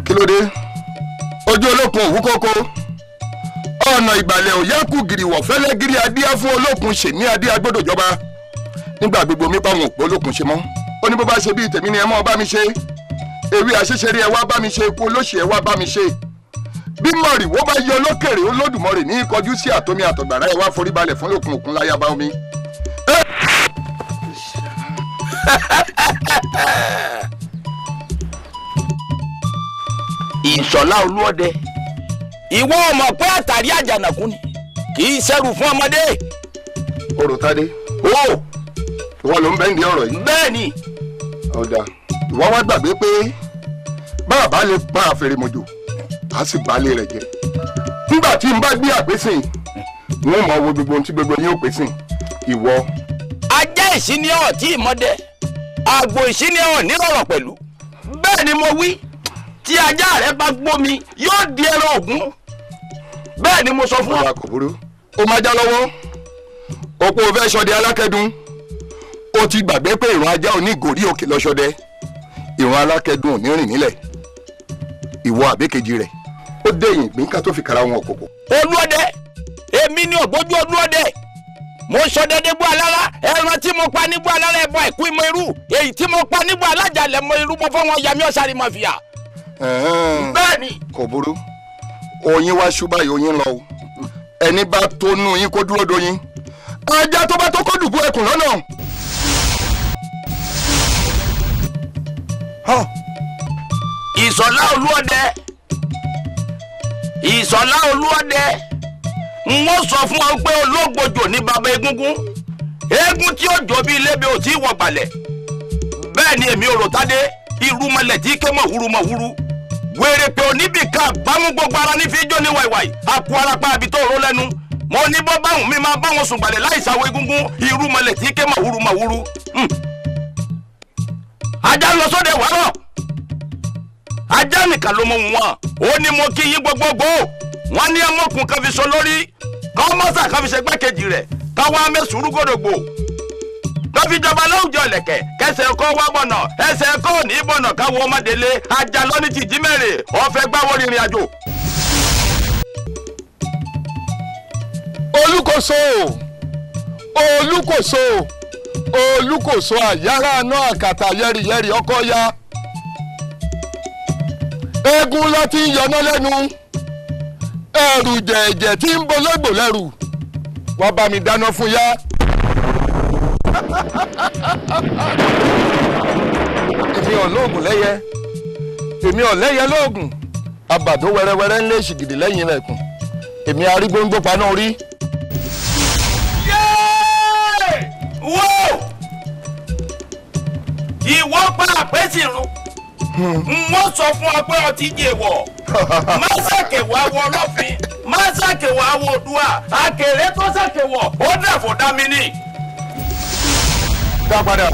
kí ló dé ojú olókun òwú kókó ọ̀nà ìgbàlẹ̀ òyàkú gìrìwọ̀ fẹ́lẹ́ gírí adíá fún olókun ṣèmí adíá gbọ́dọ̀ jọba nígbà gbogbo mi báwọn òpó olókun ṣe mọ́ ó ní bó bá ṣe bíi tèmi ni ẹ mọ́ bá mi ṣe ewé àṣeṣeré ẹ wá bá mi ṣe ikú olóṣì ẹ wá bá mi ṣe bí mọ̀rìwó bá yọ lókèrè olódùmọ̀rì ní kọjú sí àtomi àtọ̀gbàrá ẹ wá forí balẹ̀ fún lókun òkun láyà bá omi. ìṣọ̀lá olúọdẹ ìwọ ọmọ pé àtàrí àjànàkú ni kì í ṣẹrù fún ọmọdé. Òròtádé o ìwọ ló ń bẹ́ ń di ọ̀rọ̀ yìí. bẹ́ẹ̀ ni. ọ̀dà ìwọ wá gbàgbé pé bàbá lè pa àfẹrẹmọjò a sì balẹ̀ rẹ̀ jẹ́ nígbà tí n bá gbé àpésìn wọn mọ wo gbogbo ohun tí gbogbo yín ò pésìn ìwọ. ajá ìṣíníọ̀ tí ìmọ̀dẹ àgbò ìṣíníọ̀ nírọ̀rọ̀ pẹ̀lú bẹ́ẹ̀ ni mo wí tí ajá rẹ bá gbómi yóò di ẹran ògún bẹ́ẹ̀ ni mo sọ fún ọ. ọ̀rọ̀ àkọ́búrú ó máa já lọ́wọ́ òpó fẹ́ ṣọdẹ alákẹ́dùn ó ti gbàgbé pé ìran ajá ò ní ìgòrí òkè lọ́ṣọdẹ ìran alákẹ́dùn ò ní rìn nílẹ̀ ìwọ àbẹ́kejì rẹ̀ ó dẹ̀yìn ìgbín ká tó fi kara wọn òkòkò. olúọdẹ èmi ni ògbójú olúọdẹ mo ṣọdẹ nígbó alára ẹran tí mo pa nígbó alára ẹbọ ẹkú ìmọ̀ irú èyí tí mo pa nígbó alájàlẹ̀ mọ irú mo fọ wọn yàmi ọ̀sàrí mọ̀ fìyà. bẹ́ẹ̀ni. kò burú oyin wá ṣúbà yìí oyin lọ o ẹni bá tó nú yín kó dúró doyin ajá tó bá tó kó dùbú ẹkùn lọ́nà. ìṣọ̀lá olúọdẹ ìṣọ̀lá olúọdẹ n ó sọ fún ọ pé olóògbòjò ní baba egúngún eégún tí ó jọ bí ilé bí ò tí ì wọ gbalẹ̀ bẹ́ẹ̀ ni èmi Òròtádé irúmọlẹ̀ tí ké mọ̀húrúmọ̀húrú wèrè pé oníbìkan bámú gbogbo ara ní fi jó ní wàìwàì àpò arapa àbí tó ró lẹ́nu mo ní bọ́ báwọn mi máa báwọn sùn gbalẹ̀ láì ṣàwọ̀ egúngún irúmọlẹ̀ tí ké mọ̀húrúmọ̀húrú. ajá lọ sóde wàárọ̀ ajá nìkan ló mọ wọn ó ní mo kí yín gbogbogbò wọn ní ẹmọkùn kan fi so lórí kọ́mọ́sà kan fi ṣe gbẹ́kejì rẹ̀ káwọn amẹ́sùrú gòdògbò káfí jọba láwùjọ lẹ̀kẹ̀ kẹsẹ̀ ẹ̀kọ́ wá bọ̀nà ẹsẹ̀ ẹ̀kọ́ ò ní bọ̀nà káwọn ọmọdélé ajá lọ́ní tìjí mẹ́rin ọ̀fẹ́ gbáwọ́ rìnrìn àjò. olùkóso olùkóso olùkóso àyàrá náà àkàtà yẹ́rìyẹ́rì ọkọ̀ ya eégún ló ti ń yọná lẹ́nu ẹ̀rù jẹ̀ẹ̀jẹ̀ tí ń bológbò lẹ́rù wọ́n bá mi dáná fún yá. èmi ò lóògùn lẹ́yẹ èmi ò lẹ́yẹ lóògùn àbàdo wẹ́rẹ́wẹ́rẹ́ ń lé ṣìgìdì lẹ́yìn rẹ̀kùn èmi arígbóngbó paná orí. wo ìwọ pa àpèsè rún mo sọ fún ọ pé ọtí jẹ wọ má ṣàkèwọ awọ ọlọ́fin má ṣàkèwọ awọ Oòduà àkèrè tó ṣàkèwọ ó dàfọ̀ dá mi ní. dá padà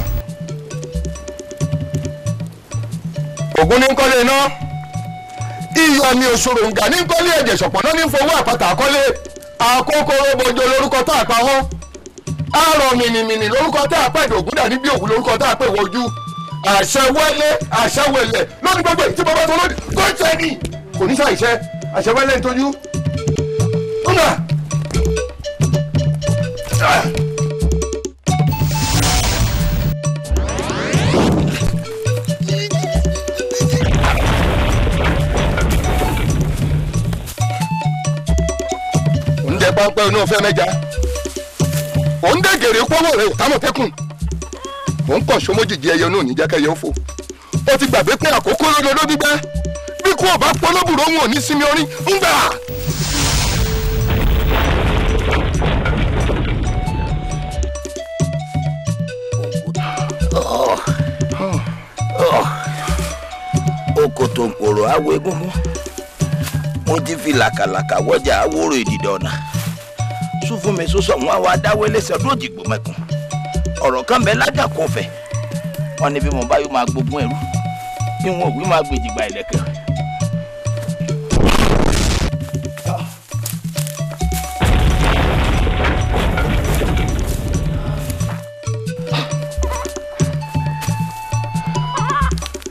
ògún ní kọ́lé iná iyọ̀ ni òṣòròǹgà ní kọ́lé ẹ̀jẹ̀ ṣọ̀pọ̀nà ní fowó àpáta kọ́lé àkókòrò bòjò lórúkọ tá a pa wọ́n àrọ̀ mìnìmìnì lórúkọ tá a pè dògún dà níbi òwú lórúkọ tá a pè wojú àṣẹwẹlé àṣẹwẹlẹ lónìí gbogbo èyí tí bàbá tó lónìí kó jẹ ní kò ní ṣàìṣẹ àṣẹwẹlẹ nítorí ọ̀nà. páńpẹ́ inú ọ̀fẹ́ mẹ́ja òun dẹ́gẹ̀rẹ́ pọ́wọ́ rẹ̀ támọ̀tẹ́kùn òun kàn sọmọ́jìjì ẹyẹ náà níjàkẹ́yẹ ó fò ó ti gbàgbé pé àkókò lọ́dọọdọ́ gbígbẹ́ bí kò bá polóbùrò wọn ò ní sinmi orin ń gbà. oko tó ń pòrò awo egungun mo ti fi làkàlàkà wọjà awóró ìdìdọ̀ ọ̀nà sún fún mi sọ́sọ́ wọn àwọn adáwọ́ ẹlẹ́sẹ̀ ọdún òjìgbò mẹ́kùn ọ̀rọ̀ kan bẹ lájà kò fẹ́ wọn ni bí mo bá yóò máa gbógun ẹrú bí wọn ò wí máa gbèjìgbà ìlẹ̀kẹ̀.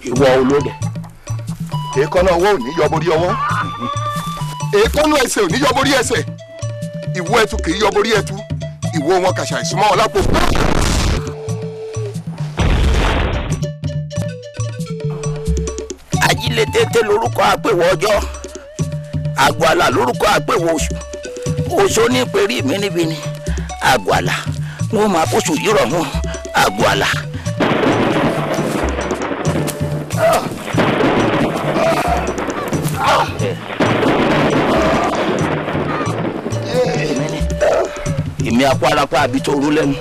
ìwọ olóde èékánná ọwọ́ ò ní yọ borí ọwọ́ èékánná ẹsẹ̀ ò ní yọ borí ẹsẹ̀ ìwọ ẹtu kì í yọ borí ẹtu ìwọ wọn kàṣà ìsúnmọ́ wọn lápò. ajílẹ̀ tètè lórúkọ àpèwọ̀ ọjọ́ àgbàlá lórúkọ àpèwọ̀ oṣù oṣù ní pẹ̀rí mi níbi ni àgbàlá wọn máa bóṣù yìí rọ̀ wọn àgbàlá. èmi akọ arapa àbí tó rú lẹ́nu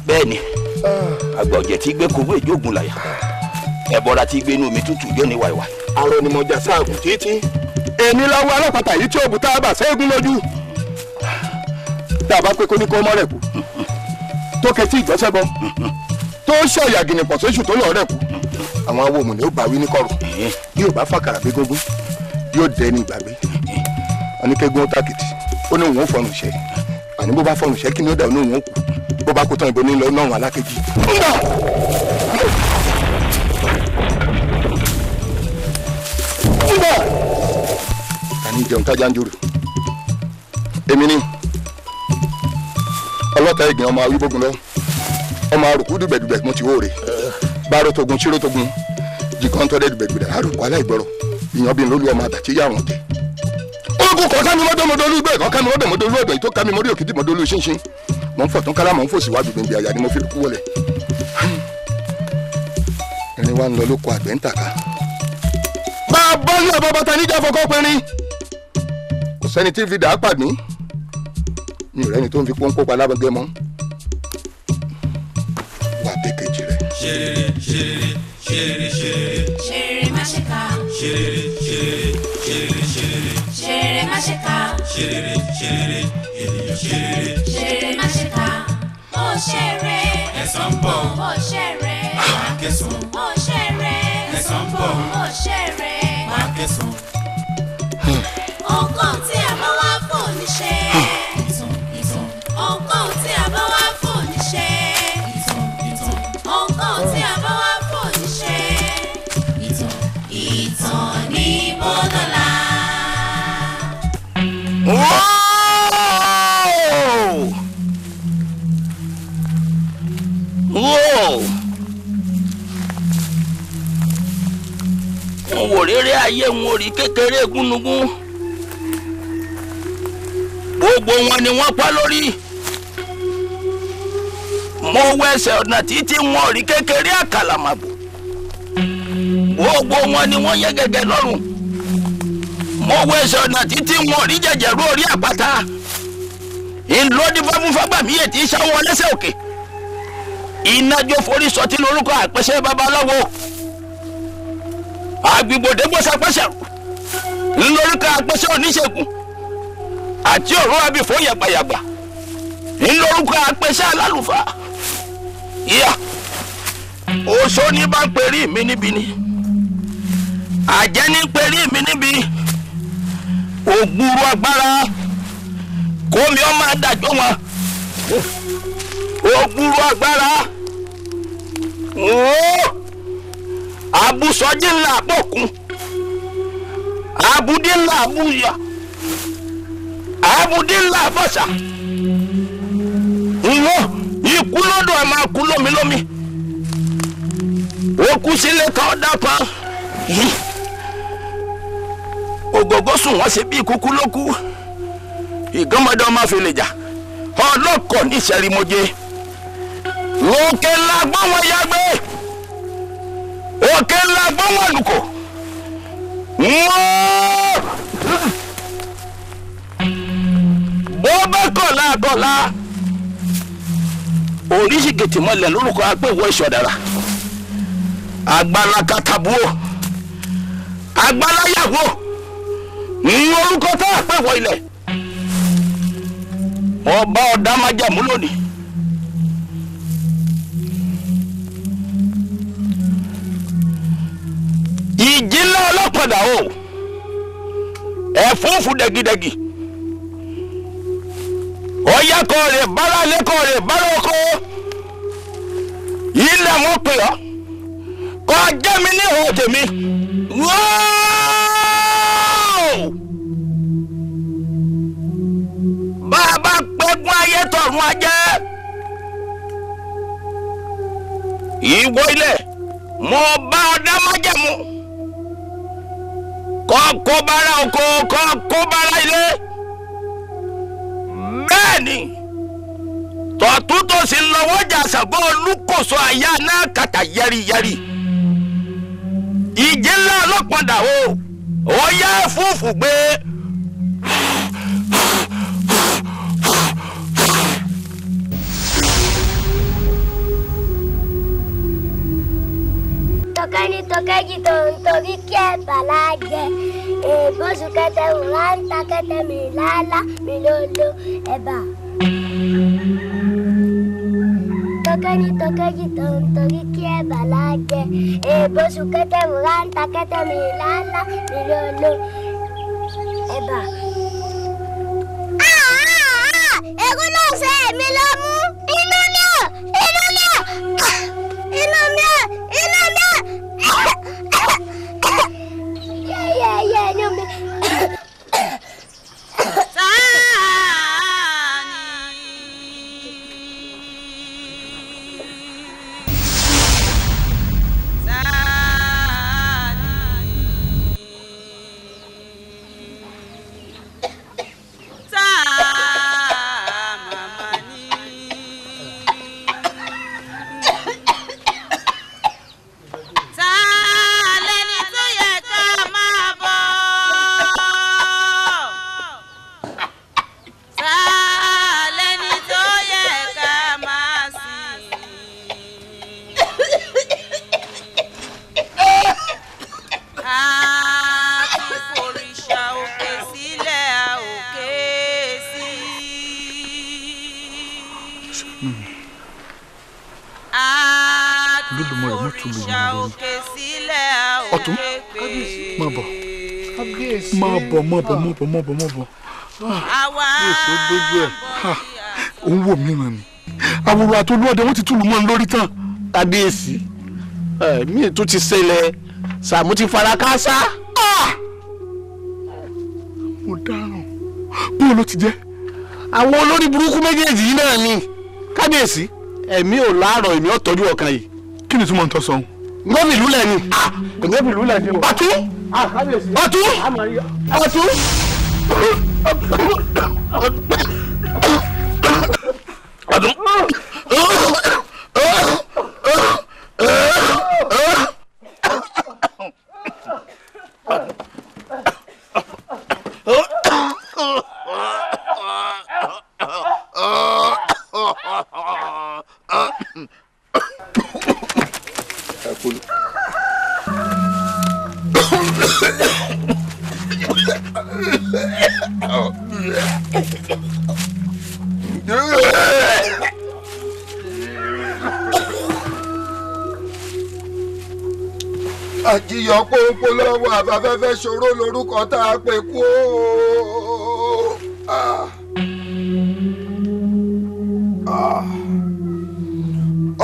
bẹ́ẹ̀ ni àgbà ọ̀jẹ̀ tí gbé kówó ìjógun láyà ẹ̀bọra tí gbé inú omi tútù yóò ní wàìwàì. arọ ni mo jà sáàgùn títí èmi lọ́wọ́ alápàtà yìí tí òbúta àbà ségun lójú tá a bá pé kó ní kó mọ́ rẹ̀ kú tó kẹtí ìgbọ́sẹ̀ bọ́ tó ṣọ̀yà gìnìpọ̀ sóṣù tó lọ́ọ́ rẹ̀ kú àwọn awo òmùnì ó bá wí ní kọ̀rọ̀ yóò bá fàkàrà bí gógún yóò dẹni ìgbàgbé oníkẹ́gun tákìtì ó ní òun ó fọnù ṣẹ́ àní bó bá fọnù ṣẹ́ kí ni ó dà ní òun ó kú bó bá kó tán ìbò nílò náà alákejì. àní jẹun tájà ń jòrò èmi ni ọlọ́ta ìgbìn ọmọ awíbógun lọ ọmọ arùkú dùgbẹ̀dùgbẹ̀ mo ti wóore bárò togun ṣírò togun jìkan tọ́lẹ̀ dùgbẹ̀dùgbẹ̀ arùkú aláìgbọ́rọ̀ ìyàn bí n lólu ọmọ àtàtì yà wọ́n tẹ̀. ogun kọ̀ọ̀kan mi mọ́tò mọ́tòlú gbẹ̀ kọ̀ọ̀kan mi mọ́tò mọ́tòlú ọ̀dọ̀ ìtò ká mi mọ́tò òkìtì mọ́tòlú ṣínṣín mọ̀ ń fọ̀ tún kálá mọ̀ ń fò síwájú gbẹ̀ngbẹ̀ àyà ni mo fi kú wọlé. ẹni wa ń lọ lóko àgbẹ̀ ń tàka. bàbá yóò bọ́ bàtà níjà fọkọ́ pinrin kò sẹ́ni tí fi dàá pàdé mi ò rẹ́ni tó ń fi pọ́npọ́ pa lábẹ́gẹ́ mọ́ wà á bẹ́ kejì rẹ̀. ṣerere ṣerere ṣerere ṣerere. ṣerere má ṣe ká. ṣerere ṣerere ṣerere ṣerere. ṣerere má ṣe ká. ṣerere ṣerere ènìyàn ṣerere. ṣerere má ṣe ká. ó ṣeré. ẹ̀san ń bọ̀. ó ṣeré. wàá kẹsàn. ó ṣeré. ẹ̀san ń bọ̀. ó ṣeré. wàá kẹsàn. nǹkan tí a bá wá fò ní ṣe. nǹkan tí a bá wá fò ní ṣe. nǹkan tí a bá wá fò ní ṣe. ìtàn ní bọ́dọ̀lá. n wò rere ayé n wò rí kékeré gúnugún gbogbo wọn ni wọ́n pa lórí mo wẹsẹ̀ ọ̀nà títí wọn rí kékeré àkàlàmàgbò gbogbo wọn ni wọ́n yẹ gẹ́gẹ́ lọ́rùn mo wẹsẹ̀ ọ̀nà títí wọn rí jẹjẹrú orí àpáta ńlọdí fáfúnfágbà mi ètí sáwọn lẹ́sẹ̀ òkè ìnájọ forí sọtí lórúkọ àpẹṣẹ babaláwo àgbìgbòdè gbọ́sàpẹ́sẹ̀ ńlórúkọ àpẹṣẹ oníṣègùn àti ọ̀rọ̀ abìfọ́ yàgbàyàgbà ńlórúkọ àpẹṣẹ alálùfáà ìyá oṣó ní bá ń perí mi níbi ni àjẹ́ ní perí mi níbi ògbúrú agbára kómi ọmọ adájọ́ wọn ògbúrú agbára abusọjí ńlá àpọ̀kun abudí ńlá àbúyà abudí ńlá àbọ̀sà ìwọ̀n ikú lọ́dọ̀ ẹ̀ máa kú lómilómi ó kú sílé kan dápa ògògó sùn wọ́n ṣe bí kúkú ló kú ìgánmọdé ọmọ fi lè jà ọlọ́kọ̀ ní ìṣẹ́rìmọ́jẹ òkè ńlá gbọ́n wọn yàgbé òkè ńlá gbọ́n wọn lùkọ̀ bó bá kọ̀lá oríṣi gètè mọ́lẹ̀ lórúkọ apẹ̀wọ̀ ìṣọ̀dára agbára katabuo agbára yàwó ní orúkọ tá apẹ̀wọ̀ ilẹ̀ ọba ọ̀dà májàmú lónìí. ìjìnlẹ̀ ọlọ́pàdà o ẹ̀fúùfù dẹ̀gídẹ̀gì ọ̀yàkọ̀ rẹ̀ bára lẹ́kọ̀ rẹ̀ bára oko ilẹ̀ wọn pè ọ́ kọ́ jẹ́ mi ní ìhò tèmi bàbá pẹ́gun ayé tọ̀run ajẹ́ ìwọ ilẹ̀ mo bá ọdá májẹ̀mú kọ́ kó bára oko kọ́ kó bára ilé bẹ́ẹ̀ ni tọ̀tún tó sì ń lọ́wọ́ jà Ṣàngó Olúkòso àyà náà kàtà yẹ́rìyẹ́rì ìjì ńlá ọlọ́pàdà o ó yá fúfú gbé. Tokeni tokeji tó ń torí kí ẹ bàlá jẹ èbóṣù kẹtẹ wùrà ń ta kẹtẹ mi lálá mi lólo ẹ̀bà. Tokeni tokeji tó ń torí kí ẹ bàlá jẹ èbóṣù kẹtẹ wùrà ń ta kẹtẹ mi lálá mi lólo ẹ̀bà. Ègún náà ṣe èmi ló mú inú mi ò inú mi ò inú mi ò inú mi ò. Yeah, no me. Má bọ̀. Èso dojú ẹ̀. Òun wò mí ràn ni. Àwòrán àtolúọdẹ wọ́n ti túlù mọ́ lórí tán. Kábíyèsí mi tó ti ṣẹlẹ̀ Sàámú ti fara káásá. Mo dáràn. Bó ló ti jẹ́? Àwọn olórí burúkú méjèèjì yìí náà ni. Kábíyèsí ẹ̀mí ò láàárọ̀ èmi ò tọ́jú ọkàn yìí. Kí ni túmọ̀ ń tọ́ sọ? Ngọ́bì ìlú lẹ̀ ni. Ngọ́bì ìlú lẹ̀ ni. Ọ̀tún. Ọ̀tún. Ọ̀tún. Àjíyọ pọ́npọ́ lọ́wọ́ àbáfẹ́fẹ́ ṣòro lórúkọ tá a pè kú ó.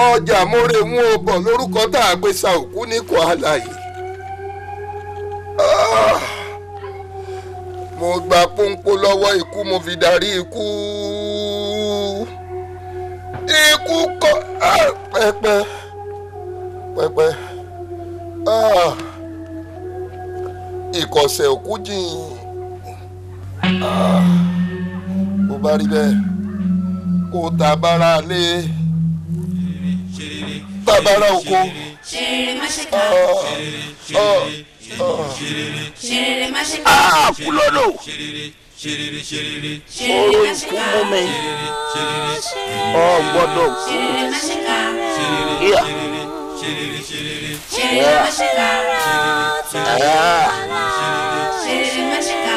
Ọjà mórè mú o bọ̀ lórúkọ tá a gbé sa òkú ní kò àlàyé. Mo gba pọ́npọ́ lọ́wọ́ ikú mo fi darí ikú. Ikú kọ́ pẹ́pẹ́. Ìkọ̀sẹ̀ òkú jìn. bá rí bẹ́ẹ̀ kó tabara lé tabara oko. ṣeré má ṣe ká. ṣeré má ṣe ká. Kúlódò. Oró ikú mú mi. Ọ gbọ́dọ̀ kú. ṣeré má ṣe ká. Yíyà. ṣeré má ṣe ká. ṣeré má ṣe ká.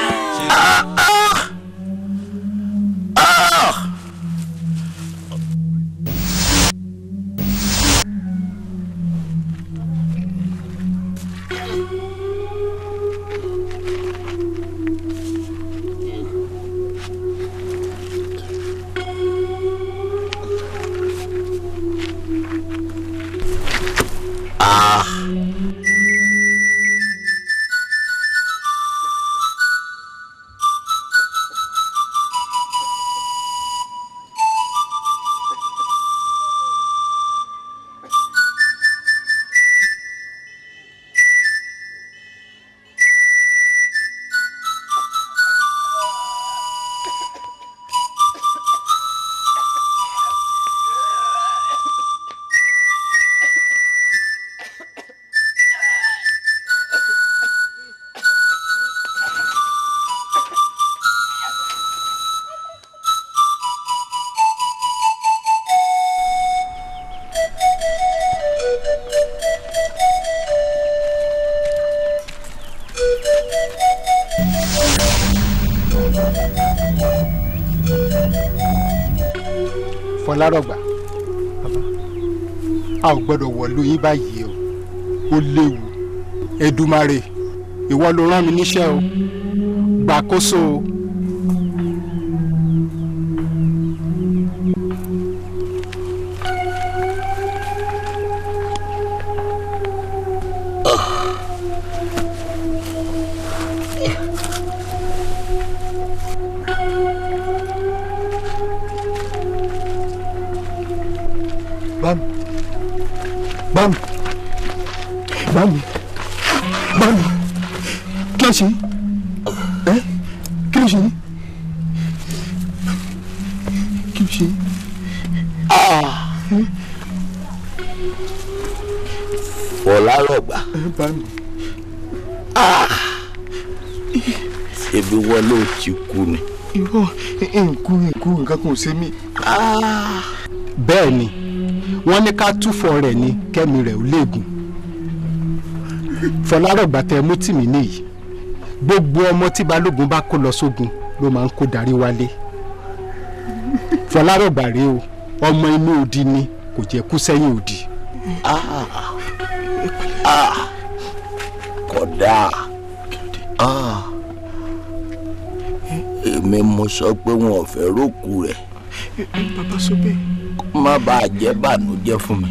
Fọlárọ̀gbà a ò gbọ́dọ̀ wọ̀lú yín báyìí o ó léwu Èdùmàrè ìwọ ló rán mi níṣẹ́ o gbàkóso o. Bámi kí ló ṣe kí ló ṣe kí ló ṣe. Fọlárọ̀gbà ebi wọn ló ti kú ni. irọ́ nkú nǹkan kan ò ṣe mí. bẹ́ẹ̀ ni wọ́n ní ká túfọ̀ rẹ̀ ní kẹ́mi rẹ̀ ò léegun. Fọlárọ̀gbà tẹ mú tì mí nìyí gbogbo ọmọ tí balógun bá kó lọ sógun ló máa ń kó darí wálé. Fọlárọ̀gbà rèé o ọmọ inú odi ni kò jẹ́ kú sẹ́yìn odi. Kódà èmi mo sọ pé wọn ò fẹ́ rókù rẹ̀. Bàbá sọ bẹ́ẹ̀. Má bàa jẹ́ bànújẹ́ fún mi.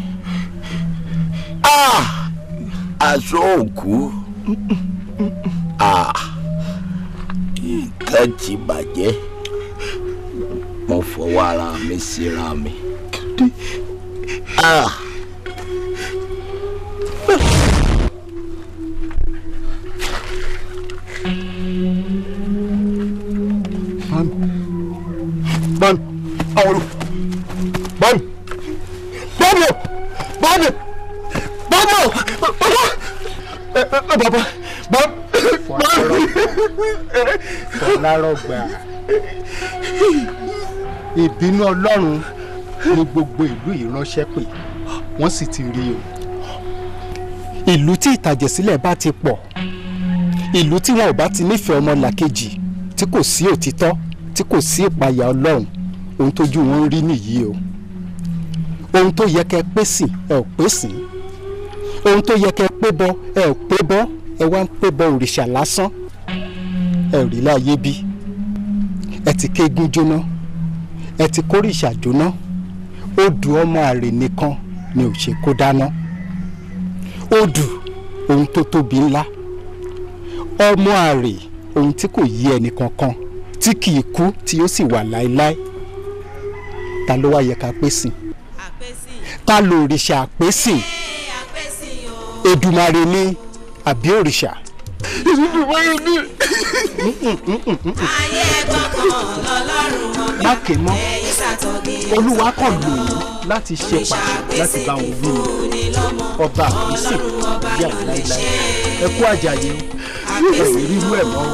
Aṣọ òkú nǹkan ti bàjẹ́ mo fọwọ́ ara mi síra mi. Fọlárọ̀gbà ìbínú Ọlọ́run ní gbogbo ìlú ìránṣẹ́ pé wọ́n sì ti rí o. ìlú tí ìtàjẹ̀sílẹ̀ bá ti pọ̀, ìlú tí wọn ò bá ti nífẹ̀ẹ́ ọmọlàkejì, tí kò sí òtítọ́, tí kò sí ìpayà Ọlọ́run, ohun tójú wọn ń rí nìyí o. ohun tó yẹ kẹ́ pé sìn ẹ ò pé sìn, ohun tó yẹ kẹ́ pé bọ ẹ ò pé bọ, ẹ wá ń pé bọ òrìṣà lásán. ẹ ò rí láyé bí ẹ ti kégún jóná, ẹ ti kórìṣà jóná, odù ọmọ àrè nìkan ni ò ṣe kó dáná. odù ohun tó tóbi ńlá, ọmọ àrè ohun tí kò yí ẹnì kankan, tí kì í kú tí ó sì wà láéláé. ta ló wá yẹ ká pé sìn? ta ló òrìṣà àpésìn? Èdùmàrè ni àbí òrìṣà? ìdúdúwáyé ní. ayé ẹ̀gbọ́n kan lọ́lọ́run ọba mákè mọ́ ẹ̀yìn sàtọ́gì olúwa kọ̀ lò ó láti ṣe pàṣẹ láti bá wọn wí ni ọba àkíyèsí bí àláìláì ẹ kú àjàyè ẹ rí irú ẹ̀ mọ́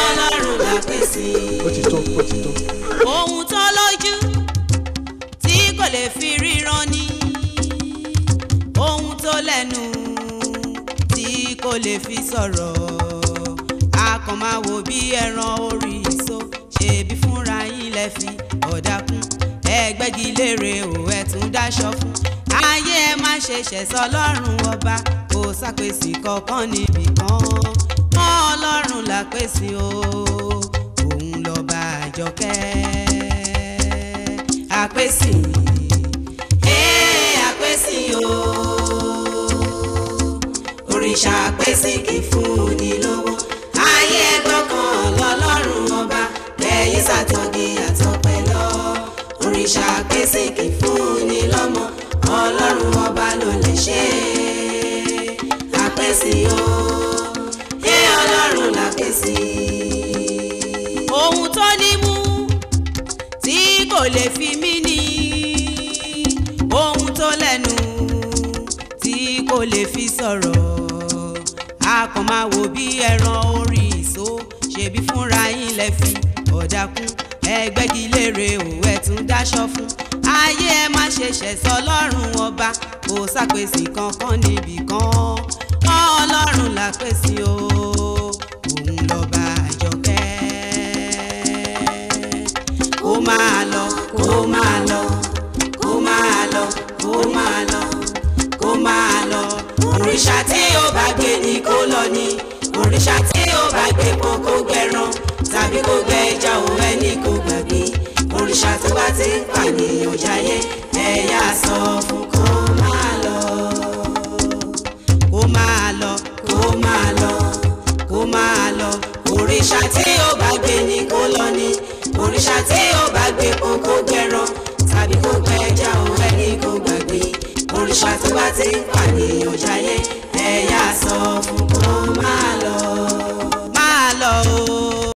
ọlọ́run la pèsè. ó ti tó ó ti tó. ohun tó lójú tí kò lè fi ríran ni ohun tó lẹ́nu tí kò lè fi sọ̀rọ̀ a kàn máa wo bí ẹran orí ìso ṣebí fúnra yín lẹ fi ọ̀dà kún ẹgbẹ́gi lérè ò ẹ̀ tún dáṣọ fún ayé ẹ má ṣe ṣẹ̀sọ́ ọlọ́run ọba kò ṣàpèsè kankan níbì kan ọlọ́run la pèsè o òun lọ́ba àjọkẹ́ àpèsè àpèsè o òrìṣà àpèsè kì í fún ni lọ́wọ́ ayé ẹgbọ́n kan lọ́lọ́run ọba lẹ́yìn sàtọ́gì àtọ́pẹ́ lọ òrìṣà àpèsè kì í fún ni lọ́mọ ọlọ́run ọba ló lè ṣe àpèsè o ọlọ́run la pèsè. ohun tó ní mú tí kò lè fi mí ní ohun tó lẹ́nu tí kò lè fi sọ̀rọ̀ a kàn máa wo bí ẹran orí ìso ṣebí fúnra yín lẹ fi ọ̀dà kún ẹgbẹ́gi lérè ò ẹ̀ tún dáṣọ fún ayé ẹ má ṣe ṣẹ̀sọ́ ọlọ́run ọba kò ṣàpèsè kankan níbì kan ọlọ́run la pèsè o òun lọ́ba àjọkẹ́ kó máa lọ kó máa lọ kó máa lọ kó máa lọ kó máa lọ òrìṣà tí ó bá gbé ni kó lọ ni òrìṣà tí ó bá gbé pọn kó gbẹran tàbí kó gbẹ ẹja òun ẹni kó gbàgbé òrìṣà tó bá ti ń pànìyàn jayé ẹ̀yà sọ fún kó máa lọ kó máa lọ kó máa lọ kó máa lọ òrìṣà tí ó bá gbé ni kó lọ ni òrìṣà tí ó bá gbé pọn kó gbẹran tàbí kó gbẹ ẹja òun ẹni kó gbàgbé òrìṣà tó bá ti ń